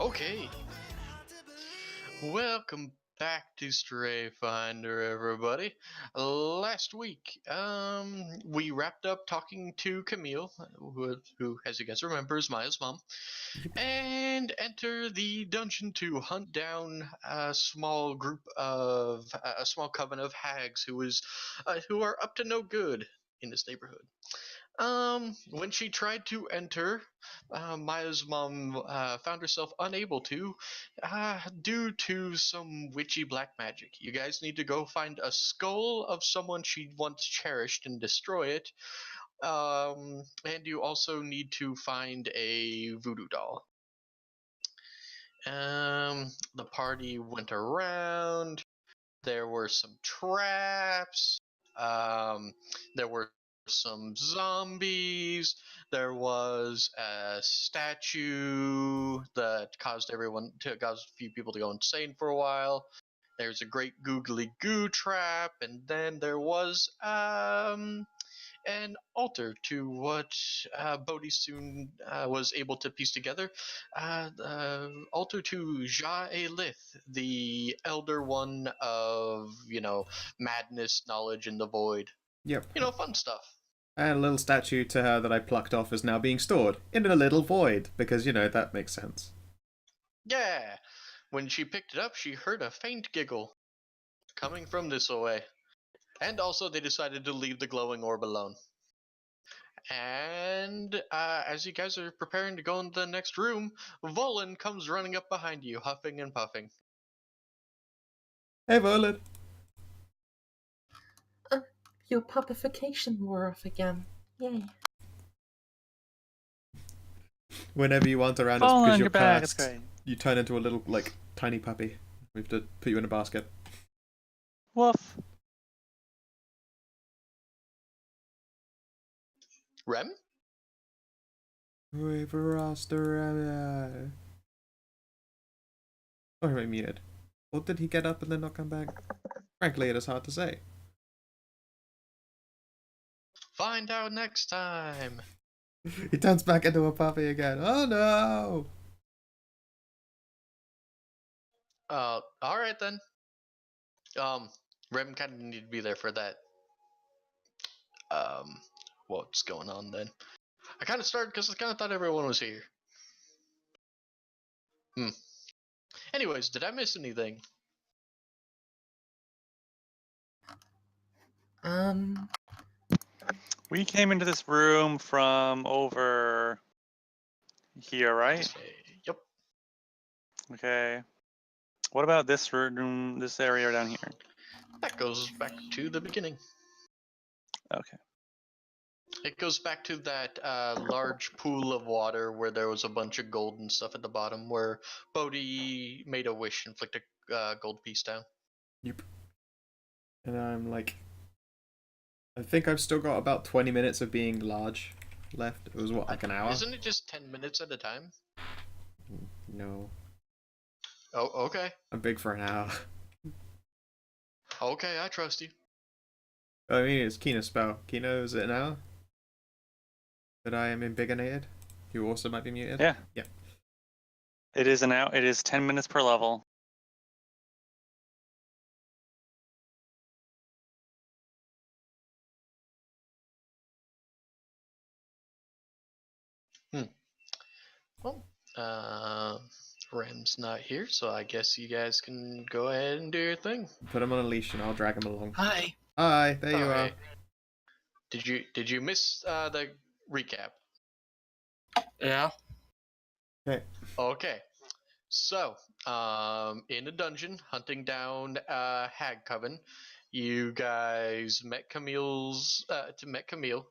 Okay, welcome back to Strayfinder, everybody. Last week, we wrapped up talking to Camille, who, as you guys remember, is Maya's mom, and enter the dungeon to hunt down a small coven of hags who are up to no good in this neighborhood. When she tried to enter, Maya's mom found herself unable to, due to some witchy black magic. You guys need to go find a skull of someone she once cherished and destroy it. And you also need to find a voodoo doll. The party went around. There were some traps. There were some zombies. There was a statue that caused a few people to go insane for a while. There's a great googly goo trap, and then there was an altar to what Bodhi soon was able to piece together. Altar to Ja-e-Lith, the elder one of, madness, knowledge, and the void. Yep. Fun stuff. And a little statue to her that I plucked off is now being stored in a little void, because, that makes sense. Yeah. When she picked it up, she heard a faint giggle coming from this way. And also, they decided to leave the glowing orb alone. And as you guys are preparing to go into the next room, Volan comes running up behind you, huffing and puffing. Hey, Volan. Your puppification wore off again. Yay. Whenever you want around us Fall because on you're your back, cursed, it's great. you turn into a little, tiny puppy. We have to put you in a basket. Woof. Rem? Wait for us to... Oh, I muted. Or did he get up and then not come back? Frankly, it is hard to say. Find out next time. He turns back into a puppy again. Oh no! Alright then. Rem kind of need to be there for that. What's going on then? I kind of started because I kind of thought everyone was here. Anyways, did I miss anything? We came into this room from over here, right? Yep. Okay. What about this room, this area down here? That goes back to the beginning. Okay. It goes back to that large pool of water where there was a bunch of gold and stuff at the bottom, where Bodhi made a wish and flicked a gold piece down. Yep. And I'm I think I've still got about 20 minutes of being large left. It was what, like an hour? Isn't it just 10 minutes at a time? No. Oh, okay. I'm big for an hour. Okay, I trust you. I mean, it's Kino's spell. Kino, is it an hour? That I am imbiganated? You also might be muted? Yeah. Yeah. It is an hour. It is 10 minutes per level. Well, Rem's not here, so I guess you guys can go ahead and do your thing. Put him on a leash and I'll drag him along. Hi. Hi, there you are. Did you miss the recap? Yeah. Okay. Okay. So, in a dungeon, hunting down Hag Coven, you guys met Camille,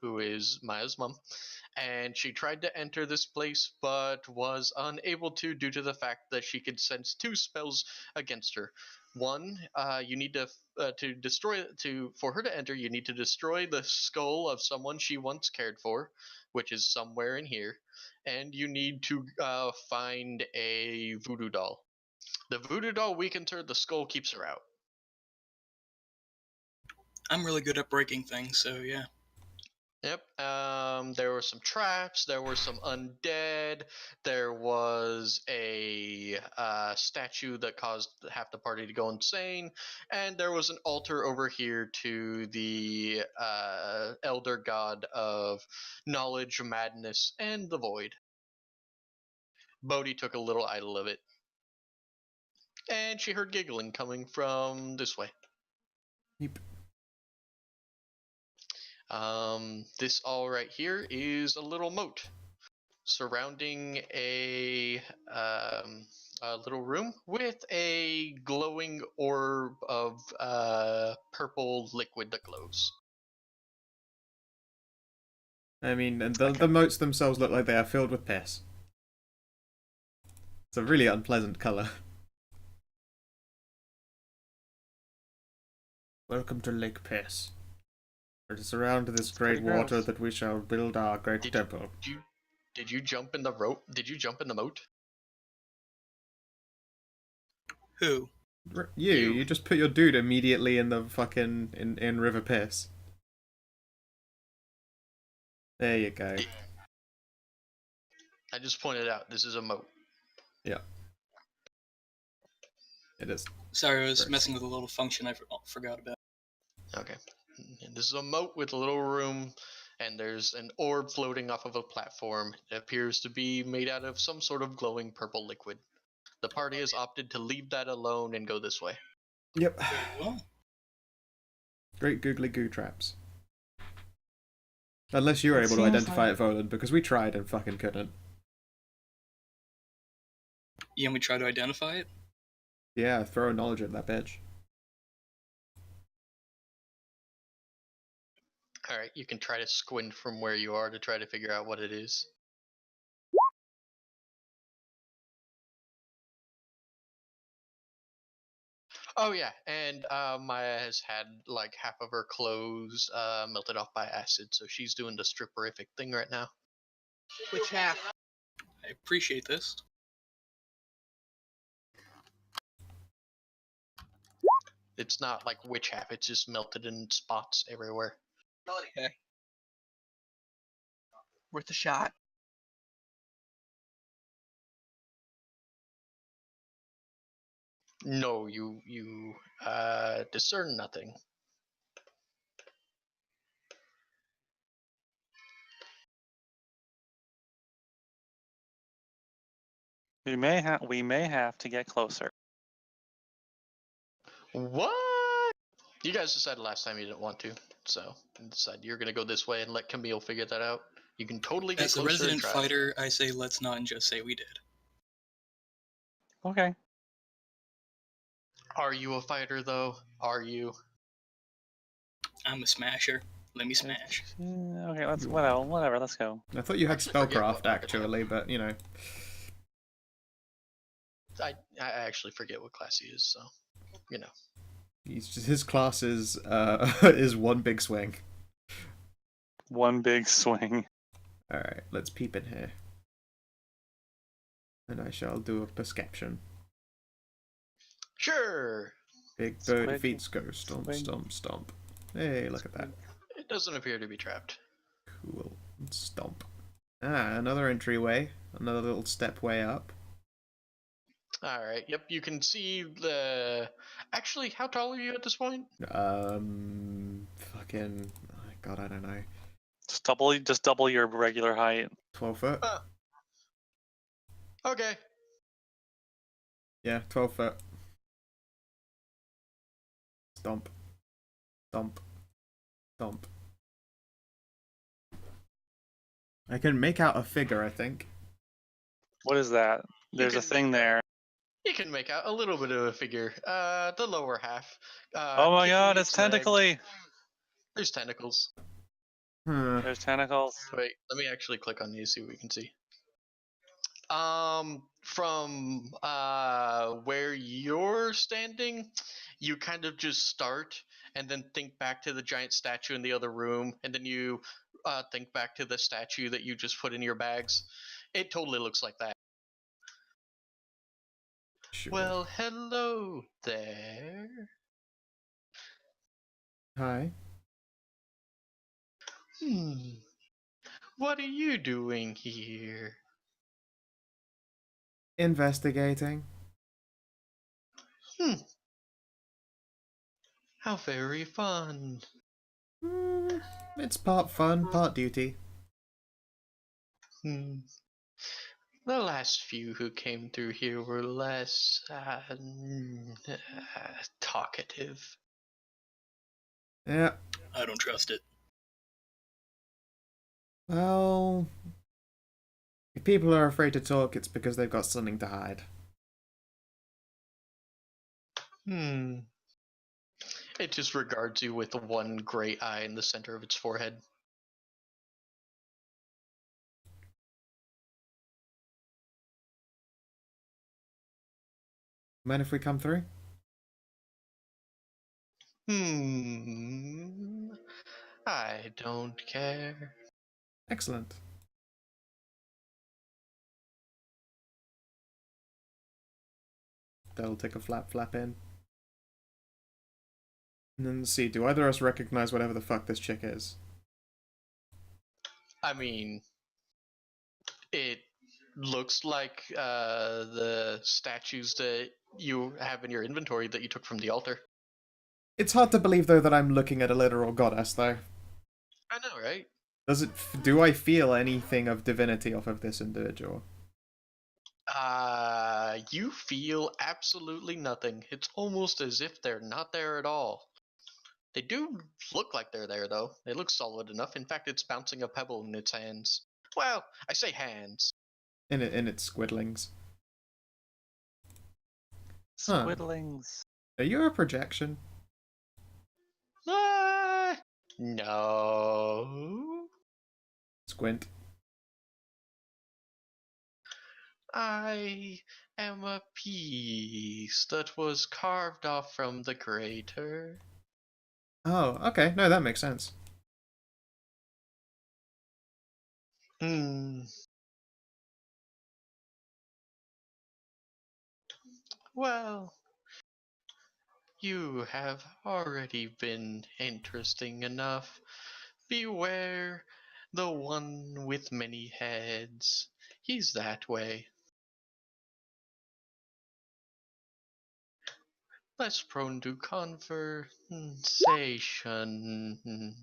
who is Maya's mom, and she tried to enter this place, but was unable to due to the fact that she could sense two spells against her. One, you need to for her to enter, you need to destroy the skull of someone she once cared for, which is somewhere in here, and you need to find a voodoo doll. The voodoo doll weakens her, the skull keeps her out. I'm really good at breaking things, so yeah. Yep. There were some traps. There were some undead. There was a statue that caused half the party to go insane, and there was an altar over here to the elder god of knowledge, madness, and the void. Bodhi took a little idol of it, and she heard giggling coming from this way. Yep. This all right here is a little moat surrounding a little room with a glowing orb of purple liquid that glows. I mean, and the moats themselves look like they are filled with piss. It's a really unpleasant colour. Welcome to Lake Piss. It is around this great pretty water gross. that we shall build our great Did temple. Did you jump in the rope? Did you jump in the moat? Who? You just put your dude immediately in the fucking in River Piss. There you go. I just pointed out this is a moat. Yeah. It is. Sorry, I was Gross. messing with a little function I forgot about. Okay. And this is a moat with a little room, and there's an orb floating off of a platform. It appears to be made out of some sort of glowing purple liquid. The party has opted to leave that alone and go this way. Yep. Very well. Great googly goo traps. Unless you were It able to seems identify like- it, Voland, because we tried and fucking couldn't. You want me to try to identify it? Yeah, throw knowledge at that bitch. Alright, you can try to squint from where you are to try to figure out what it is. Oh yeah, and Maya has had like half of her clothes melted off by acid, so she's doing the stripperific thing right now. Which half? I appreciate this. It's not like witch half, it's just melted in spots everywhere. Okay. Worth a shot. No, you discern nothing. We may have to get closer. What? You guys decided last time you didn't want to, so you decided you're gonna go this way and let Camille figure that out. You can totally get As the closer resident and try. fighter, I say let's not and just say we did. Okay. Are you a fighter though? Are you? I'm a smasher. Let me smash. Yeah, okay, let's whatever. Let's go. I thought you had Actually, forget what spellcraft, weapon actually, but, you know. I actually forget what class he is, so you know. His class is one big swing. One big swing. Alright, let's peep in here. And I shall do a perception. Sure. Big bird Squid. defeats ghost. Stomp, Squid. stomp, stomp. Hey, look at that. It doesn't appear to be trapped. Cool. Stomp. Ah, another entryway. Another little step way up. Alright, yep, you can see the... Actually, how tall are you at this point? Fucking... Oh, God, I don't know. Just double your regular height. 12 foot? Okay. Yeah, 12 foot. Stomp. Stomp. Stomp. I can make out a figure, I think. What is that? There's a can thing make there. You can make out a little bit of a figure. The lower half. Oh my kicking god, it's its legs. tentacly! There's tentacles. There's tentacles. Wait, let me actually click on these, see what we can see. From where you're standing, you kind of just start and then think back to the giant statue in the other room, and then you think back to the statue that you just put in your bags. It totally looks like that. Sure. Well, hello there. Hi. Hmm. What are you doing here? Investigating. Hmm. How very fun. Hmm, it's part fun, part duty. Hmm. The last few who came through here were less talkative. Yeah. I don't trust it. Well, if people are afraid to talk, it's because they've got something to hide. Hmm. It just regards you with one great eye in the center of its forehead. Mind if we come through? Hmm. I don't care. Excellent. They'll take a flap in. And then see, do either of us recognize whatever the fuck this chick is? I mean, it looks like the statues that you have in your inventory that you took from the altar. It's hard to believe, though, that I'm looking at a literal goddess, though. I know, right? Do I feel anything of divinity off of this individual? You feel absolutely nothing. It's almost as if they're not there at all. They do look like they're there, though. They look solid enough. In fact, it's bouncing a pebble in its hands. Well, I say hands. In its squidlings. Huh. Squidlings. Are you a projection? Ah, no. Squint. I am a piece that was carved off from the greater. Oh, okay. No, that makes sense. Hmm. Well, you have already been interesting enough. Beware the one with many heads. He's that way. Less prone to conversation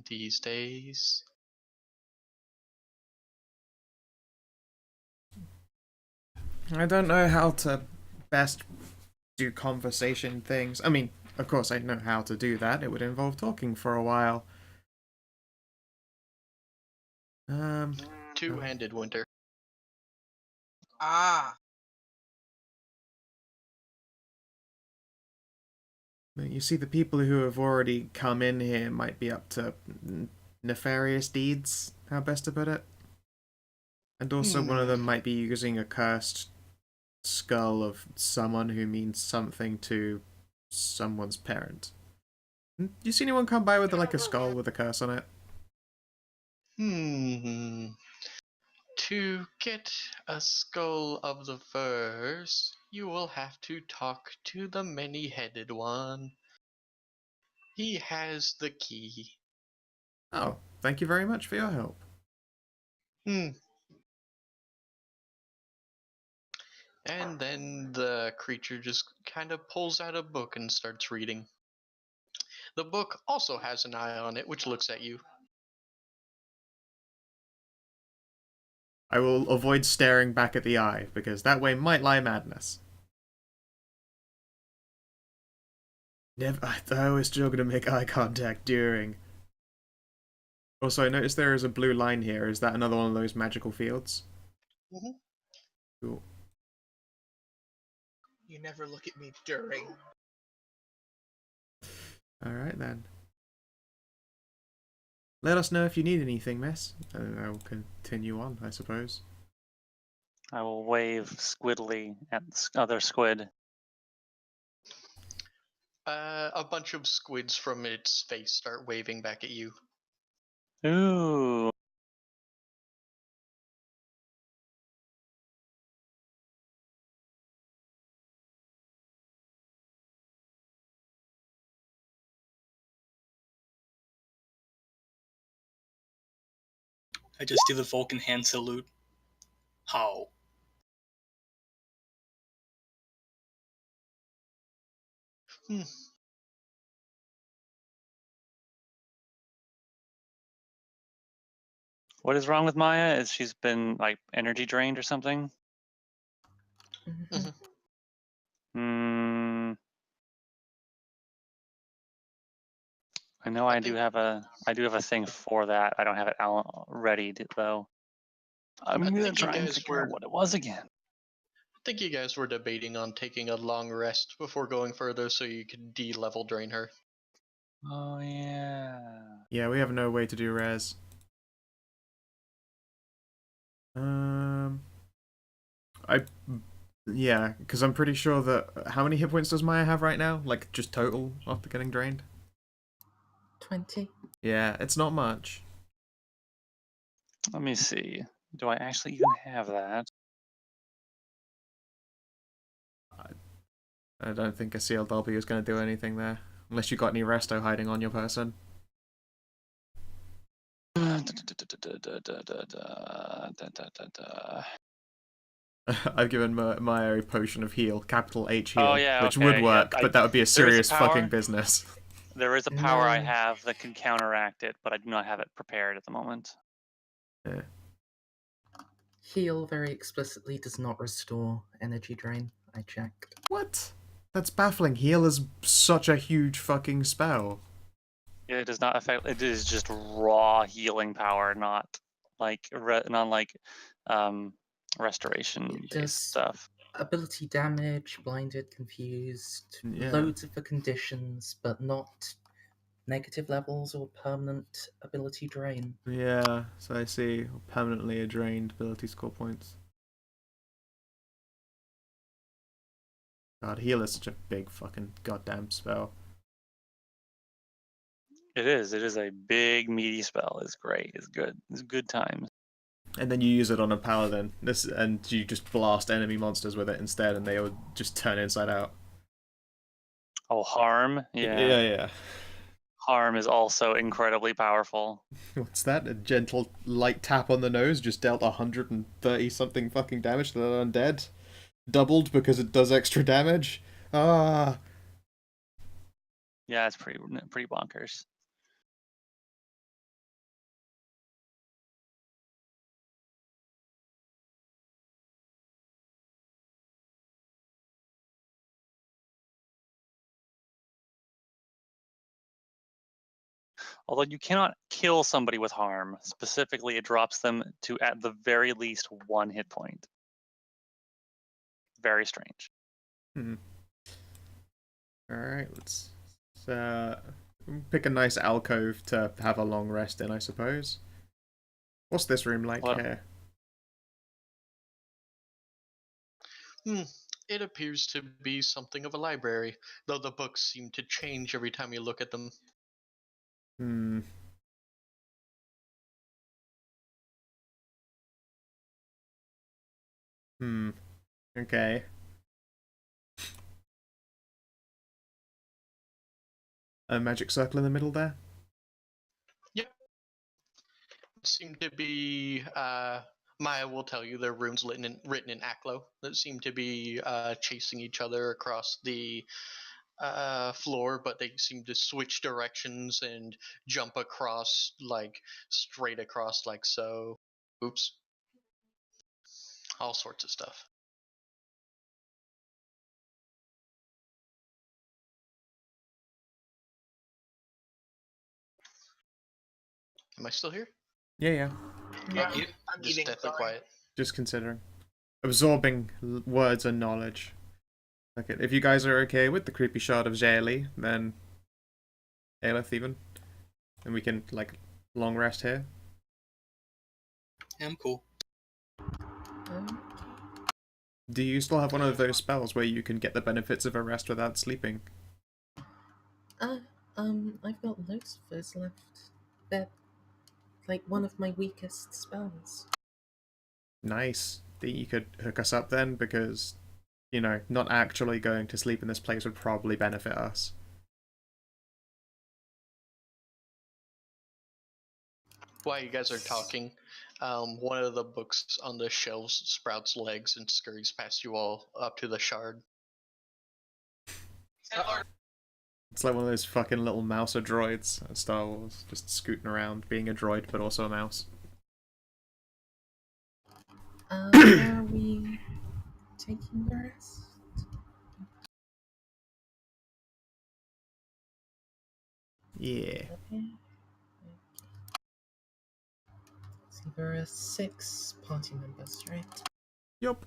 these days. I don't know how to best do conversation things. I mean, of course, I know how to do that. It would involve talking for a while. Um, Two-handed winter. Ah, you see, the people who have already come in here might be up to nefarious deeds. How best to put it? And also, one of them might be using a cursed skull of someone who means something to someone's parent. You see anyone come by with like a skull with a curse on it? Hmm. To get a skull of the verse, you will have to talk to the many-headed one. He has the key. Oh, thank you very much for your help. Hmm. And then the creature just kind of pulls out a book and starts reading. The book also has an eye on it, which looks at you. I will avoid staring back at the eye, because that way might lie madness. I always struggle to make eye contact during. Also, I noticed there is a blue line here. Is that another one of those magical fields? Mm-hmm. Cool. you never look at me during. Alright then. Let us know if you need anything, miss. And I'll continue on, I suppose. I will wave squidly at the other squid. A bunch of squids from its face start waving back at you. Ooh. I just do the Vulcan hand salute. How? Hmm. What is wrong with Maya? Is she's been like energy drained or something? Mhm. Hmm. I know I I do think- have a thing for that. I don't have it ready though. I'm I gonna think you try and guys figure out were- what it was again. I think you guys were debating on taking a long rest before going further so you could de-level drain her. Oh yeah. Yeah, we have no way to do res. I yeah, because I'm pretty sure that how many hit points does Maya have right now? Like just total after getting drained? 20. Yeah, it's not much. Let me see. Do I actually even have that? I don't think a CLW is going to do anything there, unless you got any resto hiding on your person. I've given Maya a potion of heal, capital H heal, Oh, yeah, which okay, would yeah, work, but that would be a there is a serious fucking power. business. There is a power I No. have that can counteract it, but I do not have it prepared at the moment. Yeah. Heal very explicitly does not restore energy drain. I checked. What? That's baffling. Heal is such a huge fucking spell. It does not affect. It is just raw healing power, not like restoration It based does stuff. ability damage, blinded, confused, Yeah. loads of the conditions, but not negative levels or permanent ability drain. Yeah, so I see. Permanently drained ability score points. God, heal is such a big fucking goddamn spell. It is. It is a big meaty spell. It's great. It's good. It's good times. And then you use it on a paladin, and you just blast enemy monsters with it instead, and they would just turn inside out. Oh, harm. Yeah. Yeah. Harm is also incredibly powerful. What's that? A gentle light tap on the nose just dealt 130 something fucking damage to that undead. Doubled because it does extra damage. Ah. Yeah, it's pretty bonkers. Although you cannot kill somebody with harm. Specifically, it drops them to at the very least 1 hit point. Very strange. Alright, let's pick a nice alcove to have a long rest in, I suppose. What's this room like Well, here? It appears to be something of a library, though the books seem to change every time you look at them. Hmm. Okay. A magic circle in the middle there? Yep. Seem to be Maya will tell you there are runes written in Aklo that seem to be chasing each other across the floor, but they seem to switch directions and jump across like straight across like so. Oops. All sorts of stuff. Am I still here? Yeah. Yeah, Okay. I'm Just eating. deathly Sorry. quiet. Just considering. Absorbing words and knowledge. Okay, if you guys are okay with the creepy shot of Zayli, then Aelith even, and we can like long rest here. I'm cool. Do you still have one of those spells where you can get the benefits of a rest without sleeping? I've got loads of those left. They're like one of my weakest spells. Nice. Think you could hook us up then, because you know, not actually going to sleep in this place would probably benefit us. While you guys are talking, One of the books on the shelves sprouts legs and scurries past you all up to the shard. It's like one of those fucking little mouser droids at Star Wars, just scooting around, being a droid but also a mouse. Are we taking the rest? Yeah. Okay. So there are 6 party members, right? Yup.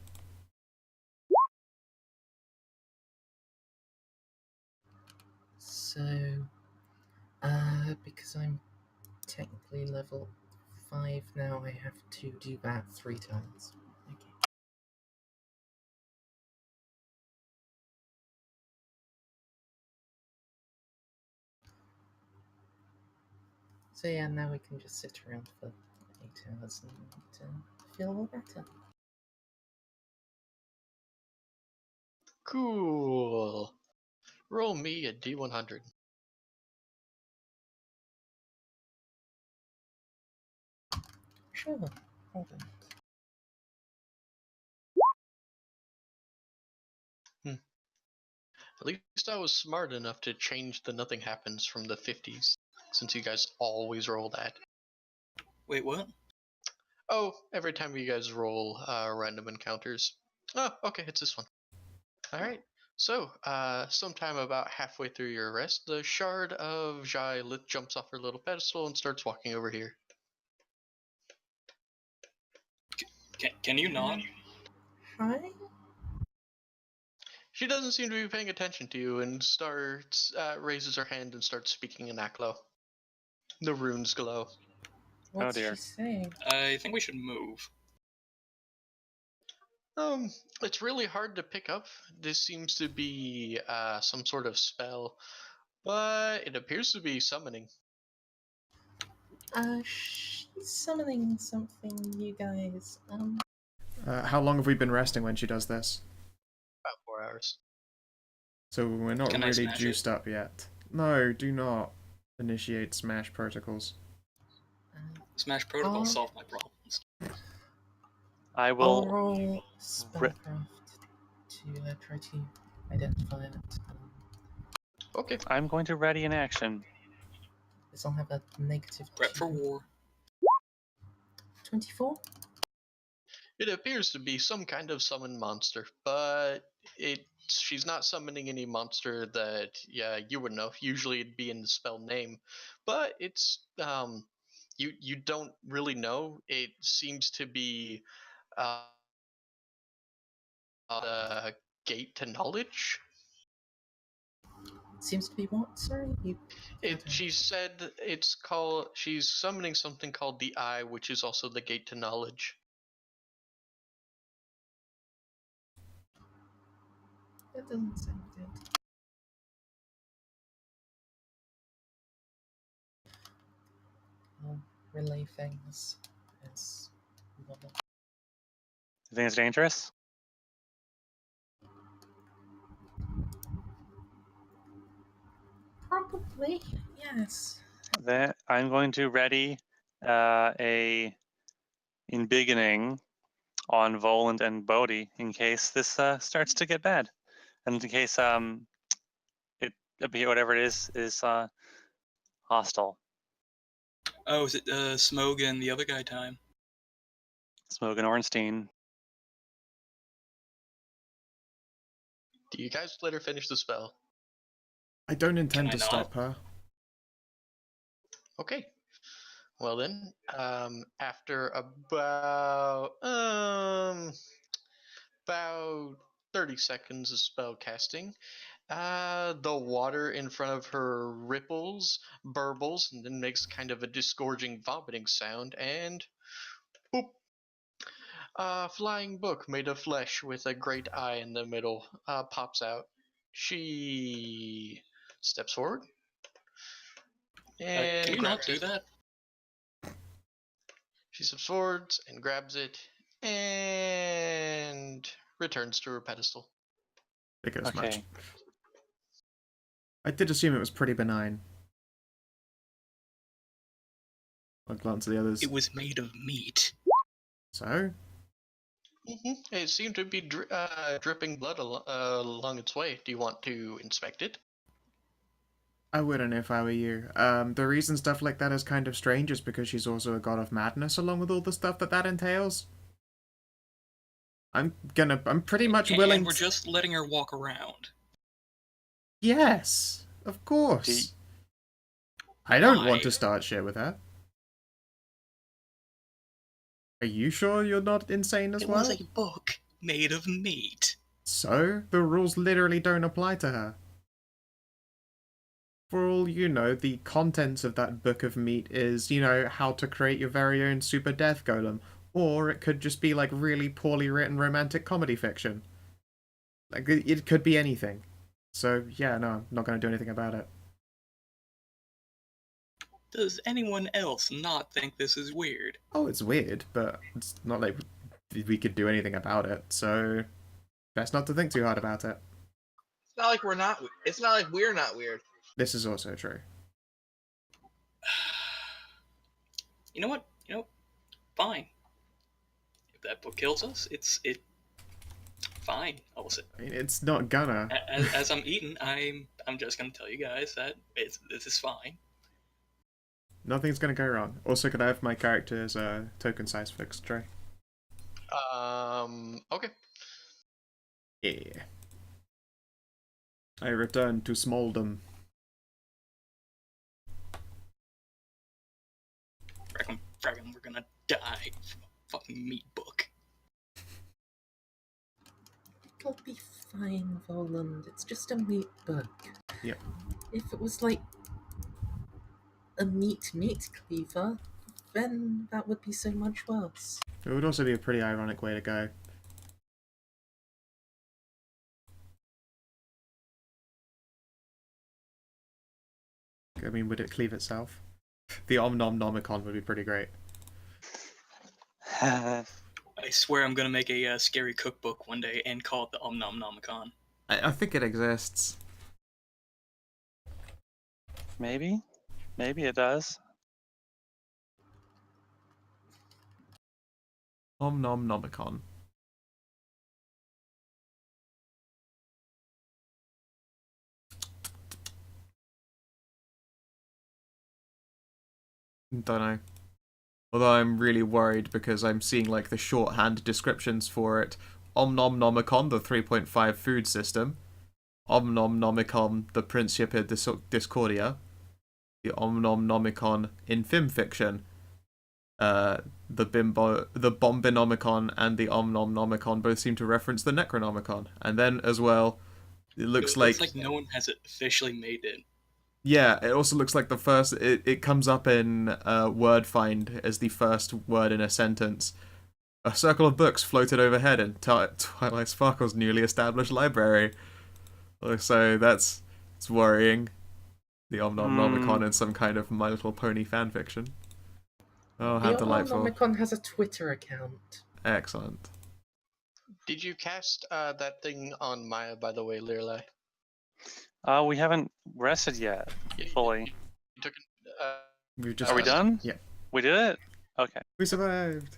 So, because I'm technically level 5 now, I have to do that 3 times. Okay. So yeah, now we can just sit around for 8 hours and feel a little better. Cool. Roll me a D100. Sure, hold on. At least I was smart enough to change the nothing happens from the 50s, since you guys always roll that. Wait, what? Oh, every time you guys roll random encounters. Oh, okay, it's this one. Alright, so, sometime about halfway through your rest, the shard of Jai jumps off her little pedestal and starts walking over here. Can you not? Hi? She doesn't seem to be paying attention to you and starts, raises her hand and starts speaking in Aklo. The runes glow. What's dear. she saying? I think we should move. It's really hard to pick up. This seems to be some sort of spell, but it appears to be summoning. She's summoning something, you guys. How long have we been resting when she does this? About 4 hours. So we're not Can I really smash juiced up yet. No, do not initiate smash protocols. Smash Protocol Oh. solved my problems. I I'll will. roll spellcraft to try to identify it. Okay. I'm going to ready in action. This will have a negative Prep for 2. war. 24? It appears to be some kind of summoned monster, but she's not summoning any monster that you would know. Usually it'd be in the spell name, but it's you don't really know. It seems to be the gate to knowledge. Seems to be what? Sorry? She said it's called. She's summoning something called the Eye, which is also the gate to knowledge. That doesn't sound good. I'll relay things as normal. You think it's dangerous? Probably, yes. Then I'm going to ready a embiggening on Voland and Bodhi in case this starts to get bad, and in case it whatever it is hostile. Oh, is it Smog and the other guy time? Smoke and Ornstein. Do you guys let her finish the spell? I don't intend Can to I not? stop her. Okay. Well then, after about 30 seconds of spell casting, the water in front of her ripples, burbles, and then makes kind of a disgorging vomiting sound, and boop. A flying book made of flesh with a great eye in the middle pops out. She steps forward and Can you not grabs do it. that? She steps forward and grabs it and returns to her pedestal. Figured as much. Okay. I did assume it was pretty benign. I'll glance at the others. It was made of meat. So? It seemed to be dripping blood along its way. Do you want to inspect it? I wouldn't if I were you. The reason stuff like that is kind of strange is because she's also a god of madness, along with all the stuff that entails. I'm pretty much willing. And we're just letting her walk around. Yes, of course. I don't want to start shit with her. Are you sure you're not insane as well? It was a book made of meat. So, the rules literally don't apply to her. For all you know, the contents of that book of meat is, how to create your very own super death golem. Or it could just be like really poorly written romantic comedy fiction. Like, it could be anything. So, yeah, no, I'm not going to do anything about it. Does anyone else not think this is weird? Oh, it's weird, but it's not like we could do anything about it, so best not to think too hard about it. It's not like we're not. It's not like we're not weird. This is also true. You know what? Fine. If that book kills us, it's fine. I will sit. I mean, it's not gonna. As I'm eating, I'm just gonna tell you guys that this is fine. Nothing's gonna go wrong. Also, could I have my character's token size fixed, Trey? Okay. Yeah. I return to Smoldom. Fraggin', we're gonna die from a fucking meat book. It'll be fine, Voland. It's just a meat book. Yep. If it was like a meat cleaver, then that would be so much worse. It would also be a pretty ironic way to go. I mean, would it cleave itself? The Omnomnomicon would be pretty great. I swear I'm gonna make a scary cookbook one day and call it the Omnomnomicon. I think it exists. Maybe it does. Omnomnomicon. Don't know. Although I'm really worried because I'm seeing like the shorthand descriptions for it. Omnomnomicon, the 3.5 food system. Omnomnomicon, the Principia Discordia. The Omnomnomicon in film fiction. The Bombinomicon and the Omnomnomicon both seem to reference the Necronomicon. And then as well, it looks like no one has officially made it. Yeah, it also looks like the first. It comes up in Wordfind as the first word in a sentence. A circle of books floated overhead in Twilight Sparkle's newly established library. So it's worrying. The Omnomnomicon in some kind of My Little Pony fanfiction. Oh, how the delightful. Omnomnomicon has a Twitter account. Excellent. Did you cast that thing on Maya, by the way, Lirlai? We haven't rested yet fully. You took We've just Are we done? Yeah. We did it? Okay. We survived.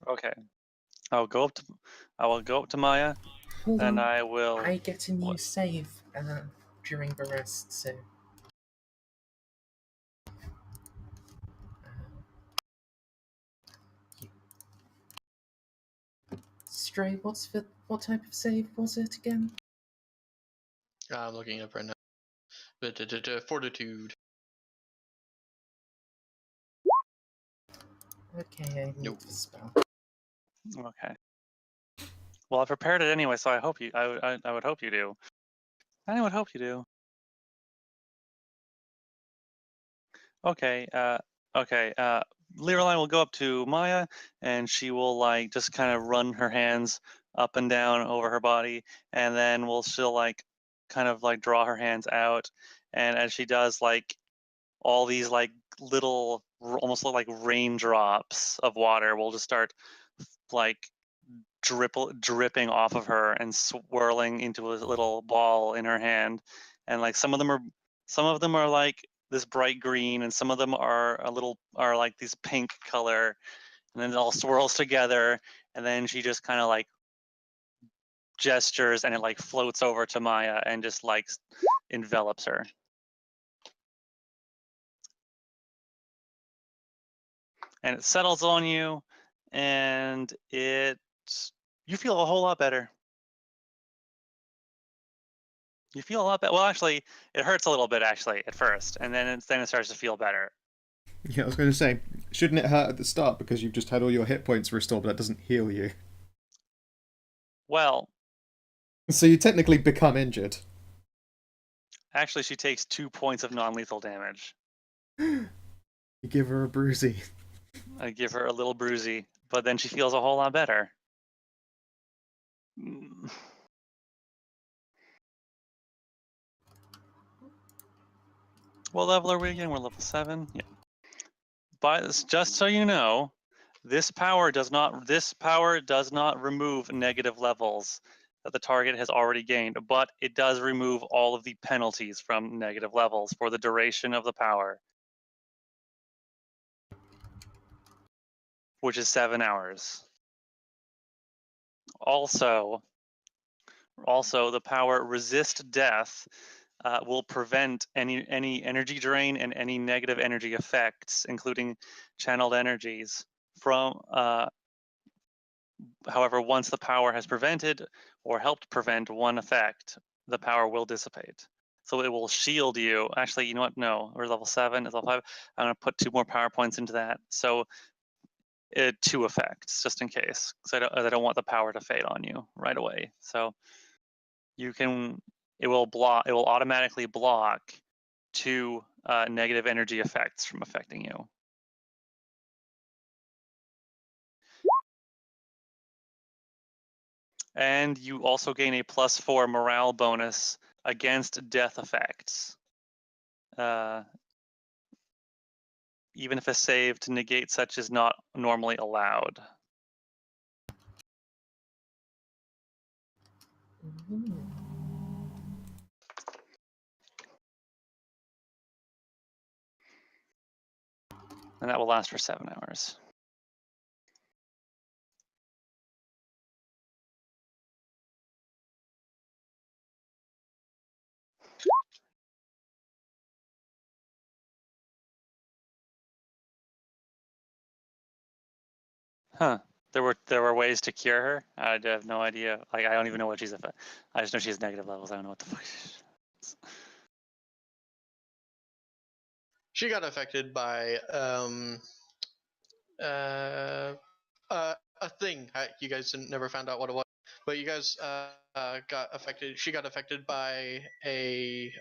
Okay. I will go up to Maya, Hold and on. I will. I get a new save during the rest, so. Stray, what type of save was it again? I'm looking up right now. Fortitude. Okay, I need Nope. the spell. Okay. Well, I prepared it anyway, so I hope you. I would hope you do. I would hope you do. Okay. Okay. Liraline will go up to Maya, and she will like just kind of run her hands up and down over her body, and then she'll like kind of like draw her hands out, and as she does, like all these like little almost look like raindrops of water will just start like dripping off of her and swirling into a little ball in her hand, and like some of them are like this bright green, and some of them are like these pink color, and then it all swirls together, and then she just kind of like gestures, and it like floats over to Maya and just like envelops her. And it settles on you, and you feel a whole lot better. You feel a lot better. Well, actually, it hurts a little bit actually at first, and then it starts to feel better. Yeah, I was going to say, shouldn't it hurt at the start because you've just had all your hit points restored, but that doesn't heal you? Well, So you technically become injured. actually, she takes 2 points of non-lethal damage. You give her a bruisey. I give her a little bruisey, but then she feels a whole lot better. What level are we again? We're level 7. Yeah. But just so you know, this power does not remove negative levels that the target has already gained, but it does remove all of the penalties from negative levels for the duration of the power, which is 7 hours. Also, the power resist death will prevent any energy drain and any negative energy effects, including channeled energies, from. However, once the power has prevented or helped prevent one effect, the power will dissipate. So it will shield you. Actually, you know what? No, we're level 7. It's level 5. I'm going to put 2 more power points into that. So 2 effects, just in case, because I don't want the power to fade on you right away. So you can. It will automatically block 2 negative energy effects from affecting you. And you also gain a +4 morale bonus against death effects. Even if a save to negate such is not normally allowed. And that will last for 7 hours. Huh. There were ways to cure her. I have no idea. Like, I don't even know what she's affected. I just know she has negative levels. I don't know what the fuck. She got affected by a thing. You guys never found out what it was, but you guys got affected. She got affected by a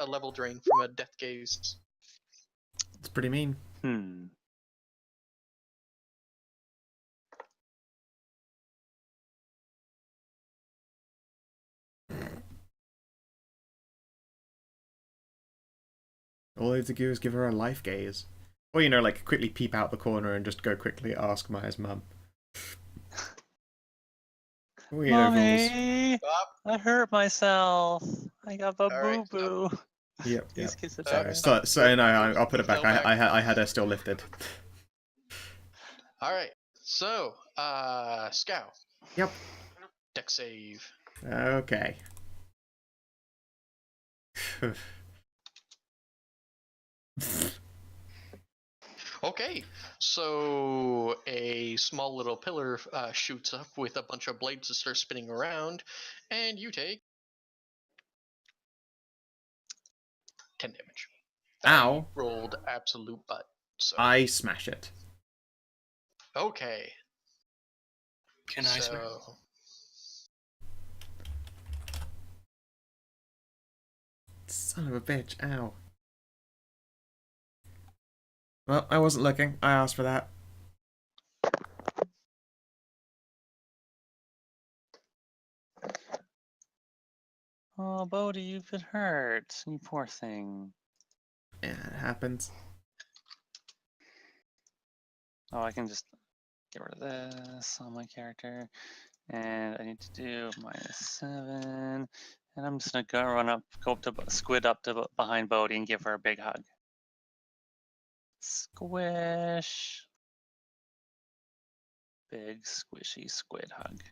level drain from a death gaze. It's pretty mean. All they have to do is give her a life gaze. Or, you know, like quickly peep out the corner and just go quickly ask Maya's mum. Mommy, I hurt myself. I got a Alright, boo-boo. Yep. These kids are Sorry. better. So no, I'll put it back. No back. I had her still lifted. Alright, so, Scow. Yep. Deck save. Okay. Okay, so a small little pillar shoots up with a bunch of blades that start spinning around, and you take 10 damage. Ow. You rolled absolute butt. So. I smash it. Okay. Can I smash? Son of a bitch. Ow. Well, I wasn't looking. I asked for that. Oh, Bodhi, you've been hurt. You poor thing. Yeah, it happens. Oh, I can just get rid of this on my character. And I need to do -7. And I'm just gonna squid up to behind Bodhi and give her a big hug. Squish. Big squishy squid hug.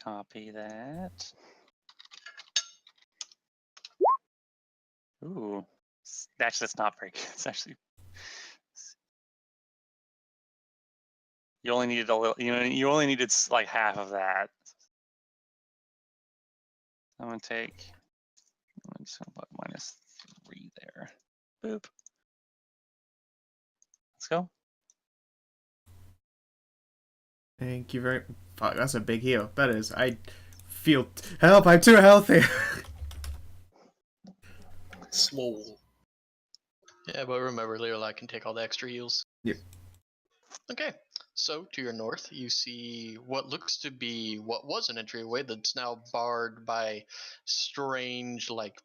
Copy that. Ooh, actually, that's not very good. It's actually you only needed a little. You only needed like half of that. I'm gonna take. I'm just gonna put -3 there. Boop. Let's go. Thank you very. Fuck, that's a big heal. That is. I feel. Help! I'm too healthy. Swole. Yeah, but remember, Leolai can take all the extra heals. Yep. Okay, so to your north, you see what looks to be what was an entryway that's now barred by strange, like,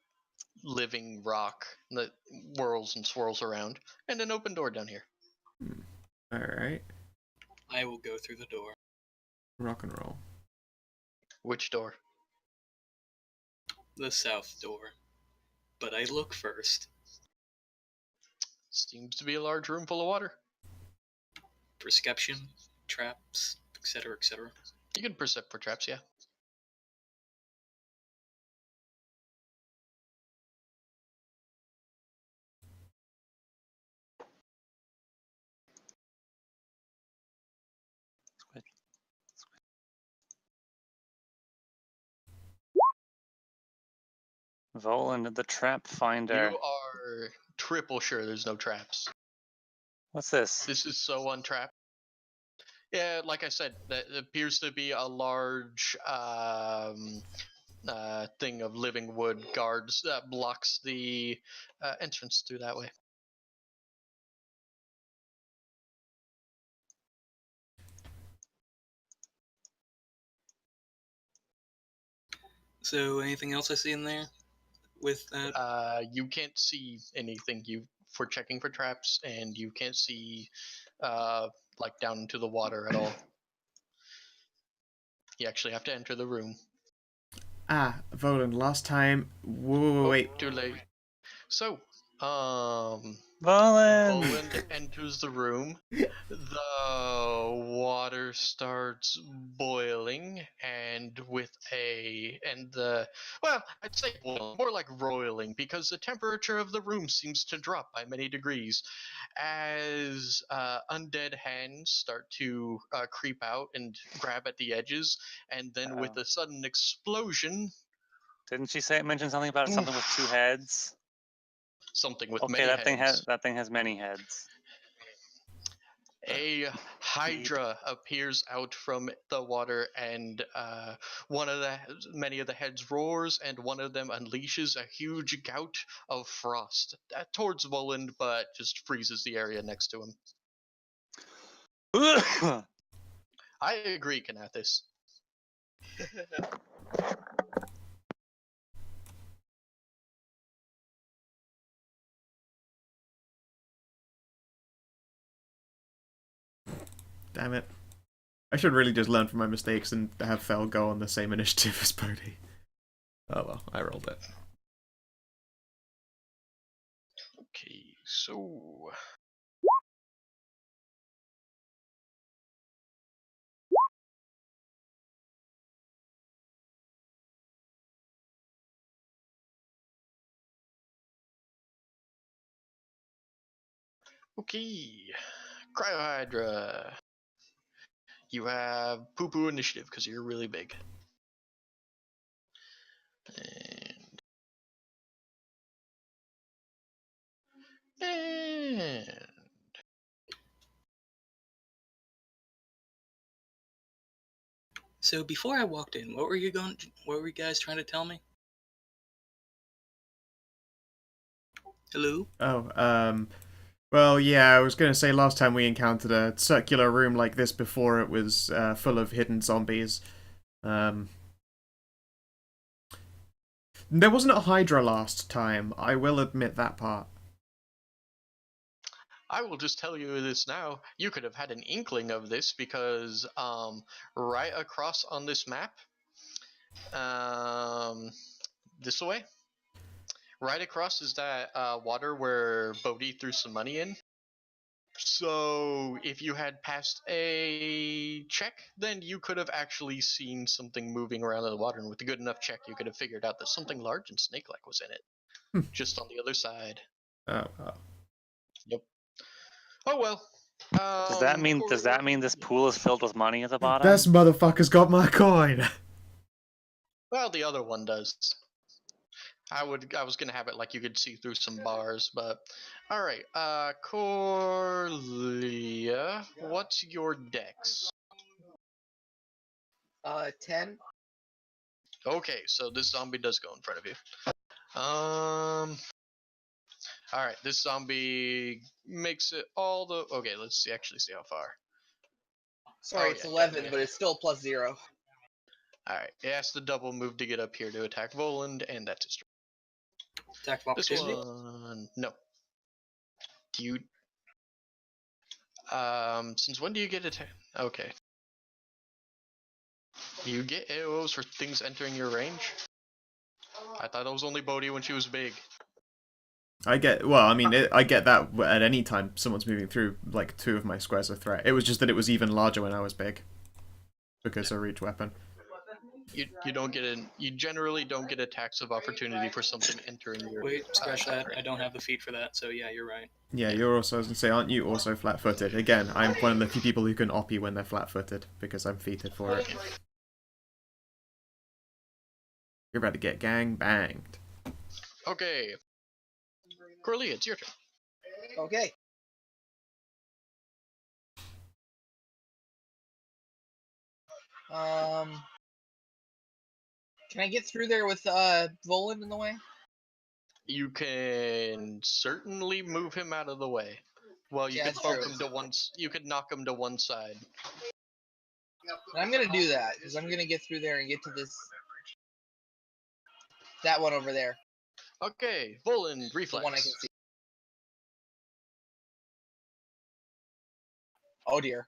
living rock that whirls and swirls around, and an open door down here. All right. I will go through the door. Rock and roll. Which door? The south door. But I look first. Seems to be a large room full of water. Perception, traps, etc., etc. You can percept for traps, yeah. Squid. Voland, the trap finder. You are triple sure there's no traps. What's this? This is so untrapped. Yeah, like I said, that appears to be a large thing of living wood guards that blocks the entrance through that way. So, anything else I see in there with that? You can't see anything for checking for traps, and you can't see like down into the water at all. You actually have to enter the room. Ah, Volan, last time. Whoa, wait. Too late. So, Voland! Voland enters the room. The water starts boiling, and I'd say boiling, more like roiling, because the temperature of the room seems to drop by many degrees as undead hands start to creep out and grab at the edges, and then with a sudden explosion, Didn't she mention something about something with 2 heads? something with Okay, many heads. that thing has many heads. A hydra appears out from the water, and many of the heads roars, and one of them unleashes a huge gout of frost towards Voland, but just freezes the area next to him. I agree, Kanathis. Damn it. I should really just learn from my mistakes and have Fel go on the same initiative as Bodhi. Oh well, I rolled it. Okay, so okay, Cryohydra. You have poo-poo initiative because you're really big. And So before I walked in, what were you guys trying to tell me? Hello? Oh, well, yeah, I was gonna say last time we encountered a circular room like this before, it was full of hidden zombies. There wasn't a Hydra last time, I will admit that part. I will just tell you this now. You could have had an inkling of this because right across on this map, this way, right across is that water where Bodhi threw some money in. So if you had passed a check, then you could have actually seen something moving around in the water, and with a good enough check, you could have figured out that something large and snake-like was in it, just on the other side. Oh. Yep. Oh well. Does that mean this pool is filled with money at the bottom? This motherfucker's got my coin. Well, the other one does. I was gonna have it like you could see through some bars, but all right. Corlia, what's your dex? 10. Okay, so this zombie does go in front of you. All right, this zombie makes it all the. Okay, let's actually see how far. Sorry, Oh, it's yeah, 11, definitely. but it's still +0. All right, it has to double move to get up here to attack Voland, and that's his turn. Attack of This opportunity. one, no. Do you? Since when do you get attack? Okay. You get AOs for things entering your range? I thought it was only Bodhi when she was big. I get that at any time someone's moving through like 2 of my squares of threat. It was just that it was even larger when I was big because of reach weapon. You generally don't get attacks of opportunity for something entering your. Wait, scratch that. range. I don't have the feat for that, so yeah, you're right. Yeah, you're also, I was gonna say, aren't you also flat-footed? Again, I'm one of the few people who can oppie when they're flat-footed because I'm feated for it. You're about to get gang banged. Okay. Corlia, it's your turn. Okay. Can I get through there with Voland in the way? You can certainly move him out of the way. Well, you Yeah, could that's bump true. him to one. You could knock him to one side. And I'm gonna do that because I'm gonna get through there and get to that one over there, Okay, Voland, the reflex. one I can see. Oh dear.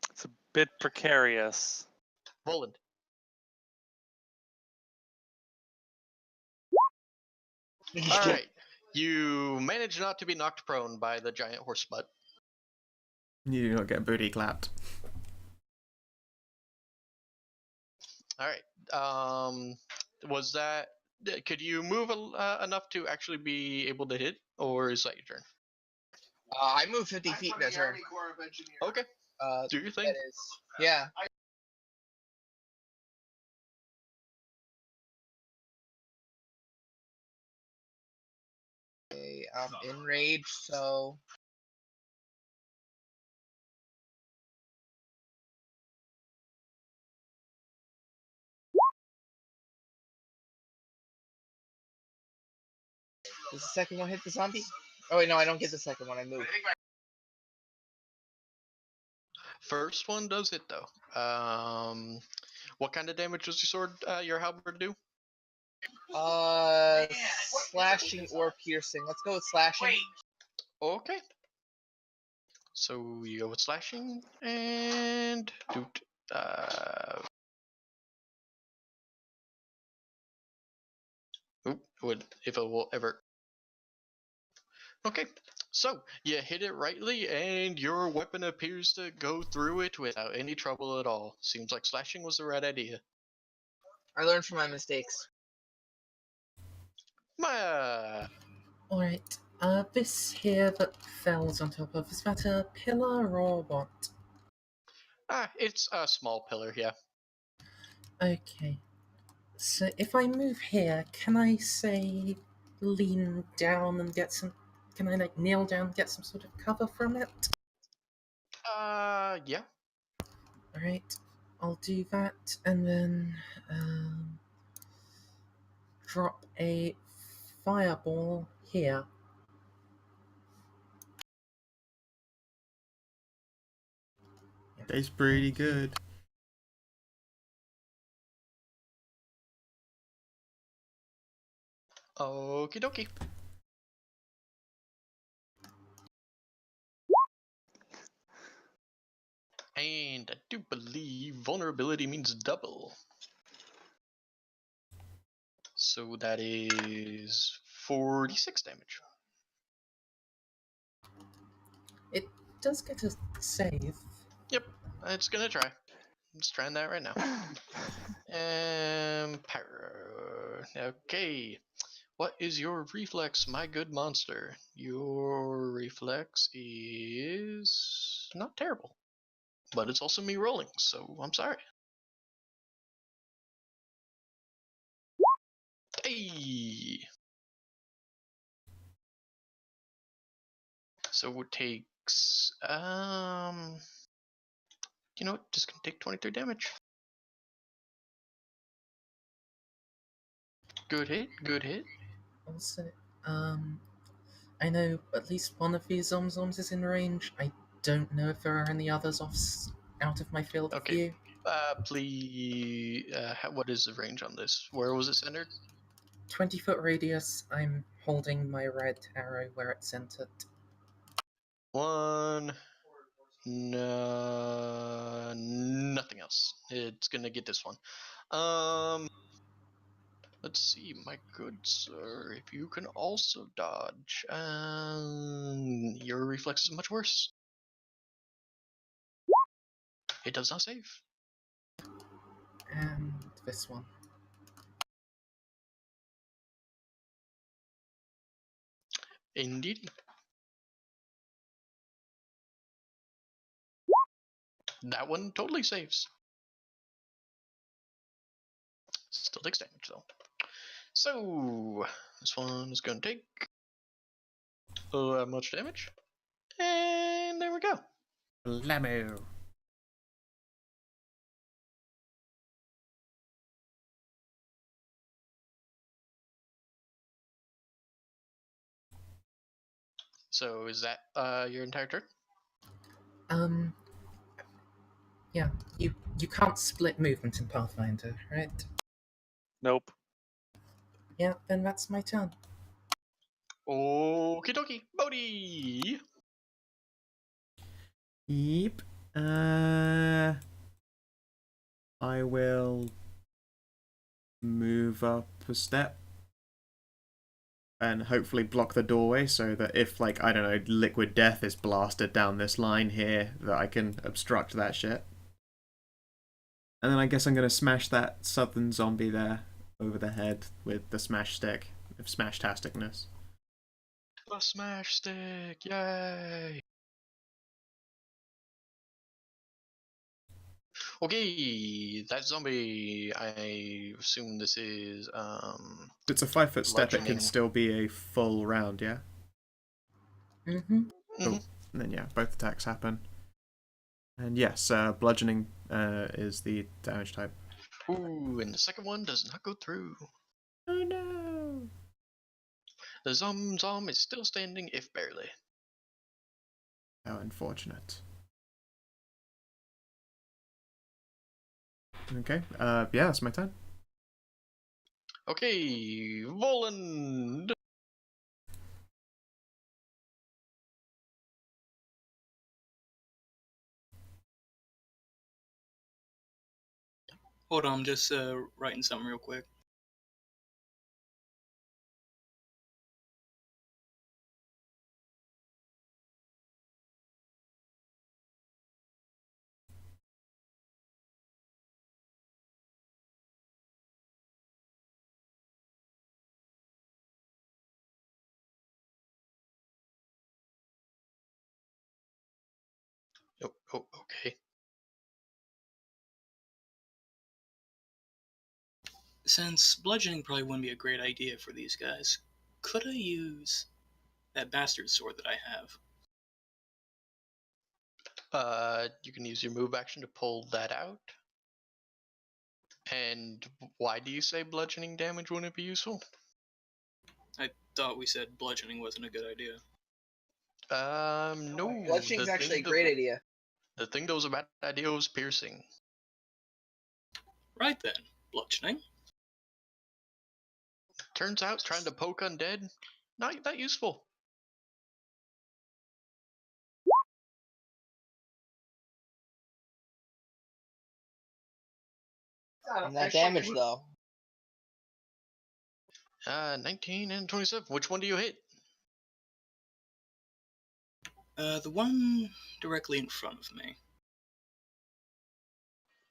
It's a bit precarious. Voland. All right. You manage not to be knocked prone by the giant horse butt. You do not get booty clapped. All right. Was that? Could you move enough to actually be able to hit, or is that your turn? I moved 50 feet in that turn. Okay. Do your thing. That is. Yeah. Okay, I'm enraged, so. Does the second one hit the zombie? Oh wait, no, I don't get the second one. I move. First one does hit though. What kind of damage does your halberd do? Slashing or piercing. Let's go with slashing. Okay. So you go with slashing and if it will ever. Okay, so you hit it rightly, and your weapon appears to go through it without any trouble at all. Seems like slashing was the right idea. I learned from my mistakes. Alright, this here that Fell's on top of, is that a pillar or what? It's a small pillar, yeah. Okay. So if I move here, can I say lean down and get some... Can I like kneel down and get some sort of cover from it? Yeah. Alright, I'll do that and then drop a fireball here. Tastes pretty good. Okie dokie. And I do believe vulnerability means double. So that is 46 damage. It does get a save. Yep, it's gonna try. It's trying that right now. Pyro. Okay. What is your reflex, my good monster? Your reflex is not terrible. But it's also me rolling, so I'm sorry. Hey! So it takes you know what, just gonna take 23 damage. Good hit, good hit. Also, I know at least one of these Zomzoms is in range. I don't know if there are any others out of my field of Okay. view. Please, what is the range on this? Where was it centered? 20-foot radius. I'm holding my red arrow where it's centered. One. No, nothing else. It's gonna get this one. Let's see, my good sir. If you can also dodge, your reflex is much worse. It does not save. And this one. Indeed. That one totally saves. Still takes damage though. So this one is going to take much damage, and there we go. Blammo. So is that your entire turn? Yeah, you can't split movement in Pathfinder, right? Nope. Yeah, then that's my turn. Okie dokie, Bodhi. Yep. I will move up a step and hopefully block the doorway so that if, like, I don't know, liquid death is blasted down this line here, that I can obstruct that shit. And then I guess I'm going to smash that southern zombie there over the head with the smash stick of smash-tasticness. A smash stick, yay! Okay, that zombie, I assume this is, If it's a 5-foot step, it can bludgeoning. still be a full round, yeah? Mm-hmm. Cool. And then, yeah, both attacks happen. And yes, bludgeoning is the damage type. Ooh, and the second one does not go through. Oh no! The zom is still standing, if barely. How unfortunate. Okay, yeah, that's my turn. Okay, Voland. Hold on, I'm just writing something real quick. Oh, okay. Since bludgeoning probably wouldn't be a great idea for these guys, could I use that bastard sword that I have? You can use your move action to pull that out. And why do you say bludgeoning damage wouldn't be useful? I thought we said bludgeoning wasn't a good idea. No. Bludgeoning's actually a great idea. The thing that was a bad idea was piercing. Right then, bludgeoning. Turns out trying to poke undead, not that useful. And that damage, though. 19 and 27. Which one do you hit? The one directly in front of me.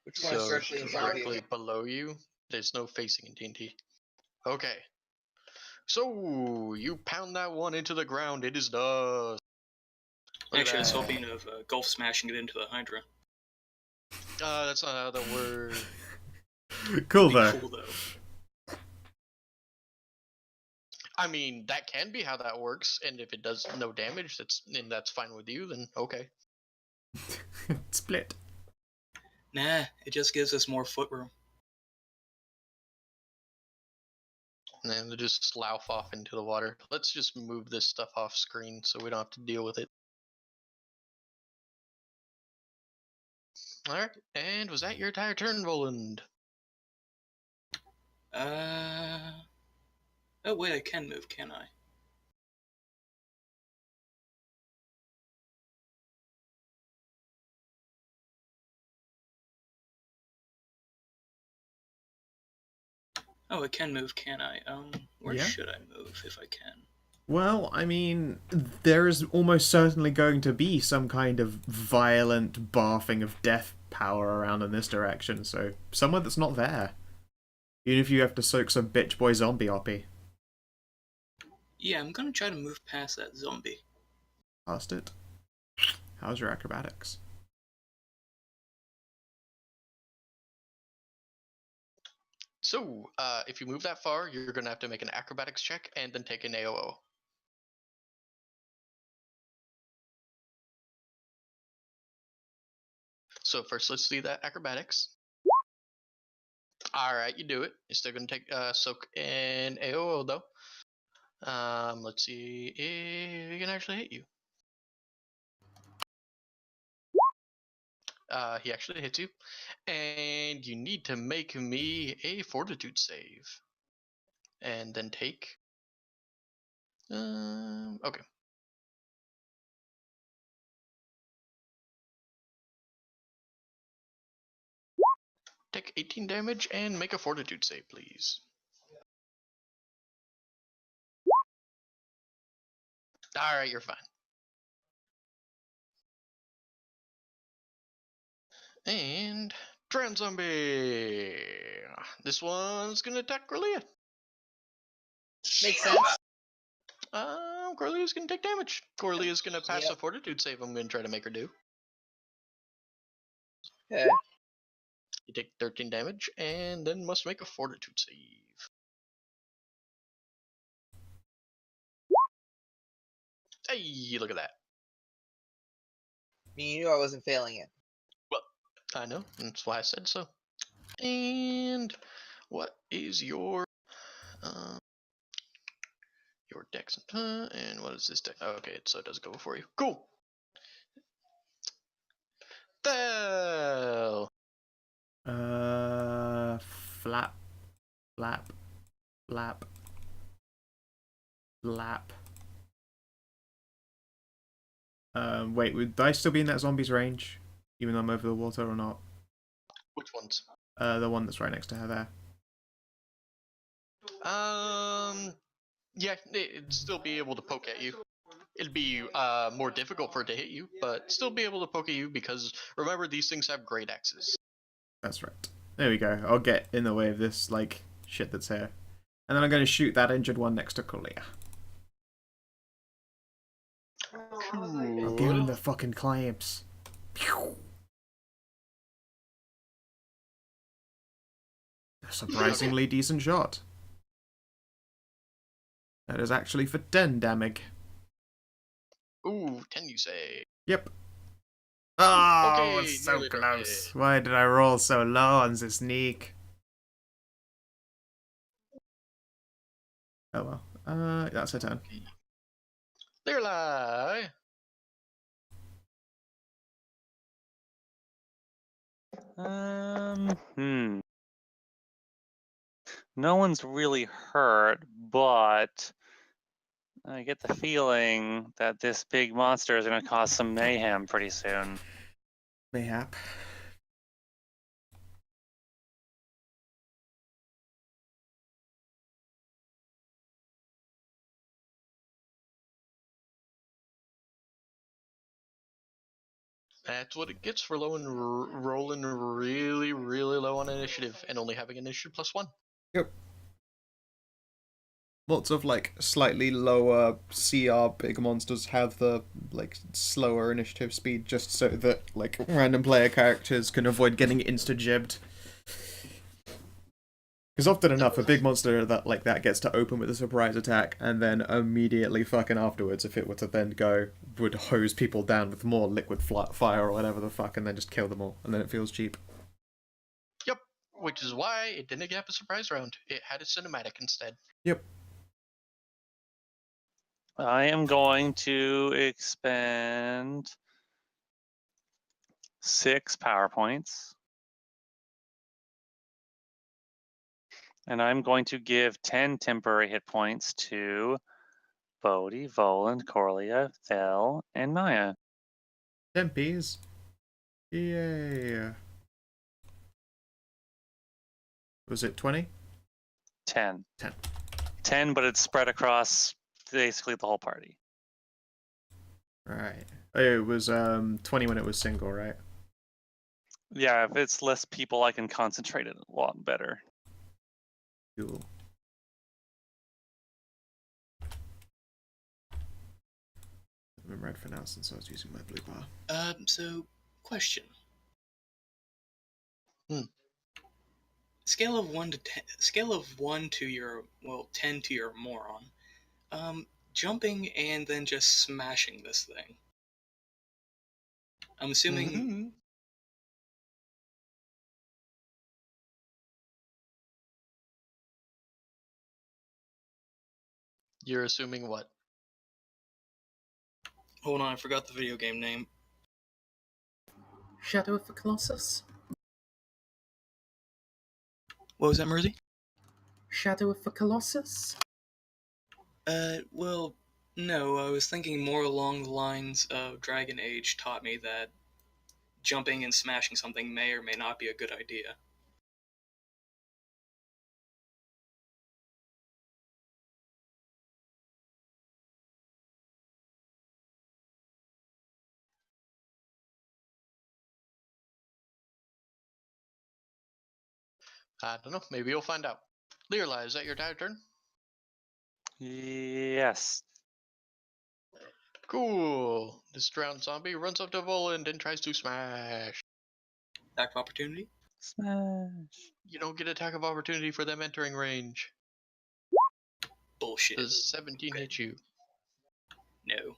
Which one is So directly in front of you? directly below you. There's no facing in D&D. Okay. So you pound that one into the ground. It is dust. Look at Actually, I was that. hoping of golf smashing it into the Hydra. That's not how that works. Cool Be though. cool though. I mean, that can be how that works, and if it does no damage, that's fine with you. Then okay. Split. Nah, it just gives us more foot room. And then they just slough off into the water. Let's just move this stuff off screen so we don't have to deal with it. Alright, and was that your entire turn, Roland? Oh wait, I can move, can I? Oh, I can move, can I? Where Yeah. should I move if I can? Well, I mean, there is almost certainly going to be some kind of violent barfing of death power around in this direction, so somewhere that's not there. Even if you have to soak some bitch boy zombie hoppy. Yeah, I'm gonna try to move past that zombie. Past it. How's your acrobatics? So, if you move that far, you're gonna have to make an acrobatics check and then take an AOO. So first, let's see that acrobatics. All right, you do it. You're still gonna take soak and AOO though. Let's see if he can actually hit you. He actually hits you, and you need to make me a fortitude save, and then take. Okay. Take 18 damage and make a fortitude save, please. All right, you're fine. And Drown Zombie. This one's gonna attack Corlia. Makes sense. Corlia's gonna take damage. Corlia's gonna pass Yep. a fortitude save. I'm gonna try to make her do. Okay. You take 13 damage and then must make a fortitude save. Hey, look at that. I mean, you knew I wasn't failing it. Well, I know. That's why I said so. And what is your dex? And what is this dex? Oh, okay, so it does go before you. Cool. Thel. Flap. Flap. Flap. Flap. Wait, would I still be in that zombie's range? Even though I'm over the water or not? Which ones? The one that's right next to her there. Yeah, it'd still be able to poke at you. It'd be more difficult for it to hit you, but still be able to poke at you because remember these things have great axes. That's right. There we go. I'll get in the way of this, like, shit that's here. And then I'm going to shoot that injured one next to Corlia. Cool. I'll give him the fucking clamps. Pew! A surprisingly decent shot. That is actually for 10 damage. Ooh, 10 you say. Yep. Oh, Okay, it's so nearly close. dead. Why did I roll so low on the sneak? Oh well. That's her turn. There lie. No one's really hurt, but I get the feeling that this big monster is going to cause some mayhem pretty soon. Mayhap. That's what it gets for rolling really, really low on initiative and only having initiative +1. Yep. Lots of like slightly lower CR big monsters have the like slower initiative speed just so that like random player characters can avoid getting insta-jibbed. Because often enough, a big monster that gets to open with a surprise attack, and then immediately fucking afterwards, if it were to then go, would hose people down with more liquid fire or whatever the fuck, and then just kill them all, and then it feels cheap. Yep, which is why it didn't have a surprise round. It had a cinematic instead. Yep. I am going to expend 6 power points. And I'm going to give 10 temporary hit points to Bodhi, Voland, Corlia, Thel, and Maya. Tempies. Yeah. Was it 20? 10. 10. 10, but it's spread across basically the whole party. Right. It was 20 when it was single, right? Yeah, if it's less people, I can concentrate it a lot better. Cool. I've been red for now since I was using my blue bar. So, question. Scale of 1 to 10. Scale of 1 to your 10 to your moron. Jumping and then just smashing this thing. I'm assuming. Mm-hmm. You're assuming what? Hold on, I forgot the video game name. Shadow of the Colossus? What was that, Mersey? Shadow of the Colossus? Well, no, I was thinking more along the lines of Dragon Age taught me that jumping and smashing something may or may not be a good idea. I don't know. Maybe you'll find out. Leerli, is that your turn? Yes. Cool. This drowned zombie runs up to Voland and tries to smash. Attack of opportunity? Smash. You don't get attack of opportunity for them entering range. Bullshit. Does 17 hit you? No.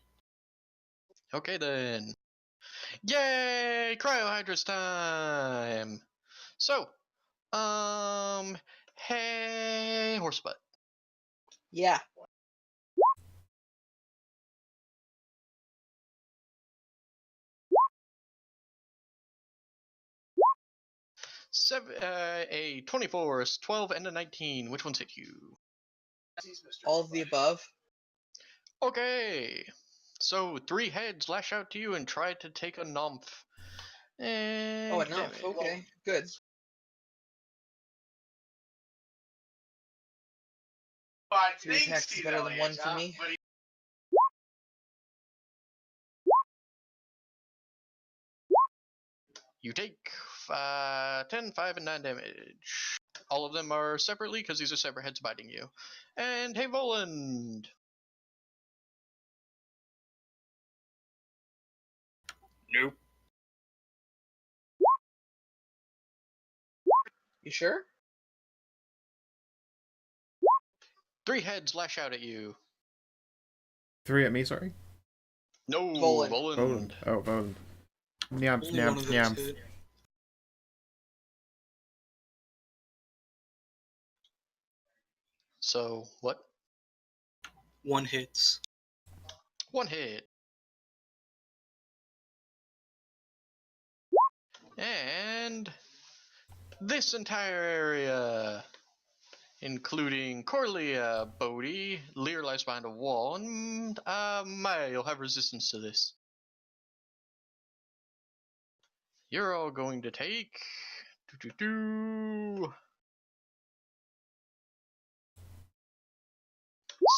Okay then. Yay! Cryohydras time! So, hey, Horsebutt. Yeah. A 24, a 12, and a 19. Which ones hit you? All of the above. Okay. So 3 heads lash out to you and try to take a Nomph. Oh, And no. Okay, good. Two attacks is better than one for me. You take 10, 5, and 9 damage. All of them are separately because these are separate heads biting you. And hey, Voland. Nope. You sure? 3 heads lash out at you. 3 at me, sorry? No, Voland. Voland. Oh, Voland. Nyamp, Only one nyamp, of those nyamp. hit. So, what? 1 hits. 1 hit. And this entire area, including Corlia, Bodhi, Lear lies behind a wall, and Maya, you'll have resistance to this. You're all going to take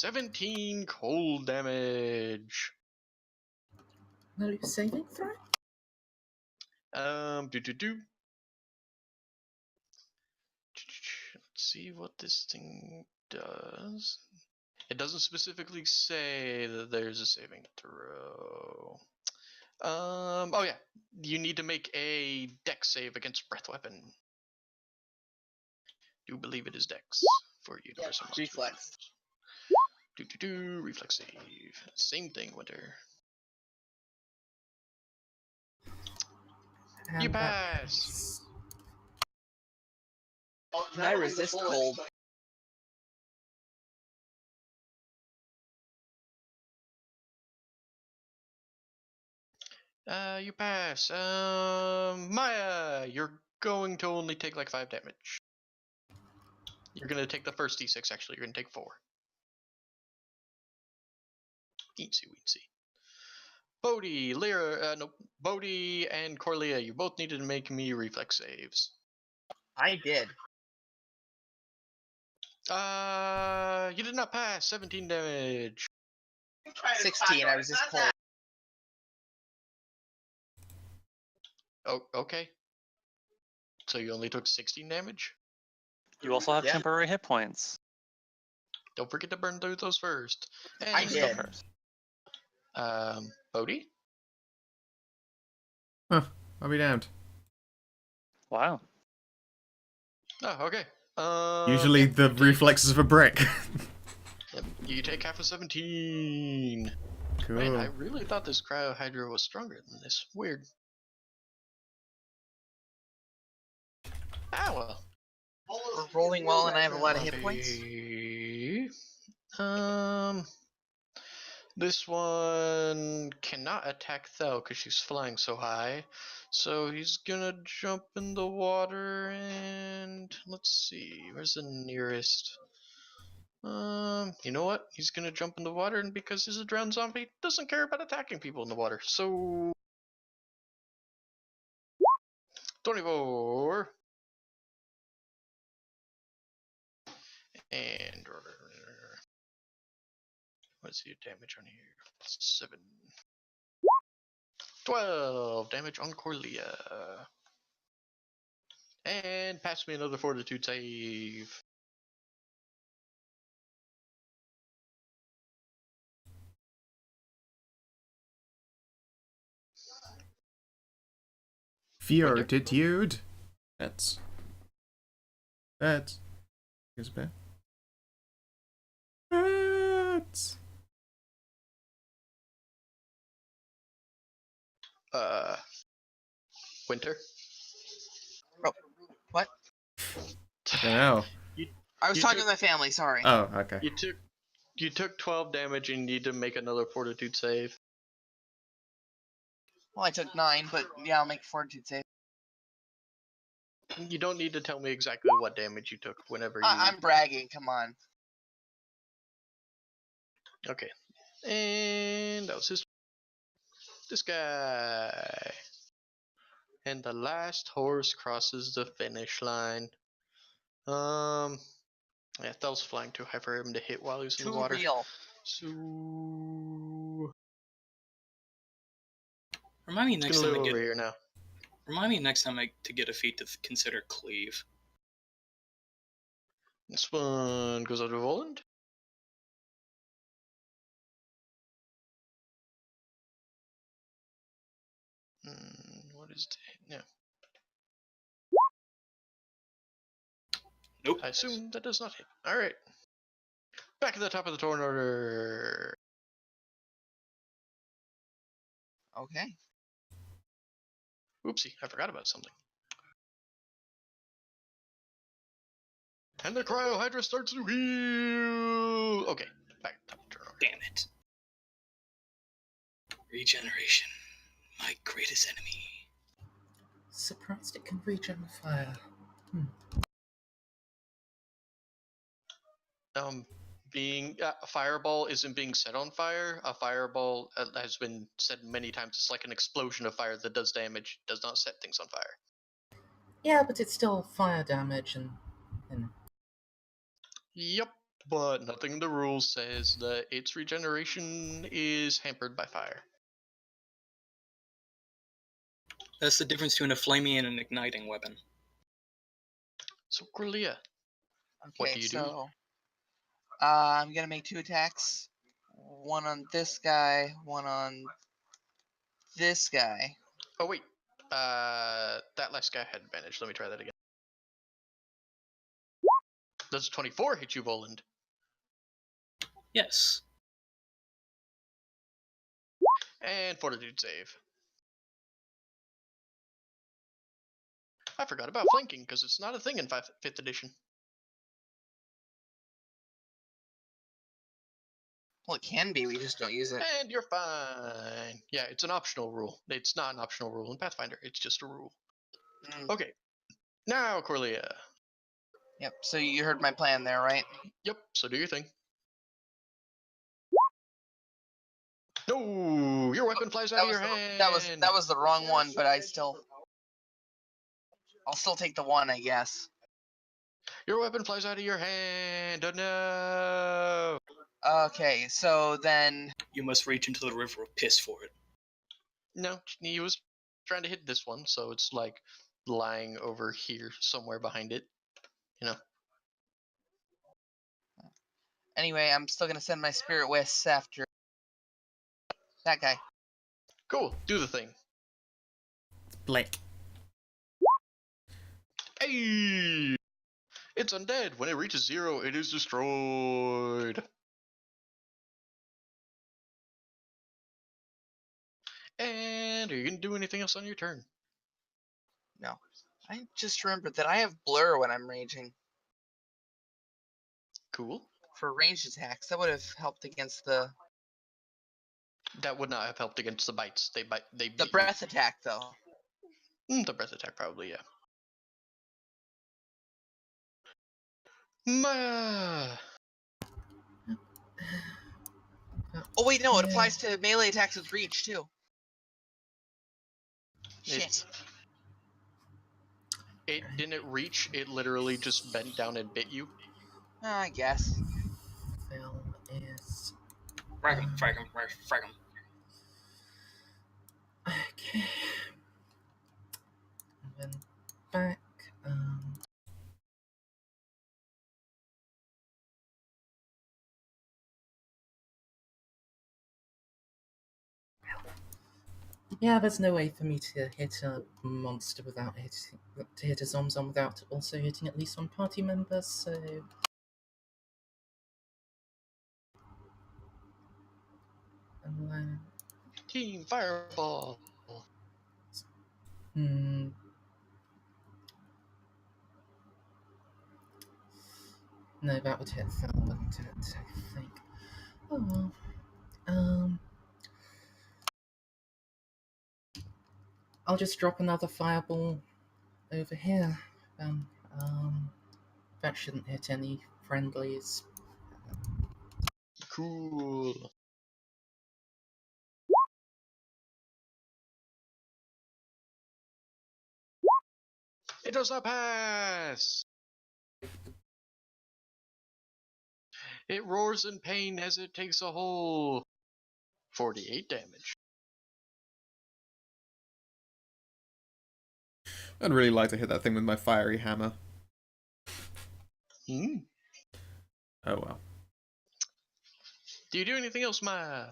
17 cold damage. No saving throw? Do. Let's see what this thing does. It doesn't specifically say that there's a saving throw. Oh yeah, you need to make a dex save against breath weapon. Do believe it is dex for you. Yeah, reflex. Reflex save. Same thing, Winter. And You that pass. Can I resist cold? You pass. Maya, you're going to only take like 5 damage. You're gonna take the first d6. Actually, you're gonna take 4. Eensy weensy. Bodhi, Lyra, no, Bodhi and Corlia, you both needed to make me reflex saves. I did. You did not pass. 17 damage. 16. I resist cold. Oh, okay. So you only took 16 damage? You also have Yeah. temporary hit points. Don't forget to burn through those first. I And, did. First. Bodhi? Huh. I'll be damned. Wow. Oh, okay. Usually yeah, the reflexes of a brick. Yep, you take half of 17. Cool. Man, I really thought this Cryo Hydra was stronger than this. Weird. Ah, well. We're rolling well, and I have a lot of hit points. This one cannot attack Thel because she's flying so high. So he's gonna jump in the water and let's see, where's the nearest? You know what? He's gonna jump in the water, and because he's a drowned zombie, doesn't care about attacking people in the water. So 24. And what's your damage on here? 7. 12 damage on Corlia. And pass me another fortitude save. Fortitude. That's is bad. That's Winter. Oh, what? I don't know. I was You talking took- to my family. Sorry. Oh, okay. You took 12 damage and you need to make another fortitude save. Well, I took 9, but yeah, I'll make fortitude save. You don't need to tell me exactly what damage you took whenever you. I'm bragging. Come on. Okay. And that was this guy. And the last horse crosses the finish line. Yeah, Thel's flying too high for him to hit while he's in the Too water. real. So Remind me he's next gonna time live I over get. here now. Remind me next time to get a feat to consider cleave. This one goes out to Voland. What is the yeah? Nope. I assume that does not hit. All right. Back at the top of the turn order. Okay. Oopsie, I forgot about something. And the Cryo Hydra starts to heal. Okay, back at the top of the turn order. Damn it. Regeneration. My greatest enemy. Surprised it can regen fire. Being a fireball isn't being set on fire. A fireball has been said many times. It's like an explosion of fire that does damage, does not set things on fire. Yeah, but it's still fire damage and Yep, but nothing in the rules says that its regeneration is hampered by fire. That's the difference between a flaming and an igniting weapon. So, Corlia, Okay, what do you do? so I'm gonna make 2 attacks. One on this guy, one on this guy. Oh, wait. That last guy had advantage. Let me try that again. Does 24 hit you, Voland? Yes. And fortitude save. I forgot about flanking because it's not a thing in 5th edition. Well, it can be. We just don't use it. And you're fine. Yeah, it's an optional rule. It's not an optional rule in Pathfinder. It's just a rule. Mm, Okay. Now, Corlia. Yep. So you heard my plan there, right? Yep, so do your thing. No! Your weapon flies out of your hand! That was the wrong one, but I'll still take the 1, I guess. Your weapon flies out of your hand! Oh no! Okay, so then You must reach into the river of piss for it. No, he was trying to hit this one, so it's like lying over here somewhere behind it. You know. anyway, I'm still gonna send my spirit wisps after that guy. Cool, do the thing. Blake. Hey! It's undead. When it reaches 0, it is destroyed. And are you gonna do anything else on your turn? No, I just remembered that I have blur when I'm raging Cool. for ranged attacks. That would have helped against the That would not have helped against the bites. They bite. They the bit breath attack though. you. The breath attack probably, yeah. Ma. Oh wait, no, it applies to melee attacks with reach too. Shit. It didn't reach. It literally just bent down and bit you. I guess. Phil is Frag him, frag him, frag him. okay. And then back. Yeah, there's no way for me to hit a monster without hit a Zomzom without also hitting at least one party member, so... And then... Team Fireball. Hmm... No, that would hit Phil, wouldn't it? I think. Oh well. I'll just drop another fireball over here. That shouldn't hit any friendlies. Cool. It does not pass. It roars in pain as it takes a whole 48 damage. I'd really like to hit that thing with my fiery hammer. Hmm. Oh well. Do you do anything else, Ma?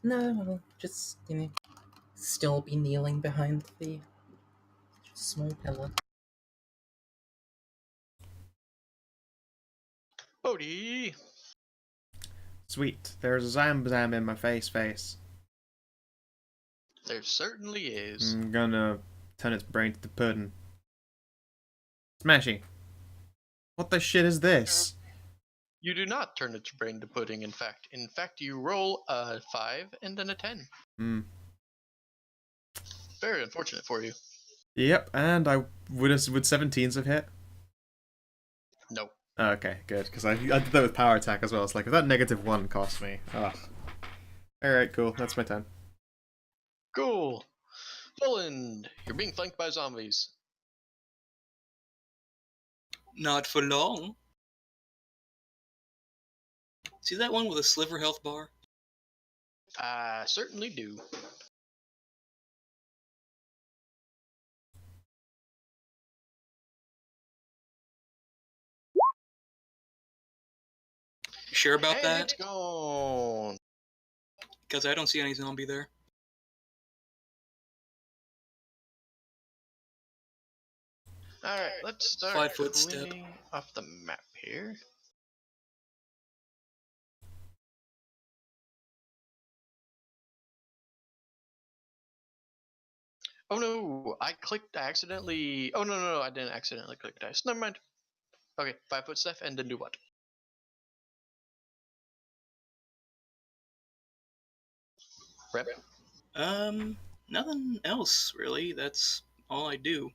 No, I'll just, still be kneeling behind the small pillar. Bodhi. Sweet. There's a Zam in my face. There certainly is. I'm gonna turn its brain to the pudding. Smashing. What the shit is this? You do not turn its brain to pudding, in fact. In fact, you roll a 5 and then a 10. Hmm. Very unfortunate for you. Yep, and I would 17s have hit? No. Oh, okay, good, because I did that with power attack as well. It's like, if that -1 cost me. Ugh. Alright, cool. That's my 10. Cool. Poland, you're being flanked by zombies. Not for long. See that one with a sliver health bar? I certainly do. You sure about And that? it's gone. Because I don't see any zombie there. Alright, let's start 5-foot step. cleaning off the map here. Oh no, I accidentally. Oh no, I didn't accidentally click dice. Never mind. Okay, 5-foot step, and then do what? Rep? Nothing else really. That's all I do.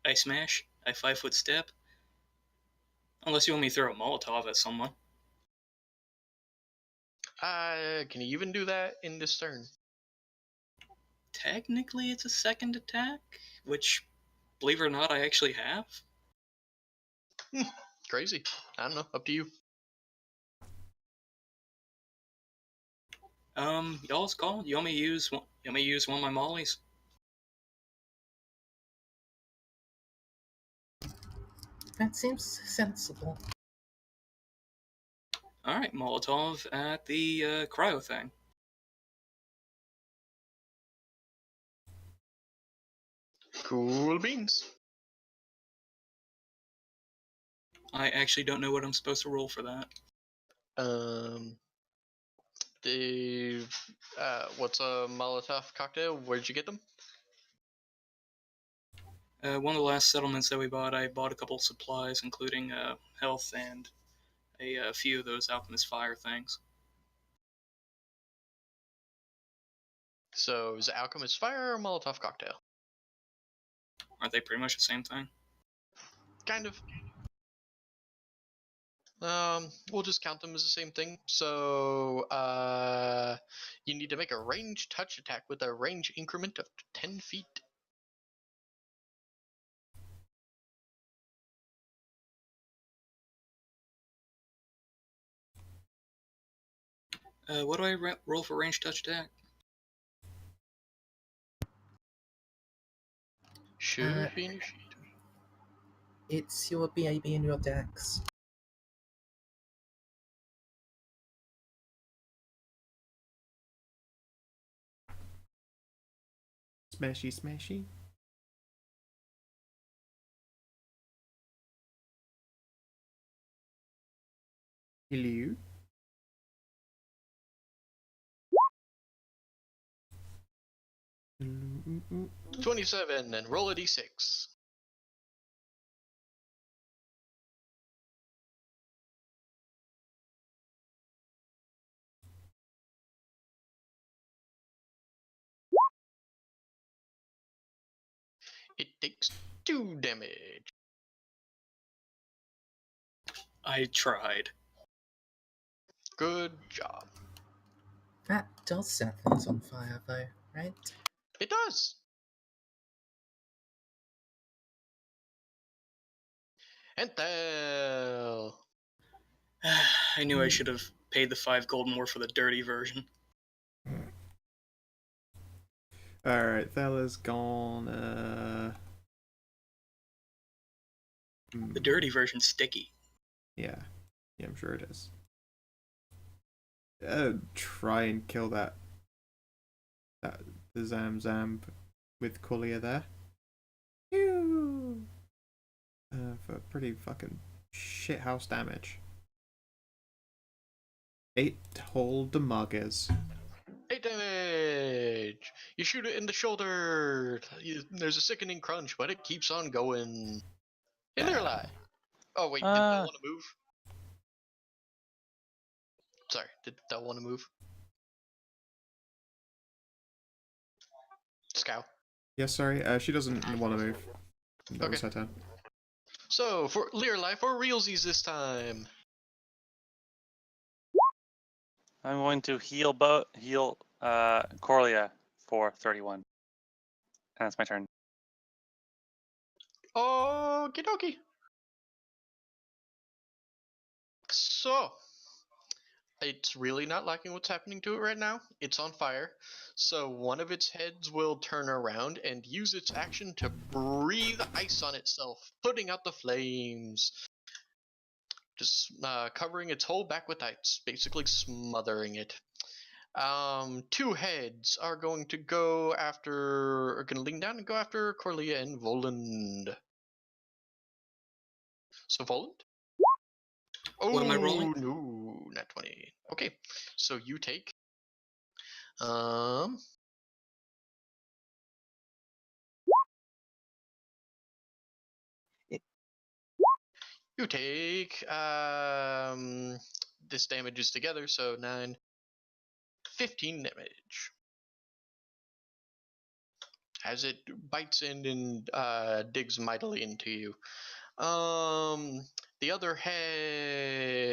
I smash. I 5-foot step. Unless you want me to throw a Molotov at someone. Can you even do that in this turn? Technically, it's a second attack, which, believe it or not, I actually have. Crazy. I don't know. Up to you. Y'all's call. You want me to use one? You want me to use one of my mollies? That seems sensible. All right, Molotov at the cryo thing. Cool beans. I actually don't know what I'm supposed to roll for that. The what's a Molotov cocktail? Where'd you get them? One of the last settlements that we bought, I bought a couple supplies, including health and a few of those alchemist fire things. So is it Alchemist Fire or Molotov cocktail? Aren't they pretty much the same thing? Kind of. We'll just count them as the same thing. So, you need to make a range touch attack with a range increment of 10 feet. What do I roll for range touch attack? Should be in your sheet. It's your BAB and your dex. Smashy, smashy. Hello. Mm-mm-mm. 27 and roll a d6. It takes 2 damage. I tried. Good job. That does set things on fire, though, right? It does. And Thel. I knew I should have paid the 5 gold more for the dirty version. Alright, Thela's gone. The dirty version's sticky. Yeah. Yeah, I'm sure it is. Try and kill the Zamzam with Kulia there. Ew. For pretty fucking shithouse damage. 8 whole damages. 8 damage. You shoot it in the shoulder. There's a sickening crunch, but it keeps on going. Hey there, lie. Oh wait, did Thel want to move? Sorry, did Thel want to move? Scout. Yeah, sorry. She doesn't want to move. That was Okay. her turn. So for Learlife for realsies this time. I'm going to heal Corlia for 31. And that's my turn. Okie dokie. So, It's really not liking what's happening to it right now. It's on fire. So one of its heads will turn around and use its action to breathe ice on itself, putting out the flames. Just covering its whole back with ice, basically smothering it. Two heads are going to lean down and go after Corlia and Voland. So Voland? Oh, What am I rolling? no, not 20. Okay, so you take um It- you take this damage is together, so 9, 15 damage. As it bites in and digs mightily into you. The other head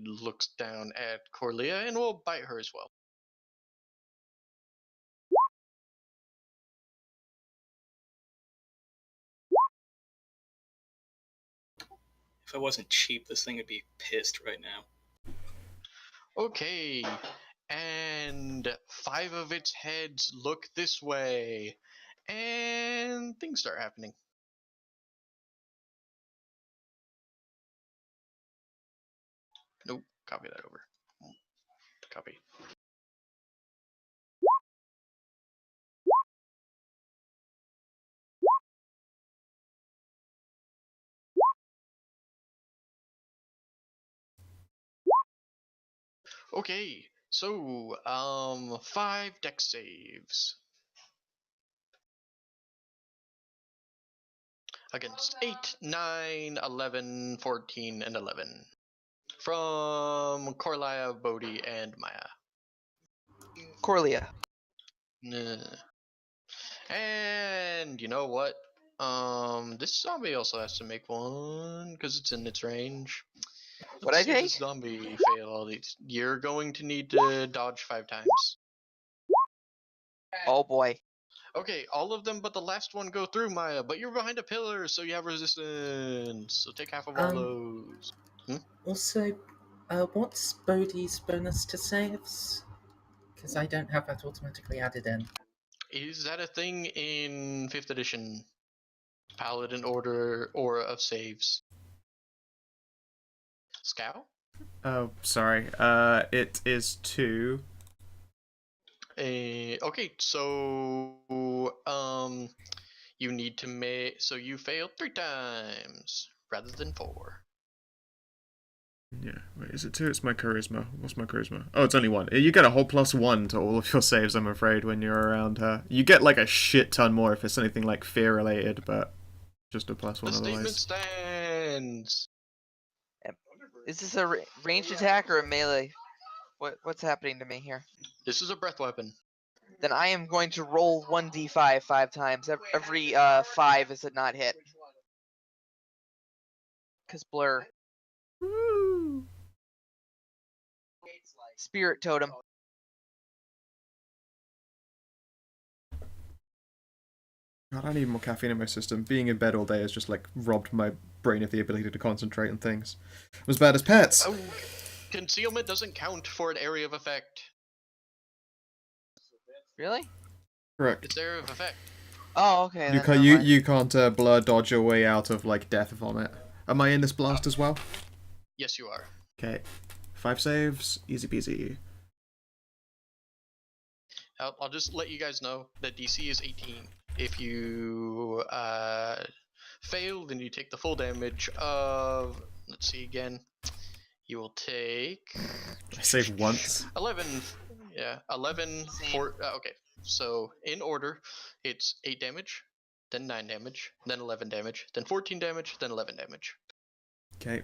looks down at Corlia and will bite her as well. If I wasn't cheap, this thing would be pissed right now. Okay, and 5 of its heads look this way, and things start happening. Nope, copy that over. Copy. Okay, so 5 dex saves against 8, 9, 11, 14, and 11 from Corlia, Bodhi, and Maya. Corlia. And you know what? This zombie also has to make one because it's in its range. What'd I See take? this zombie fail all these. You're going to need to dodge 5 times. Oh boy. Okay, all of them but the last one go through, Maya, but you're behind a pillar, so you have resistance. So take half of all those. Also, what's Bodhi's bonus to saves? Because I don't have that automatically added in. Is that a thing in 5th edition? Paladin Order Aura of Saves. Scout? Oh, sorry. It is 2. Okay, so you need to make so you failed 3 times rather than 4. Yeah, wait, is it 2? It's my charisma. What's my charisma? Oh, it's only 1. You get a whole +1 to all of your saves, I'm afraid, when you're around her. You get like a shit ton more if it's anything like fear related, but just a +1 The statement otherwise. stands. Is this a ranged attack or a melee? What's happening to me here? This is a breath weapon. Then I am going to roll 1d5 5 times. Every 5 is a not hit. Cause blur. Woo! Spirit totem. God, I need more caffeine in my system. Being in bed all day has just like robbed my brain of the ability to concentrate on things. I'm as bad as pets. Oh, concealment doesn't count for an area of effect. Really? Correct. It's area of effect. Oh, okay. You then can't never you, mind. you can't blur dodge your way out of like death vomit. Am I in this blast as well? Yes, you are. Okay, 5 saves, easy peasy. I'll just let you guys know that DC is 18. If you fail, then you take the full damage of. Let's see again. You will take I saved once. 11. Yeah, 11. Okay, so in order, it's 8 damage, then 9 damage, then 11 damage, then 14 damage, then 11 damage. Okay.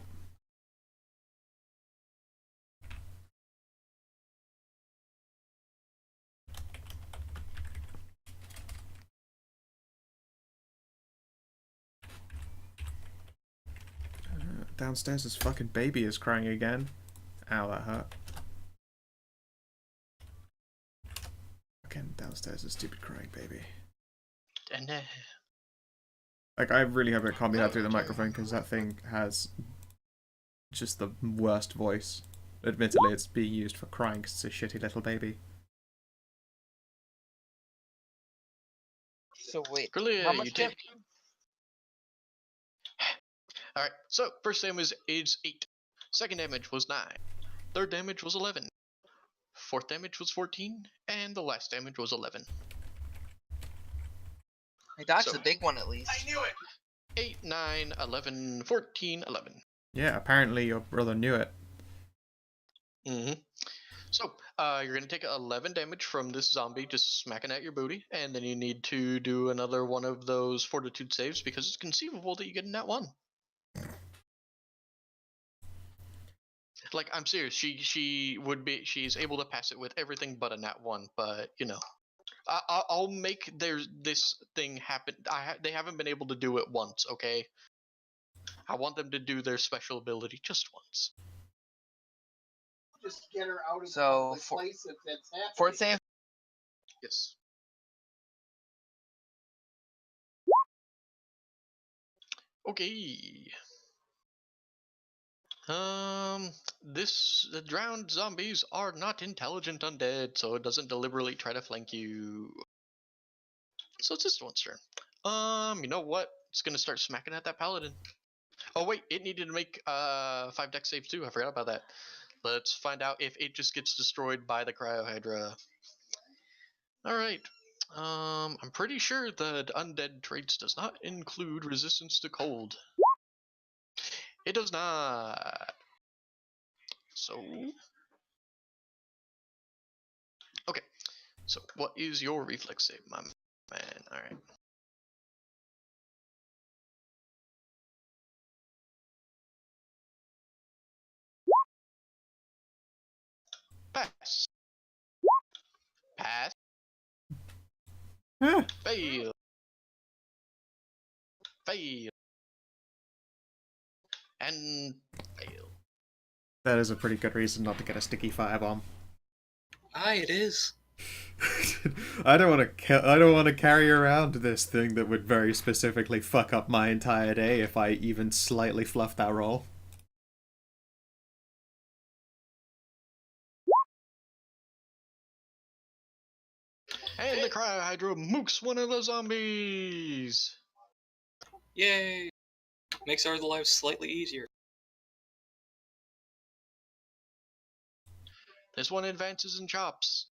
Downstairs, this fucking baby is crying again. Ow, that hurt. Again, downstairs, a stupid crying baby. And Like, I really hope it can't be heard through the microphone because that thing has just the worst voice. admittedly, it's being used for crying 'cause it's a shitty little baby. So wait, Corlia, how you much take. damage? Alright, so first damage is 8. Second damage was 9. Third damage was 11. Fourth damage was 14. And the last damage was 11. I dodged So- the big one at least. 8, 9, 11, 14, 11. Yeah, apparently your brother knew it. Mm-hmm. So, you're going to take 11 damage from this zombie just smacking at your booty, and then you need to do another one of those fortitude saves because it's conceivable that you get in that one. Like, I'm serious. She's able to pass it with everything but a nat 1, but, you know. I'll make this thing happen. They haven't been able to do it once, okay? I want them to do their special ability just once. Just get her out of So, the place if that's happening. Fort save. Yes. Okay. The drowned zombies are not intelligent undead, so it doesn't deliberately try to flank you. So it's this one's turn. You know what? It's gonna start smacking at that paladin. Oh wait, it needed to make 5 dex saves too. I forgot about that. Let's find out if it just gets destroyed by the cryohydra. All right. I'm pretty sure the undead traits does not include resistance to cold. It does not. So, okay. So, what is your reflex save, my man? All right. Pass. Pass. Huh. Fail. Fail. And fail. That is a pretty good reason not to get a sticky firebomb. Aye, it is. I don't want to. I don't want to carry around this thing that would very specifically fuck up my entire day if I even slightly fluffed that roll. And the cryohydra mooks one of the zombies. Yay! Makes our lives slightly easier. This one advances and chops.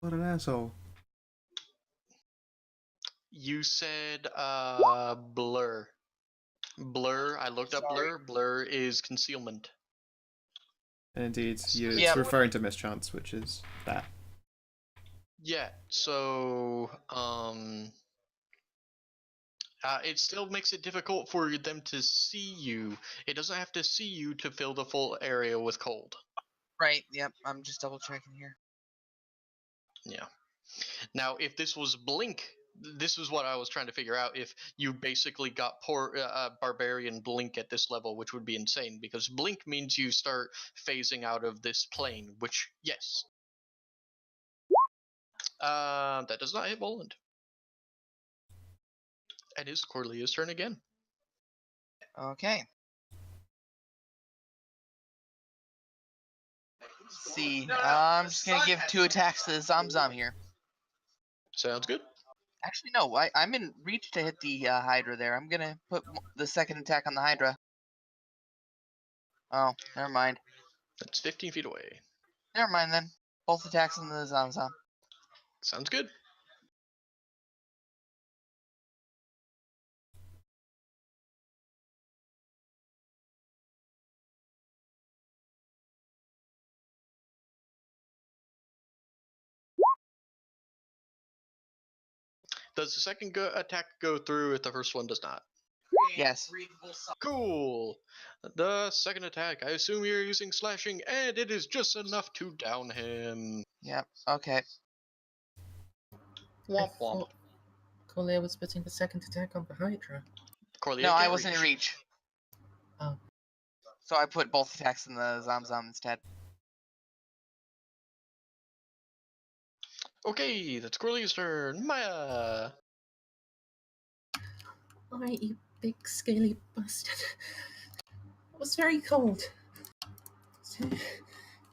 What an asshole. You said blur. Blur. I looked up blur. Blur is concealment. Indeed, it's Yep. referring to mischance, which is that. Yeah. So it still makes it difficult for them to see you. It doesn't have to see you to fill the full area with cold. Right. Yep. I'm just double checking here. Yeah. Now, if this was blink, this is what I was trying to figure out. If you basically got poor barbarian blink at this level, which would be insane, because blink means you start phasing out of this plane. Which, yes, that does not hit Boland. And is Corlia's turn again. Okay. Let's see. I'm just gonna give 2 attacks to the Zom here. Sounds good. Actually, no. I'm in reach to hit the Hydra there. I'm gonna put the second attack on the Hydra. Oh, never mind. That's 15 feet away. Never mind then. Both attacks on the Zom. Sounds good. Does the second attack go through if the first one does not? Yes. Cool. The second attack, I assume you're using slashing, and it is just enough to down him. Yep. Okay. Womp I womp. thought Corlia was putting the second attack on the Hydra. Corlia No, I can't wasn't in reach. Oh. So I put both attacks in the Zom instead. Okay, that's Corlia's turn. Maya. Alright, you big scaly bastard. It was very cold. So,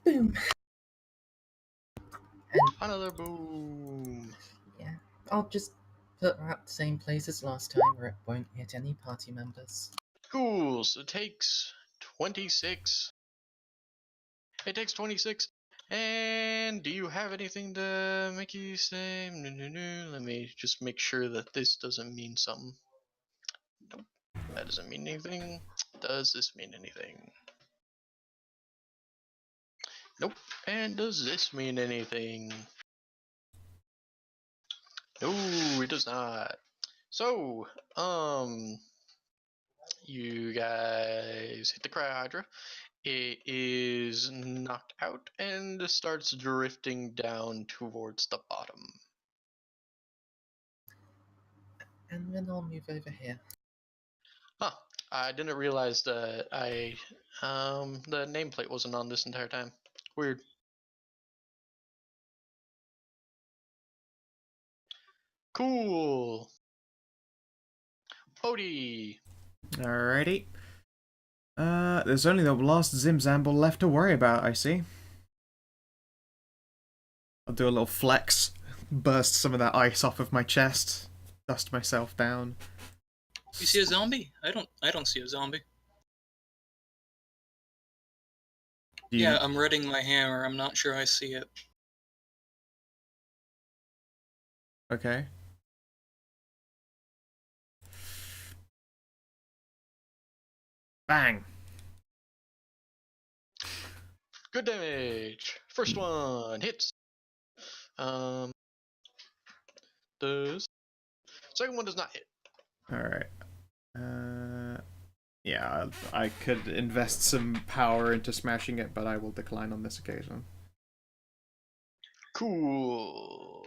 boom. And Another boom. yeah, I'll just put her at the same place as last time where it won't hit any party members. Cool. So it takes 26. It takes 26. And do you have anything to make you say? No, no, no. Let me just make sure that this doesn't mean something. Nope. That doesn't mean anything. Does this mean anything? Nope. And does this mean anything? No, it does not. So, you guys hit the Cryhydra. It is knocked out and starts drifting down towards the bottom. And then I'll move over here. Huh. I didn't realize that the nameplate wasn't on this entire time. Weird. Cool. Bodhi. Alrighty. There's only the last Zimzamble left to worry about, I see. I'll do a little flex, burst some of that ice off of my chest, dust myself down. You see a zombie? I don't see a zombie. Yeah, I'm reading my hammer. I'm not sure I see it. Okay. Bang! Good damage. First one hits. Does. Second one does not hit. Alright. Yeah, I could invest some power into smashing it, but I will decline on this occasion. Cool.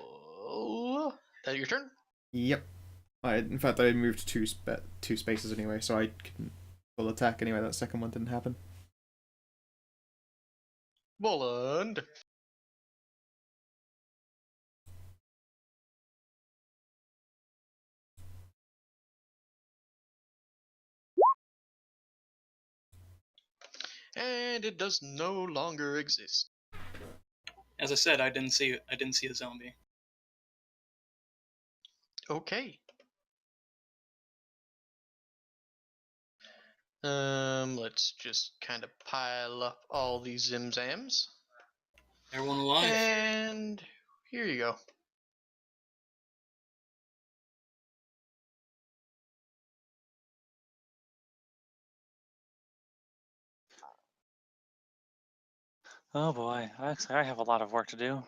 That your turn? Yep. In fact, I moved two spaces anyway, so I can full attack anyway. That second one didn't happen. Boland. And it does no longer exist. As I said, I didn't see a zombie. Okay. Let's just kind of pile up all these Zimzams. Everyone alive? And here you go. Oh boy, actually, I have a lot of work to do.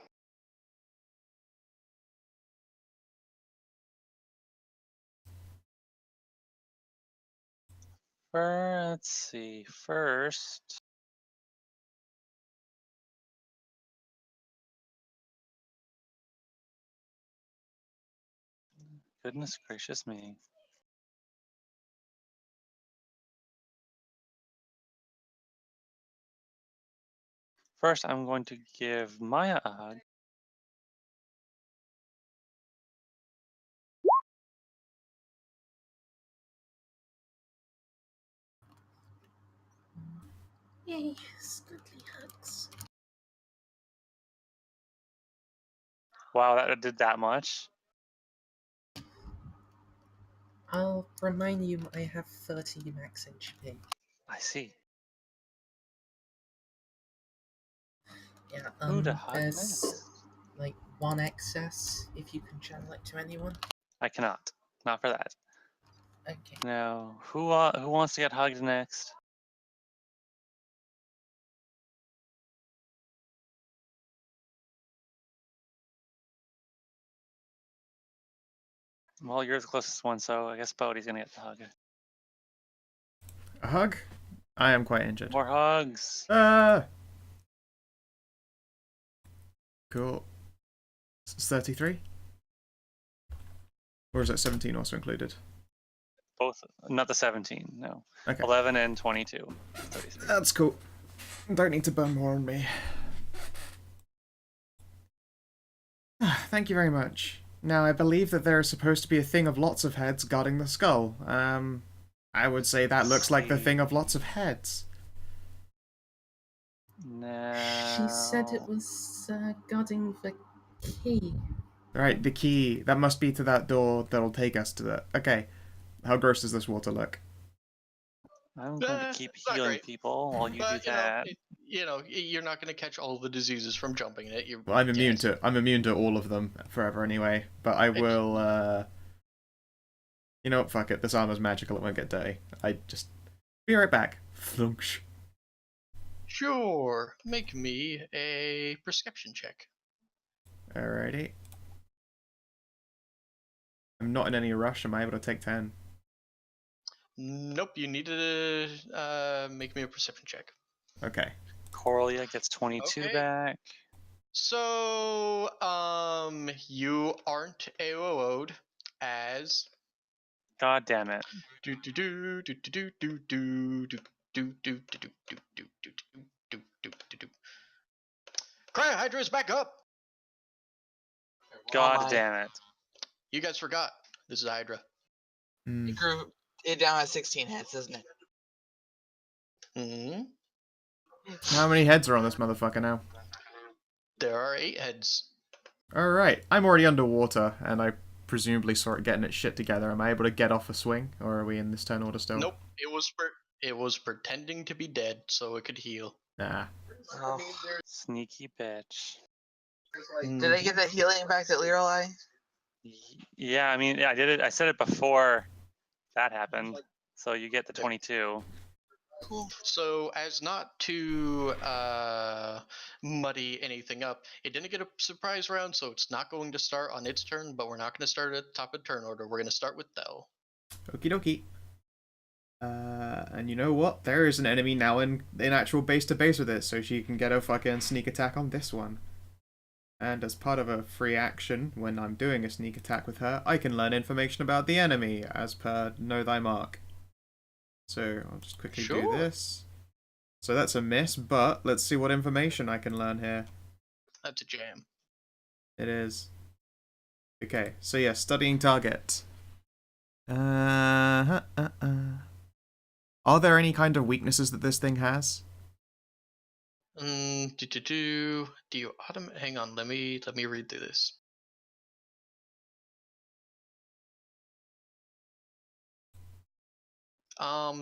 Let's see. First, goodness gracious me. First, I'm going to give Maya a hug. Yay, squiggly hugs. Wow, that did that much. I'll remind you I have 30 max HP. I see. Yeah, Who to hug there's next? like one excess if you can channel it to anyone. I cannot. Not for that. Okay. Now, who wants to get hugged next? Well, you're the closest one, so I guess Bodhi's gonna get the hug. A hug? I am quite injured. More hugs. Cool. It's 33? Or is that 17 also included? Both, not the 17, no. Okay. 11 and 22. 33. That's cool. Don't need to burn more on me. Thank you very much. Now, I believe that there is supposed to be a thing of lots of heads guarding the skull. I would say that Let's looks like the see. thing of lots of heads. No. She said it was guarding the key. Right, the key. That must be to that door that'll take us to the... Okay. How gross does this water look? I'm going to keep It's not healing great. people while you do But that. you're not going to catch all the diseases from jumping in it. Well, I'm immune Yes. to all of them forever anyway. But I will. You know what? Fuck it. This armor's magical. It won't get dirty. I just be right back. Flunch. Sure. Make me a perception check. Alrighty. I'm not in any rush. Am I able to take 10? Nope. You need to make me a perception check. Okay. Coralia gets 22 Okay. back. So, you aren't AOO'd as God damn it. Cryo Hydra's back up. God my. damn it. You guys forgot. This is Hydra. Hmm. It grew it down at 16 heads, isn't it? Hmm. How many heads are on this motherfucker now? There are 8 heads. Alright. I'm already underwater, and I presumably saw it getting its shit together. Am I able to get off a swing, or are we in this turn order still? Nope. It was pretending to be dead so it could heal. Nah. Oh. Sneaky bitch. Did I get that healing back that Leroy? Yeah, I mean, yeah, I did it. I said it before that happened. So you get the 22. Cool. So, as not to muddy anything up, it didn't get a surprise round, so it's not going to start on its turn, but we're not going to start at the top of turn order. We're going to start with Thel. Okie dokie. And you know what? There is an enemy now in actual base to base with it, so she can get a fucking sneak attack on this one. And as part of a free action, when I'm doing a sneak attack with her, I can learn information about the enemy, as per Know Thy Mark. So I'll just quickly do this. So that's a miss, but let's see what information I can learn here. That's a jam. It is. Okay, so yeah, studying target. Are there any kind of weaknesses that this thing has? Do you hang on, let me read through this.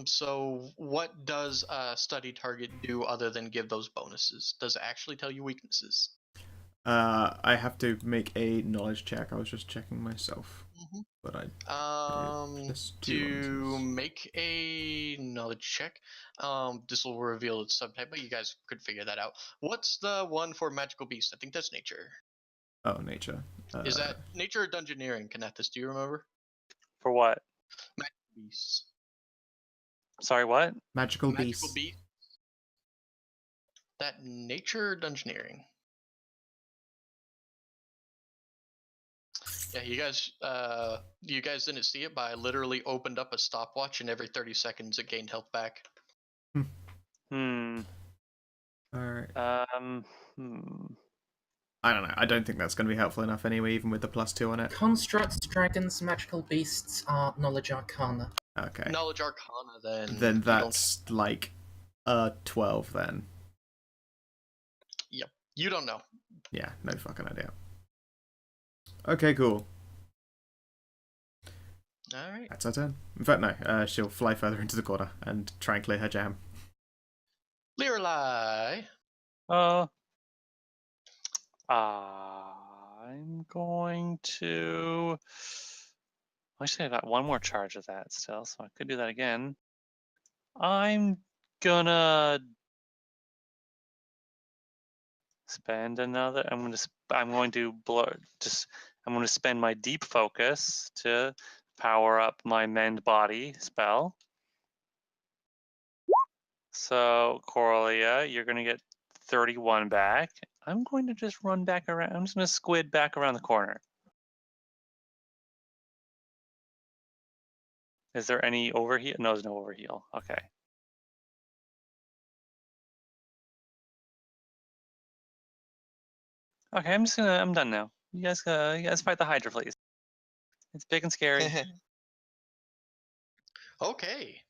So what does study target do other than give those bonuses? Does it actually tell you weaknesses? I have to make a knowledge check. I was just checking myself. But to make a knowledge check, this will reveal its subtype, but you guys could figure that out. What's the one for magical beast? I think that's nature. Oh, nature. Is that nature or dungeoneering? Canethus, do you remember? For what? Magical beasts. Sorry, what? Magical Magical beast? beast. That nature or dungeoneering? Yeah, you guys didn't see it, but I literally opened up a stopwatch, and every 30 seconds it gained health back. Hmm. Alright. Hmm. I don't know. I don't think that's going to be helpful enough anyway, even with the +2 on it. Constructs, dragons, magical beasts are knowledge arcana. Okay. Knowledge arcana, then. Then that's like 12 then. Yep. You don't know. Yeah, no fucking idea. Okay, cool. Alright. That's her turn. In fact, no. She'll fly further into the corner and try and clear her jam. Lirelai. I'm going to... Actually, I got one more charge of that still, so I could do that again. I'm gonna spend another. I'm going to spend my deep focus to power up my mend body spell. So Coralia, you're gonna get 31 back. I'm going to just run back around. I'm just gonna squid back around the corner. Is there any overheal? No, there's no overheal. Okay. Okay, I'm done now. You guys fight the Hydra, please. It's big and scary. Okay.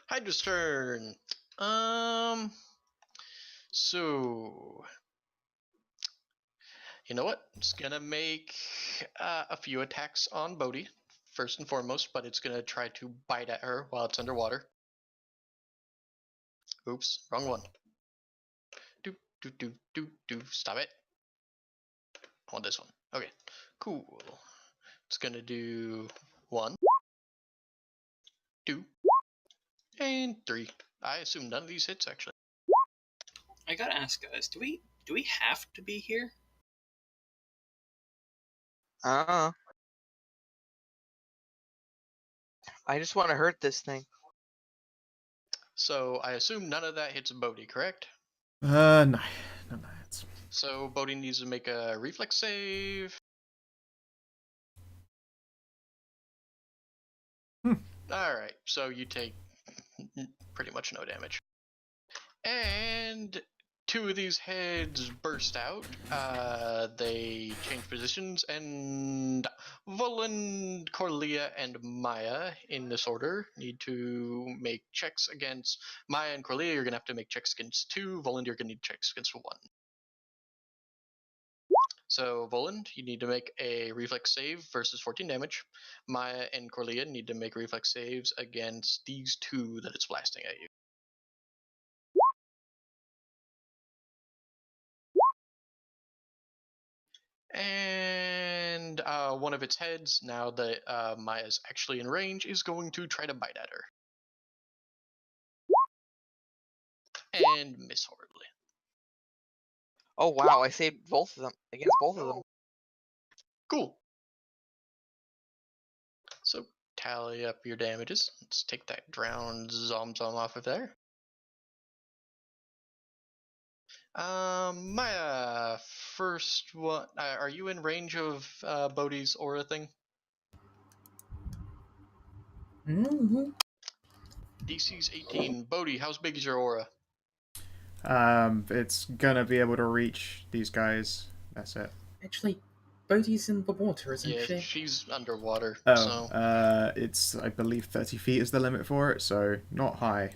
Hydra's turn. So you know what? It's gonna make a few attacks on Bodhi first and foremost, but it's gonna try to bite at her while it's underwater. Oops, wrong one. Do. Stop it. I want this one. Okay, cool. It's gonna do 1, 2, and 3. I assume none of these hits actually. I gotta ask, guys, do we have to be here? I just want to hurt this thing. So I assume none of that hits Bodhi, correct? No. It's... So Bodhi needs to make a reflex save. Alright, so you take pretty much no damage. And 2 of these heads burst out. They change positions, and Volan, Corlia, and Maya, in this order, need to make checks against Maya and Corlia. You're gonna have to make checks against 2. Volan, you're gonna need checks against 1. So Voland, you need to make a reflex save versus 14 damage. Maya and Corlia need to make reflex saves against these 2 that it's blasting at you. And one of its heads, now that Maya's actually in range, is going to try to bite at her. And miss horribly. Oh wow, I saved both of them against both of them. Cool. So tally up your damages. Let's take that drowned Zom off of there. Maya, first one. Are you in range of Bodhi's aura thing? Mm-hmm. DC's 18. Bodhi, how's big is your aura? It's gonna be able to reach these guys. That's it. Actually, Bodhi's in the water, isn't Yeah, she? she's underwater. Oh, So. It's, I believe, 30 feet is the limit for it, so not high.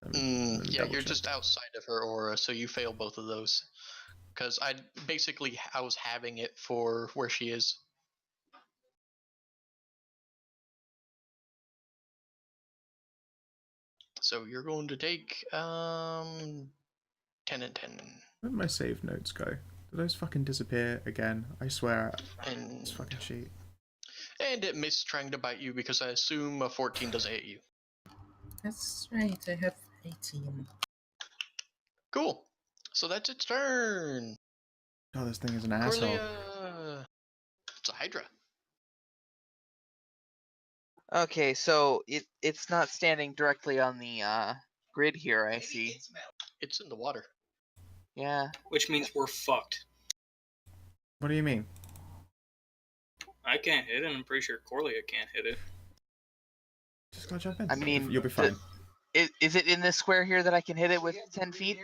Let me Yeah, you're double-check. just outside of her aura, so you fail both of those. Because I was having it for where she is. So you're going to take 10 and 10. Where'd my save notes go? Do those fucking disappear again? I swear. And This fucking sheet. And it missed trying to bite you because I assume a 14 doesn't hit you. That's right, I have 18. Cool. So that's its turn. Oh, this thing is an asshole. Corlia. It's a Hydra. Okay, so it's not standing directly on the grid here, I see. It's in the water. Yeah. Which means we're fucked. What do you mean? I can't hit it, and I'm pretty sure Corlia can't hit it. Just gotta jump in. I mean, you'll be fine. Is it in this square here that I can hit it with 10 feet?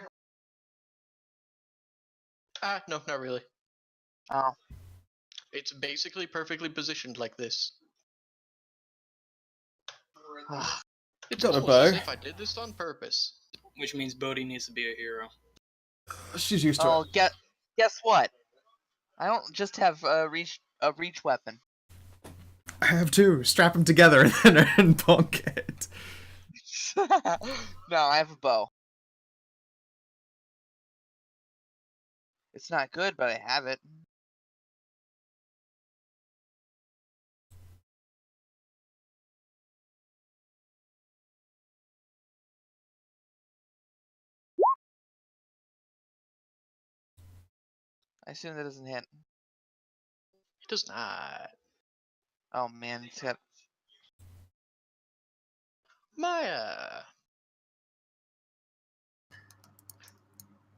No, not really. Oh. It's basically perfectly positioned like this. It's Got a almost as bow. if I did this on purpose. Which means Bodhi needs to be a hero. She's used to it. Guess what? I don't just have a reach weapon. I have two. Strap them together and bonk it. No, I have a bow. It's not good, but I have it. I assume that doesn't hit. It does not. Oh man, it's got. Maya.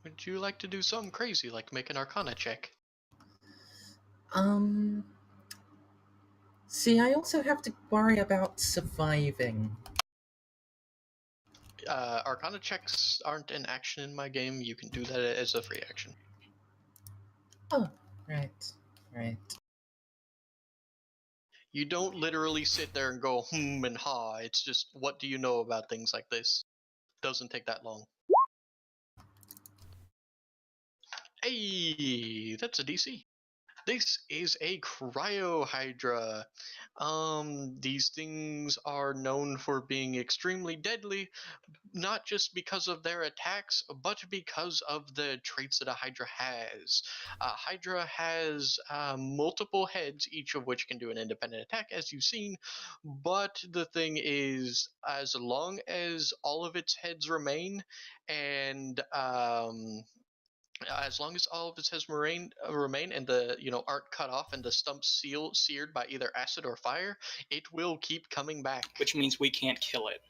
Would you like to do something crazy like make an Arcana check? See, I also have to worry about surviving. Arcana checks aren't an action in my game. You can do that as a free action. Oh, right. You don't literally sit there and go and ha. It's just, what do you know about things like this? Doesn't take that long. Hey, that's a DC. This is a cryohydra. These things are known for being extremely deadly, not just because of their attacks, but because of the traits that a Hydra has. Hydra has multiple heads, each of which can do an independent attack, as you've seen. But the thing is, as long as all of its heads remain, and as long as all of its heads remain and the aren't cut off and the stumps seared by either acid or fire, it will keep coming back. Which means we can't kill it.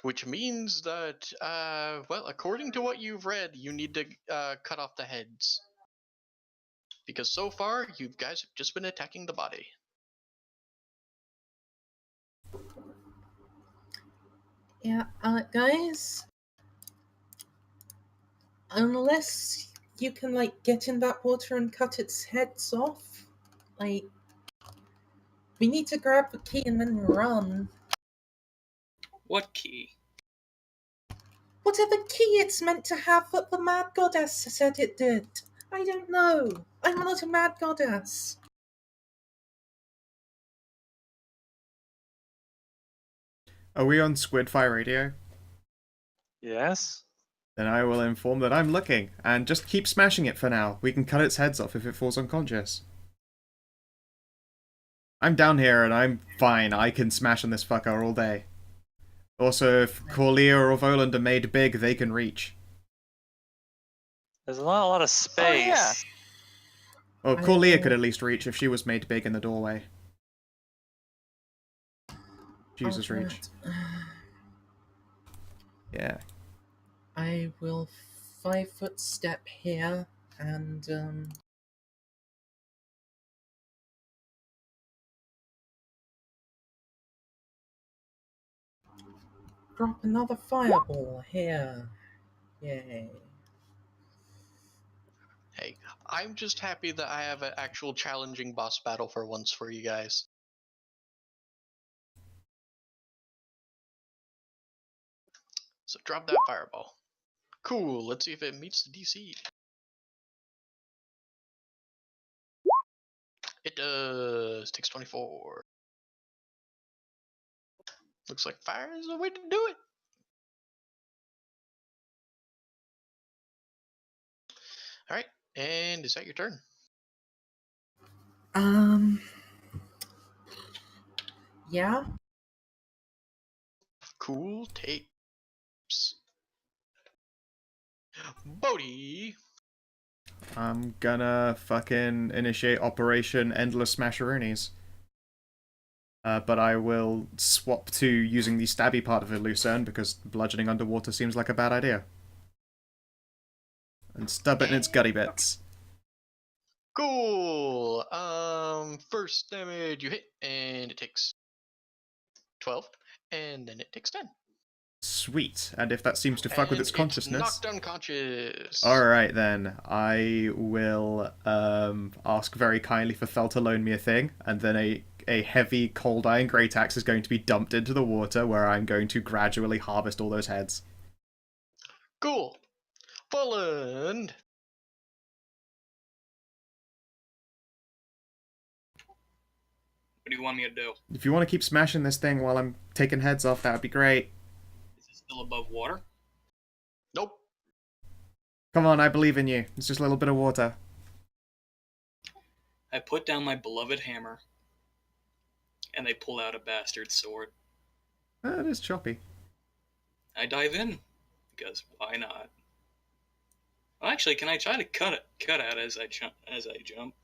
Which means that, well, according to what you've read, you need to cut off the heads. Because so far, you guys have just been attacking the body. Yeah, guys, unless you can, like, get in that water and cut its heads off, like, we need to grab the key and then run. What key? Whatever key it's meant to have that the Mad Goddess said it did. I don't know. I'm not a Mad Goddess. Are we on Squidfire Radio? Yes. Then I will inform that I'm looking, and just keep smashing it for now. We can cut its heads off if it falls unconscious. I'm down here and I'm fine. I can smash on this fucker all day. Also, if Corlia or Voland are made big, they can reach. There's a lot of space. yeah. Well, Corlia could at least reach if she was made big in the doorway. Jesus reach. Yeah. I will 5-foot step here and drop another fireball here. Yay. Hey, I'm just happy that I have an actual challenging boss battle for once for you guys. So drop that fireball. Cool, let's see if it meets the DC. It does. Takes 24. Looks like fire is the way to do it. Alright, and is that your turn? Yeah? Cool tapes. Bodhi. I'm gonna fucking initiate Operation Endless Smasheroonies. But I will swap to using the stabby part of a Lucerne because bludgeoning underwater seems like a bad idea. And stub it in its gutty bits. Cool. First damage you hit, and it takes 12, and then it takes 10. Sweet. And if that seems to fuck with its consciousness... knocked unconscious. Alright then, I will ask very kindly for Fel to loan me a thing, and then a heavy cold iron great axe is going to be dumped into the water where I'm going to gradually harvest all those heads. Cool. Poland. What do you want me to do? If you want to keep smashing this thing while I'm taking heads off, that would be great. Is it still above water? Nope. Come on, I believe in you. It's just a little bit of water. I put down my beloved hammer, and they pull out a bastard sword. It is choppy. I dive in, because why not? Well, actually, can I try to cut out as I jump?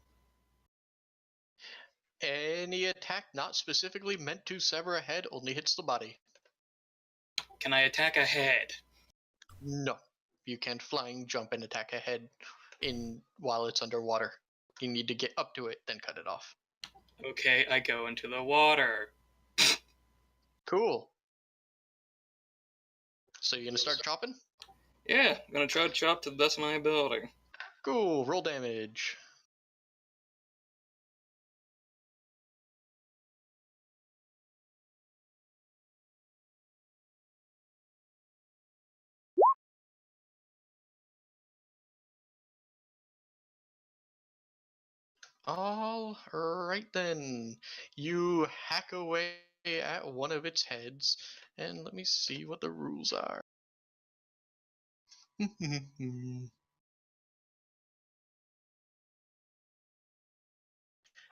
Any attack not specifically meant to sever a head only hits the body. Can I attack a head? No. You can't flying jump and attack a head while it's underwater. You need to get up to it, then cut it off. Okay, I go into the water. Cool. So you're gonna start chopping? Yeah, I'm gonna try to chop to the best of my ability. Cool, roll damage. All right then. You hack away at one of its heads, and let me see what the rules are.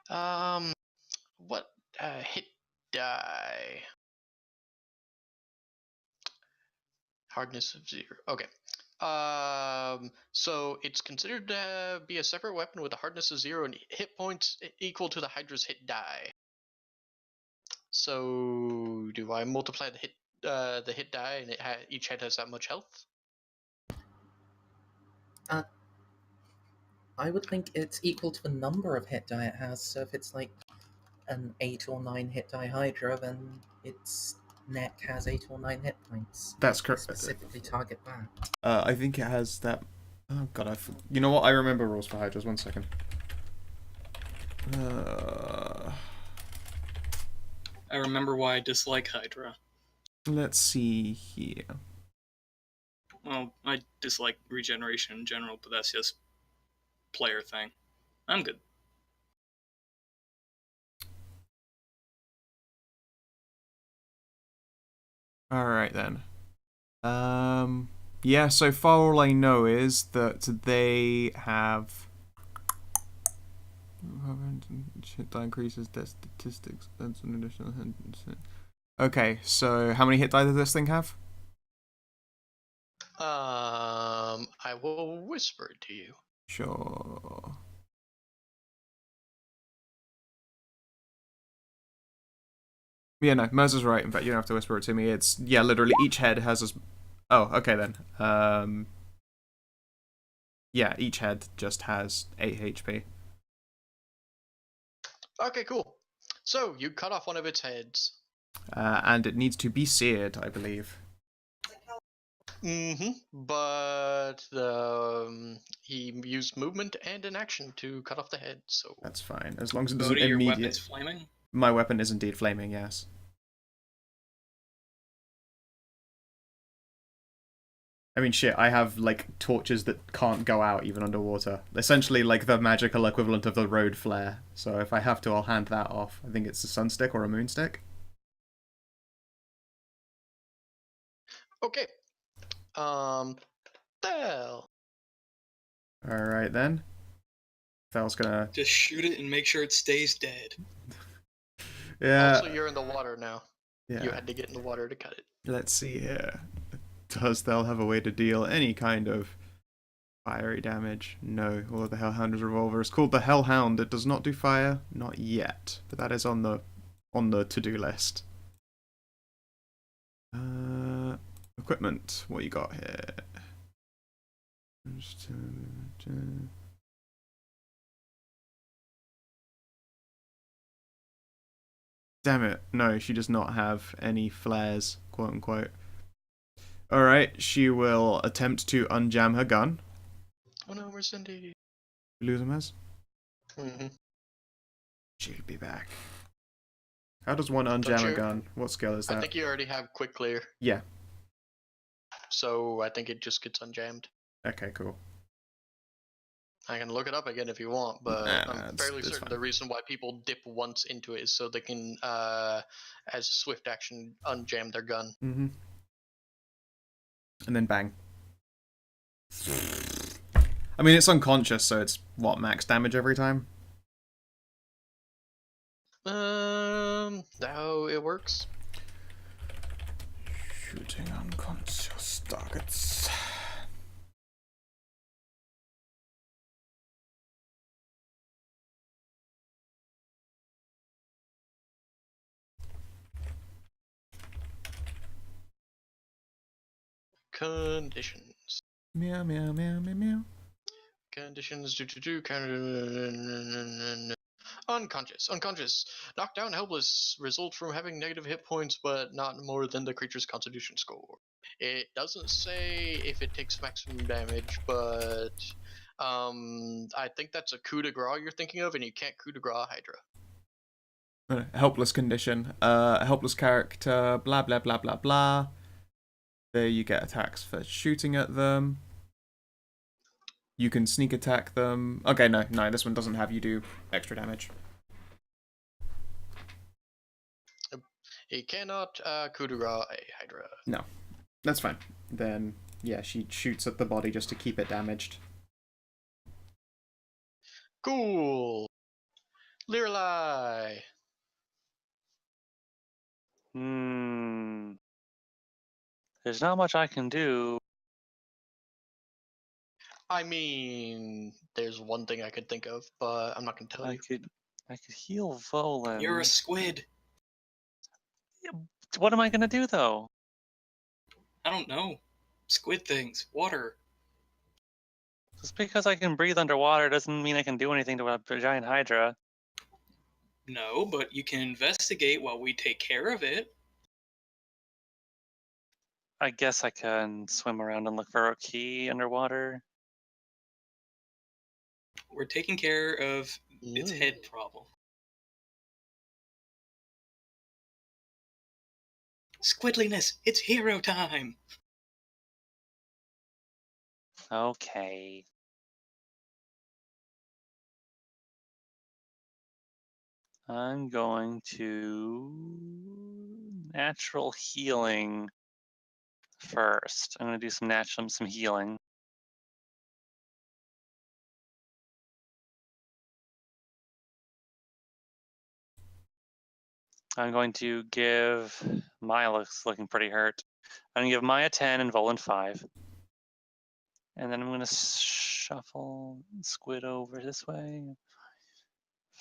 um, what hit die? Hardness of 0. Okay. So it's considered to be a separate weapon with a hardness of 0 and hit points equal to the Hydra's hit die. So do I multiply the hit die, and each head has that much health? I would think it's equal to the number of hit die it has. So if it's like an 8 or 9 hit die Hydra, then its neck has 8 or 9 hit points. That's correct. Specifically target that. I think it has that. Oh god, you know what? I remember rules for Hydras. 1 second. I remember why I dislike Hydra. Let's see here. Well, I dislike regeneration in general, but that's just player thing. I'm good. Alright then. Yeah, so far all I know is that they have hit die increases their statistics. That's an additional 100%. Okay, so how many hit die does this thing have? I will whisper it to you. Sure. Yeah, no, Mercer's right. In fact, you don't have to whisper it to me. It's, yeah, literally each head has as... Oh, okay then. Yeah, each head just has 8 HP. Okay, cool. So you cut off one of its heads. And it needs to be seared, I believe. But he used movement and an action to cut off the head, so That's fine, as long as it doesn't Bodhi, your immediate... weapon's flaming? My weapon is indeed flaming, yes. I mean, shit, I have, like, torches that can't go out even underwater. Essentially, like, the magical equivalent of the road flare. So if I have to, I'll hand that off. I think it's a sun stick or a moon stick. okay. Thel. Alright then. Thel's gonna... Just shoot it and make sure it stays dead. Yeah. Also, you're in the water now. Yeah. You had to get in the water to cut it. Let's see here. Does Thel have a way to deal any kind of fiery damage? No. Although the Hellhound's revolver is called the Hellhound. It does not do fire. Not yet. But that is on the to-do list. Equipment. What you got here? Damn it. No, she does not have any flares, quote unquote. Alright, she will attempt to unjam her gun. Oh no, we're Cindy. Lose him as? Mm-hmm. She'll be back. How does one unjam a gun? What skill is that? I think you already have quick clear. Yeah. So I think it just gets unjammed. Okay, cool. I can look it up again if you want, but I'm fairly certain the reason why people dip once into it is so they can, as a swift action, unjam their gun. Mm-hmm. And then bang. I mean, it's unconscious, so it's, what, max damage every time? How it works? Shooting unconscious targets. Conditions. Meow, meow, meow, meow, meow. Conditions Unconscious. Knocked down, helpless. Result from having negative hit points, but not more than the creature's constitution score. It doesn't say if it takes maximum damage, but I think that's a coup de grace you're thinking of, and you can't coup de grace Hydra. Helpless condition. Helpless character. Blah blah blah blah blah. There you get attacks for shooting at them. You can sneak attack them. Okay, no, this one doesn't have you do extra damage. He cannot coup de grace a Hydra. No, that's fine. Then, yeah, she shoots at the body just to keep it damaged. Cool. Lirelai. There's not much I can do. I mean, there's one thing I could think of, but I'm not going to tell I you. could heal Volan. You're a squid. What am I gonna do though? I don't know. Squid things. Water. Just because I can breathe underwater doesn't mean I can do anything to a giant Hydra. No, but you can investigate while we take care of it. I guess I can swim around and look for a key underwater. We're taking care of its head problem. Squidliness, it's hero time! Okay. I'm going to natural healing first. I'm going to do some healing. I'm going to give Milo's looking pretty hurt. I'm going to give Maya 10 and Volan 5. And then I'm going to shuffle Squid over this way.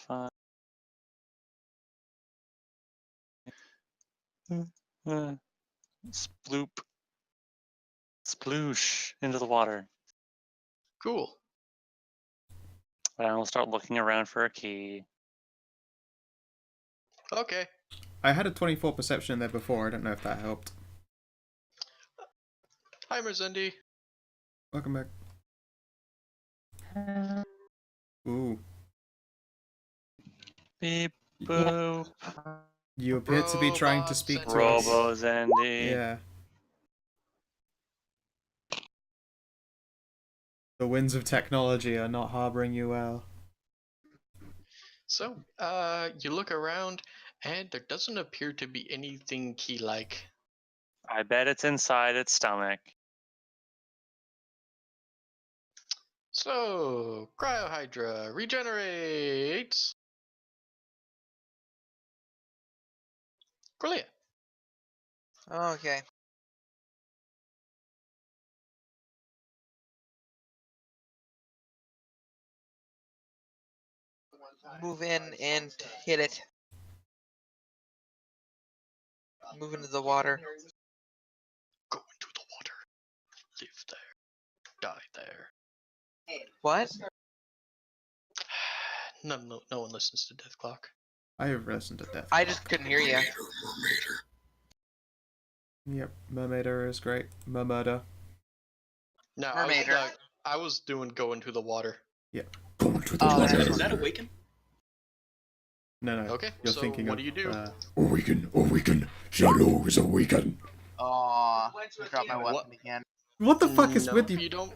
5. Sploop. Sploosh into the water. Cool. And I will start looking around for a key. Okay. I had a 24 perception in there before. I don't know if that helped. Hi, Merzendi. Welcome back. Ooh. Beep boop. You appear to be trying to speak to us. Robo Zendi. Yeah. The winds of technology are not harboring you well. So, you look around, and there doesn't appear to be anything key-like. I bet it's inside its stomach. So, Cryohydra regenerates. Corlia. Okay. Move in and hit it. Move into the water. Go into the water. Live there. Die there. What? No one listens to Death Clock. I have listened to Death. I just couldn't hear you. Yep, Mermaider is great. Mermaider. No, Mermaider. I was doing go into the water. Go into the Oh, water. Is that Awaken? No. Okay, You're so thinking what of, do you do? Awaken. Shallow is awaken. Aw, I dropped my What? weapon again. What the fuck is No, with you? You don't.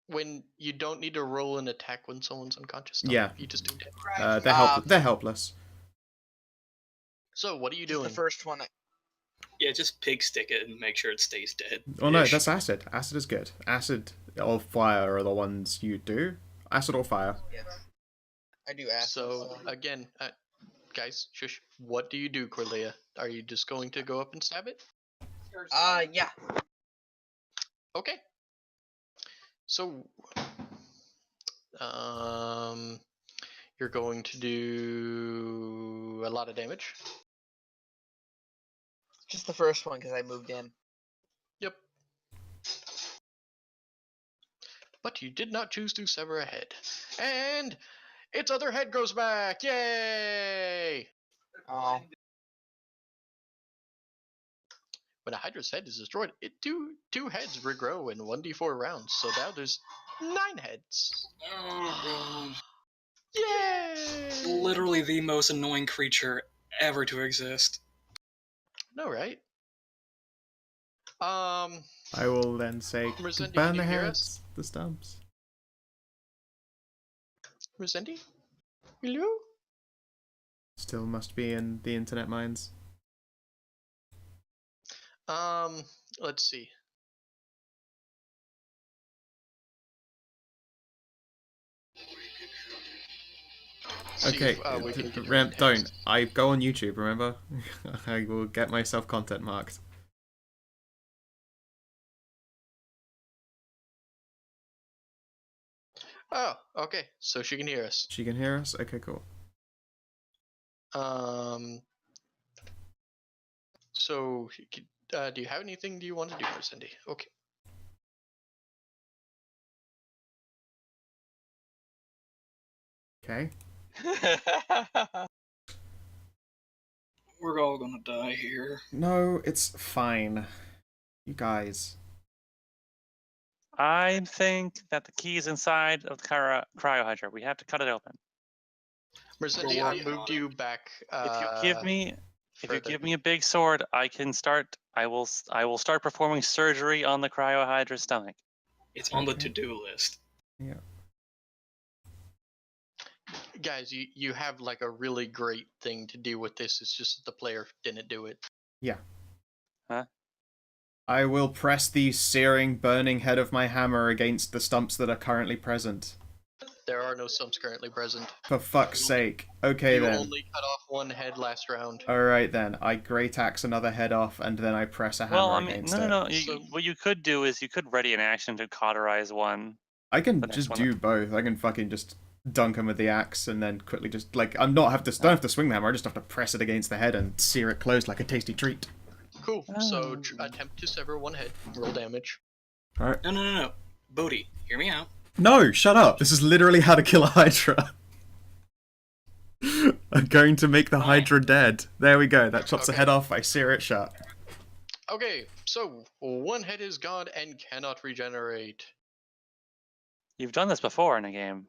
When you don't need to roll an attack when someone's unconscious. No, Yeah. You just do that. They're helpless. So what are you Just doing? the first one. Yeah, just pig stick it and make sure it stays dead. Oh no, that's acid. Acid is good. Acid or fire are the ones you do. Acid or fire. Yes. I do acid. So again, guys, shush. What do you do, Corlia? Are you just going to go up and stab it? Yeah. Okay. So, you're going to do a lot of damage. Just the first one because I moved in. Yep. But you did not choose to sever a head. And its other head grows back! Yay! Oh. When a Hydra's head is destroyed, two heads regrow in 1d4 rounds. So now there's 9 heads. Oh, Yay! literally the most annoying creature ever to exist. No, right? I will then say, Merzendi, burn can the you hear heads, the stumps. Resendi? Hello? Still must be in the internet mines. Let's see. See Okay, if, we can get her don't. enhanced. I go on YouTube, remember? I will get myself content marked. Oh, okay. So she can hear us. She can hear us? Okay, cool. So, do you have anything you want to do for Cindy? Okay. Okay. We're all gonna die here. No, it's fine. You guys. I think that the key is inside of the cryohydra. We have to cut it open. Mercedes, We're I working moved on you back. If you give me further. a big sword, I can start. I will start performing surgery on the cryohydra's stomach. It's on the Okay. to-do list. Yeah. Guys, you have like a really great thing to do with this. It's just that the player didn't do it. Yeah. Huh? I will press the searing, burning head of my hammer against the stumps that are currently present. There are no stumps currently present. For fuck's sake. Okay You then. only cut off one head last round. Alright then. I great axe another head off and then I press a hammer Well, I mean, against no. it. So- What you could do is you could ready an action to cauterize one. I can the next just one do both. I can fucking just dunk him with the axe and then quickly just like don't have to swing the hammer. I just have to press it against the head and sear it closed like a tasty treat. Cool. So Oh. attempt to sever one head. Roll damage. All right. No. Bodhi, hear me out. No, shut up. This is literally how to kill a hydra. I'm going to make the hydra dead. There we go. That chops the Okay. head off. I sear it shut. Okay, so one head is gone and cannot regenerate. You've done this before in a game.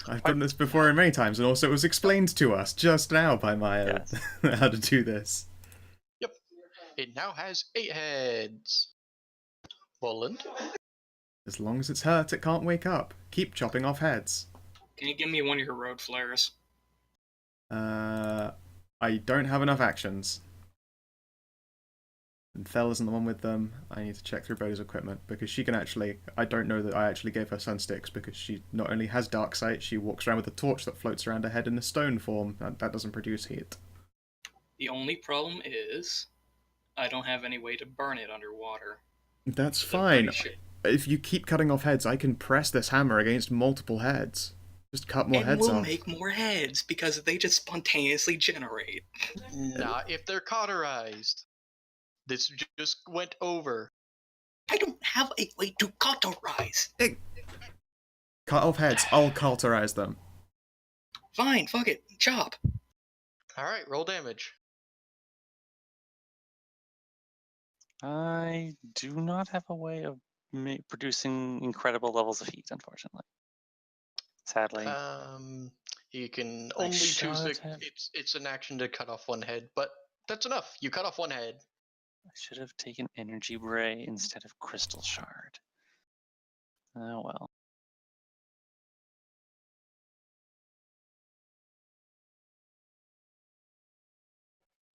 I've done this before many times, and also it was explained to us just now by Maya how to do this. Yep. It now has 8 heads. Roland. As long as it's hurt, it can't wake up. Keep chopping off heads. Can you give me one of your road flares? I don't have enough actions. And Thel isn't the one with them. I need to check through Bodhi's equipment, because she can actually... I don't know that I actually gave her sun sticks, because she not only has dark sight, she walks around with a torch that floats around her head in a stone form. That doesn't produce heat. The only problem is I don't have any way to burn it underwater. That's So I'm fine. pretty sure- If you keep cutting off heads, I can press this hammer against multiple heads. Just cut more and heads we'll off. make more heads because they just spontaneously generate. Not if they're cauterized. This just went over. I don't have a way to cauterize. Cut off heads. I'll cauterize them. Fine, fuck it, chop. Alright, roll damage. I do not have a way of producing incredible levels of heat, unfortunately. Sadly. You can I only choose should to... have- It's an action to cut off one head, but that's enough. You cut off one head. I should have taken energy ray instead of crystal shard. Oh well.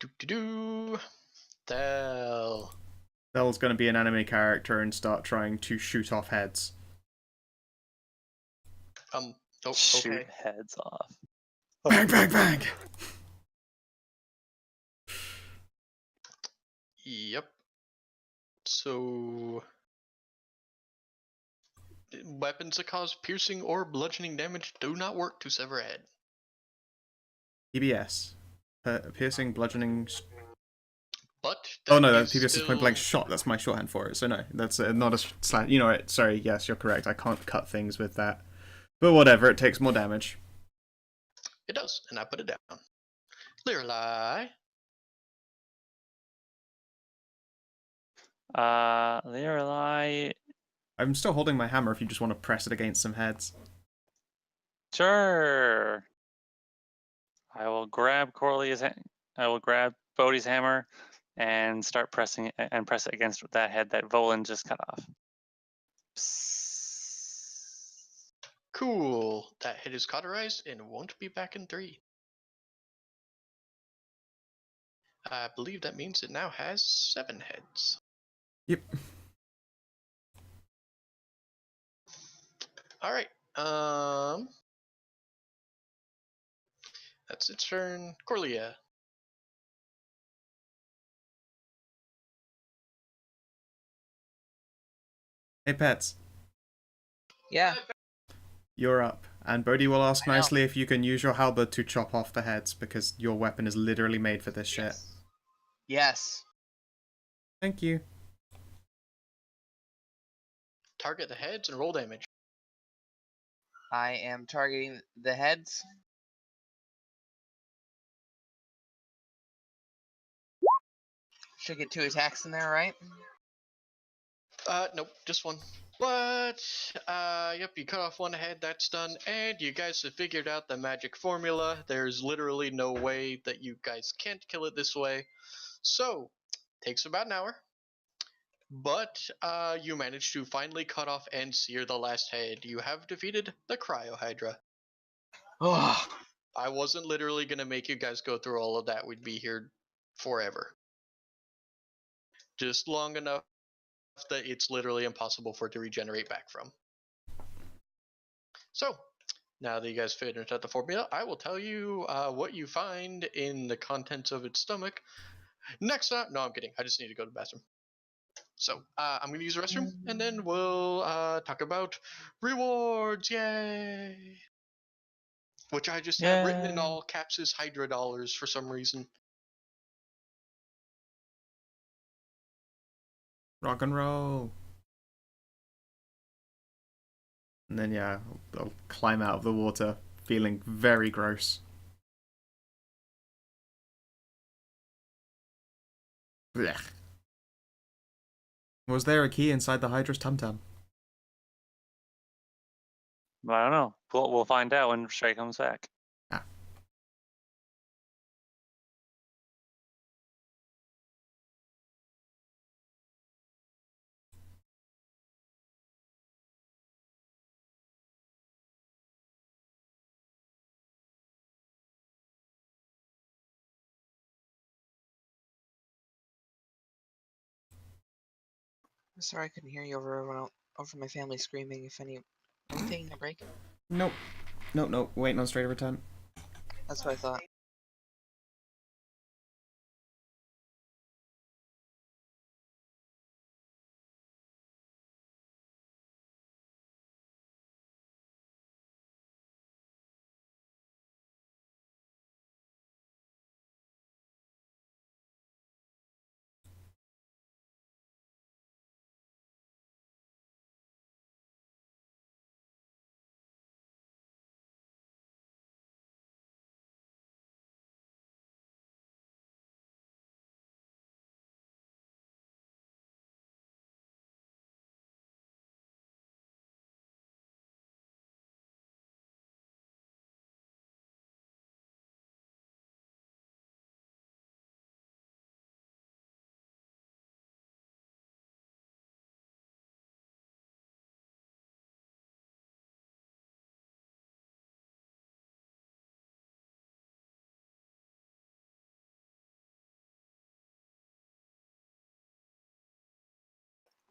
Doo-doo-doo. Thel. Thel's going to be an anime character and start trying to shoot off heads. Oh, Shoot okay. heads off. Bang, bang, bang! Yep. So... Weapons that cause piercing or bludgeoning damage do not work to sever a head. PBS. Piercing, bludgeoning... But Oh that no, that is PBS is point blank still- shot. That's my shorthand for it. So no, that's not a slant. You know what? Sorry, yes, you're correct. I can't cut things with that. But whatever, it takes more damage. It does, and I put it down. Lirelai. Lirelai. I'm still holding my hammer if you just want to press it against some heads. Sure. I will grab I will grab Bodhi's hammer and start pressing it and press it against that head that Volan just cut off. Psst. Cool. That head is cauterized and won't be back in 3. I believe that means it now has 7 heads. Yep. Alright. That's its turn. Corlia. Hey, pets. Yeah. You're up. And Bodhi will ask I know. nicely if you can use your halberd to chop off the heads, because your weapon is literally made for this shit. Yes. Thank you. Target the heads and roll damage. I am targeting the heads. Should get 2 attacks in there, right? Nope, just 1. But, yep, you cut off 1 head, that's done, and you guys have figured out the magic formula. There's literally no way that you guys can't kill it this way. So, takes about an hour. But, you managed to finally cut off and sear the last head. You have defeated the Cryo Hydra. Oh, I wasn't literally gonna make you guys go through all of that. We'd be here forever. Just long enough that it's literally impossible for it to regenerate back from. So, now that you guys finished out the formula, I will tell you what you find in the contents of its stomach. Next time, no, I'm kidding. I just need to go to the bathroom. So, I'm going to use the restroom, and then we'll talk about rewards. Yay! Which I just have written in all caps as Hydra dollars for some reason. Rock and roll. And then, yeah, I'll climb out of the water, feeling very gross. Blech. Was there a key inside the Hydra's tum-tum? I don't know. We'll find out when Stray comes back. Ah. sorry I couldn't hear you over my family screaming. Are we taking a break? Nope. Nope. Waiting on Stray to return. That's what I thought.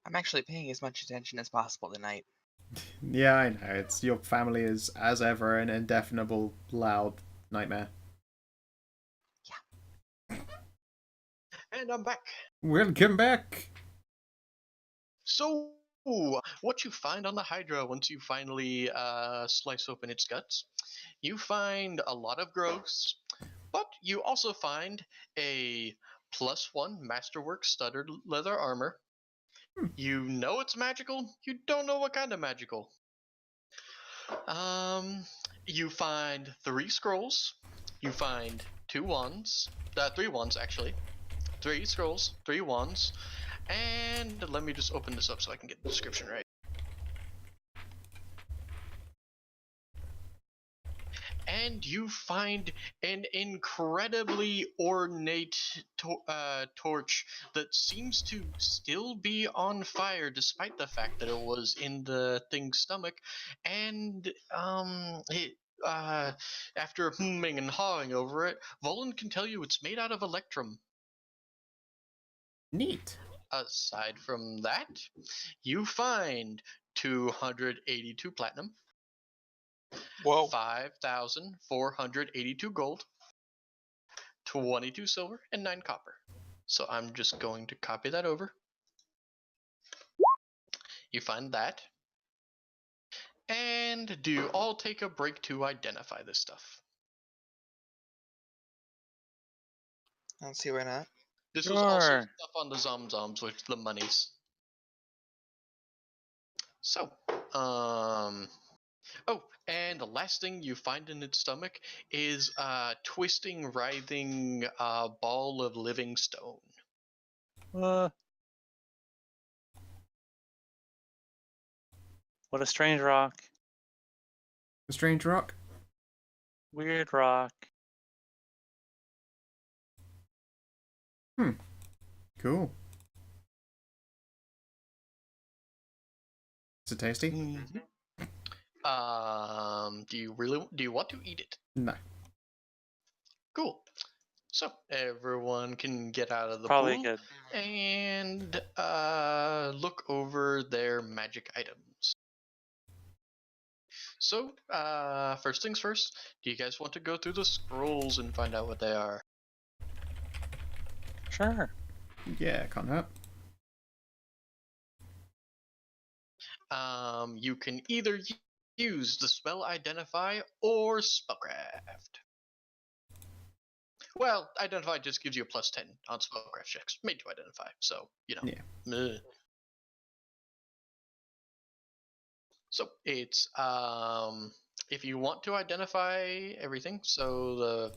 I'm actually paying as much attention as possible tonight. Yeah, I know. It's your family is, as ever, an indefinable, loud nightmare. And I'm back. Welcome back! So, what you find on the Hydra once you finally slice open its guts, you find a lot of growths, but you also find a +1 Masterwork studded leather armor. You know it's magical, you don't know what kind of magical. You find 3 scrolls, you find 2 wands, 3 wands actually, 3 scrolls, 3 wands, and let me just open this up so I can get the description right. and you find an incredibly ornate torch that seems to still be on fire despite the fact that it was in the thing's stomach. And after hemming and hawing over it, Volan can tell you it's made out of electrum. Neat. Aside from that, you find 282 platinum, Whoa. 5,482 gold, 22 silver, and 9 copper. So I'm just going to copy that over. You find that. And do you all take a break to identify this stuff? I don't see why not. This was also Sure. stuff on the Zomzoms, which the monies. So, oh, and the last thing you find in its stomach is a twisting, writhing ball of living stone. What a strange rock. A strange rock. Weird rock. Cool. Is it tasty? Mm-hmm. Do you want to eat it? No. Cool. So everyone can get out of the Probably pool good. and look over their magic items. So, first things first, do you guys want to go through the scrolls and find out what they are? Sure. Yeah, can't hurt. You can either use the spell Identify or Spellcraft. Well, Identify just gives you a +10 on Spellcraft checks, made to identify, so, you know. Yeah. Meh. So, it's, if you want to identify everything, so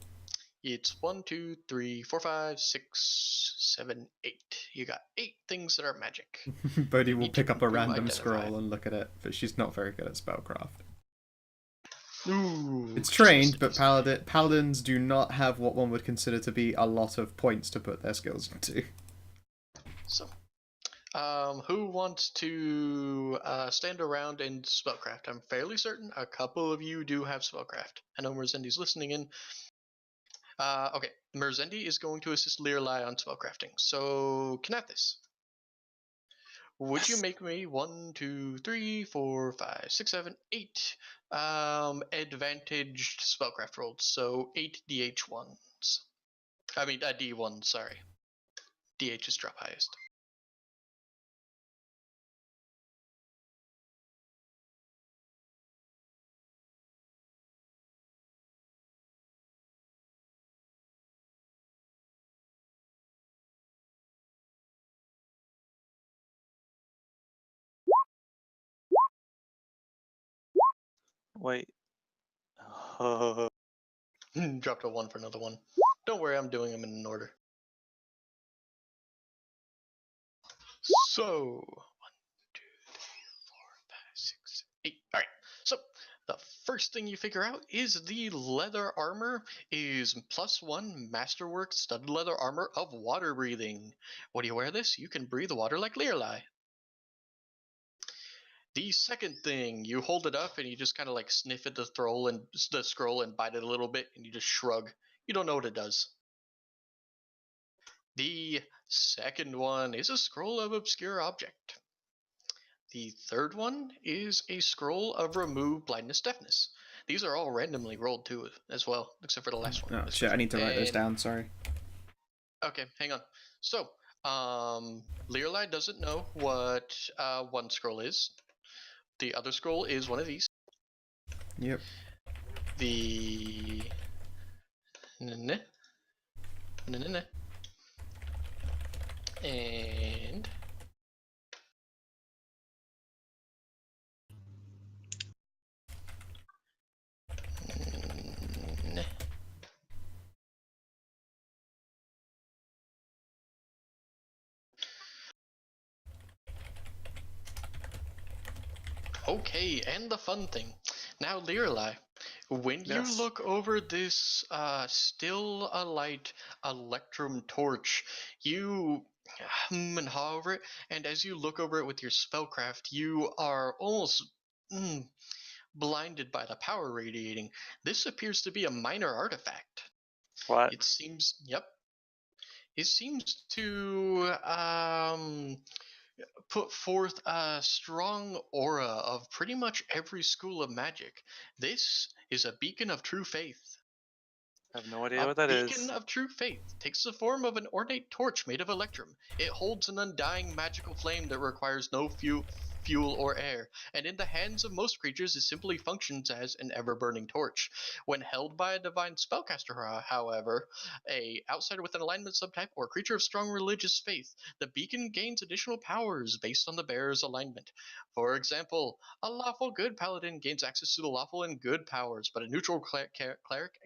it's 1, 2, 3, 4, 5, 6, 7, 8. You got 8 things that are magic. Bodhi will need to pick up a do random identify. scroll and look at it, but she's not very good at spellcraft. Ooh, It's trained, but specificity. paladins do not have what one would consider to be a lot of points to put their skills into. So, who wants to stand around and spellcraft? I'm fairly certain a couple of you do have spellcraft. I know Merzendi's listening in. Okay, Merzendi is going to assist Leerlai on spellcrafting. So, Knathis, would you Yes. make me 1, 2, 3, 4, 5, 6, 7, 8 advantaged spellcraft rolls? So 8 DH1s. I mean, D1, sorry. DH is drop highest. Wait. Dropped a 1 for another one. Don't worry, I'm doing them in an order. So, 1, 2, 3, 4, 5, 6, 8. Alright, so the first thing you figure out is the leather armor is +1 masterwork studded leather armor of water breathing. When you wear this, you can breathe water like Leerlai. The second thing, you hold it up and you just kind of like sniff at the scroll and bite it a little bit, and you just shrug. You don't know what it does. The second one is a scroll of obscure object. The third one is a scroll of remove blindness deafness. These are all randomly rolled too, as well, except for the last one. Oh shit, I need to write those down, sorry. Okay, hang on. So, Leerlai doesn't know what one scroll is. The other scroll is one of these. Yep. The and okay, and the fun thing. Now, Leerlai, When you Yes. look over this still alight electrum torch, you hum and haw over it, and as you look over it with your spellcraft, you are almost blinded by the power radiating. This appears to be a minor artifact. What? It seems, yep. It seems to put forth a strong aura of pretty much every school of magic. This is a beacon of true faith. I have no idea A what that beacon is. of true faith takes the form of an ornate torch made of electrum. It holds an undying magical flame that requires no fuel or air, and in the hands of most creatures it simply functions as an ever-burning torch. When held by a divine spellcaster, however, a outsider with an alignment subtype, or a creature of strong religious faith, the beacon gains additional powers based on the bearer's alignment. For example, a lawful good paladin gains access to the lawful and good powers, but a neutral cleric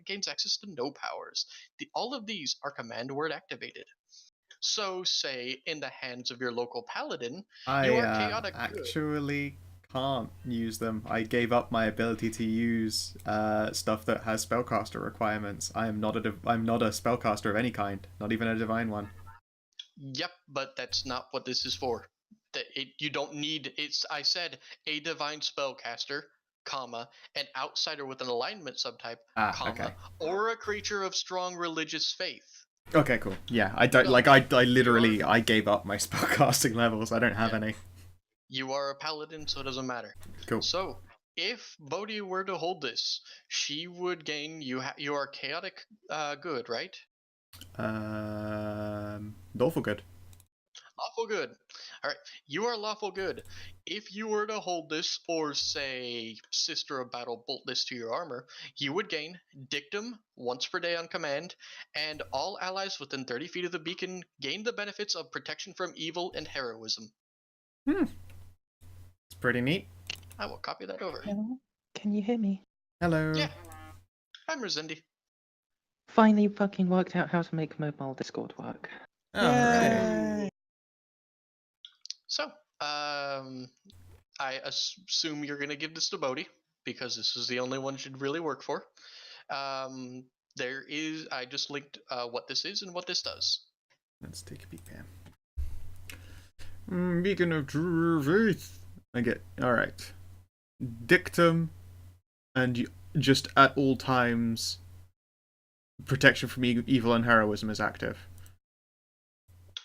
gains access to no powers. All of these are command word activated. So, say, in the hands of your local paladin, you I are chaotic good. actually can't use them. I gave up my ability to use stuff that has spellcaster requirements. I'm not a spellcaster of any kind, not even a divine one. Yep, but that's not what this is for. You don't need I said a divine spellcaster, comma, an outsider with an alignment subtype, comma, Okay. or a creature of strong religious faith. Okay, cool. Yeah, I don't No, like. I literally I gave up my spellcasting levels. I don't have any. You are a paladin, so it doesn't matter. Cool. So, if Bodhi were to hold this, she would gain. You are chaotic good, right? Lawful good. Lawful good. All right, you are lawful good. If you were to hold this, or say, Sister of Battle bolt this to your armor, you would gain dictum once per day on command, and all allies within 30 feet of the beacon gain the benefits of protection from evil and heroism. It's pretty neat. I will copy that over. Hello? Can you hear me? Hello. Yeah, I'm Rosendi. Finally fucking worked out how to make mobile Discord work. Oh, hooray. So, I assume you're going to give this to Bodhi, because this is the only one should really work for. I just linked what this is and what this does. Let's take a peek there. Beacon of true faith. I get alright. Dictum, and just at all times, protection from evil and heroism is active.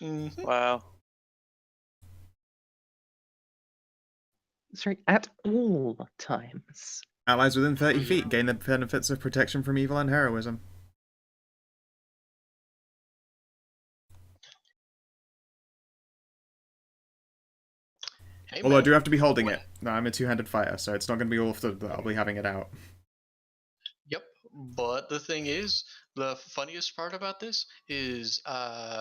Mm-hmm. Wow. Sorry, at all times. Allies within 30 feet gain the benefits of protection from evil and heroism. Hey, Although I man. do have to be holding it. No, I'm a two-handed fighter, so it's not going to be all that I'll be having it out. Yep. But the thing is, the funniest part about this is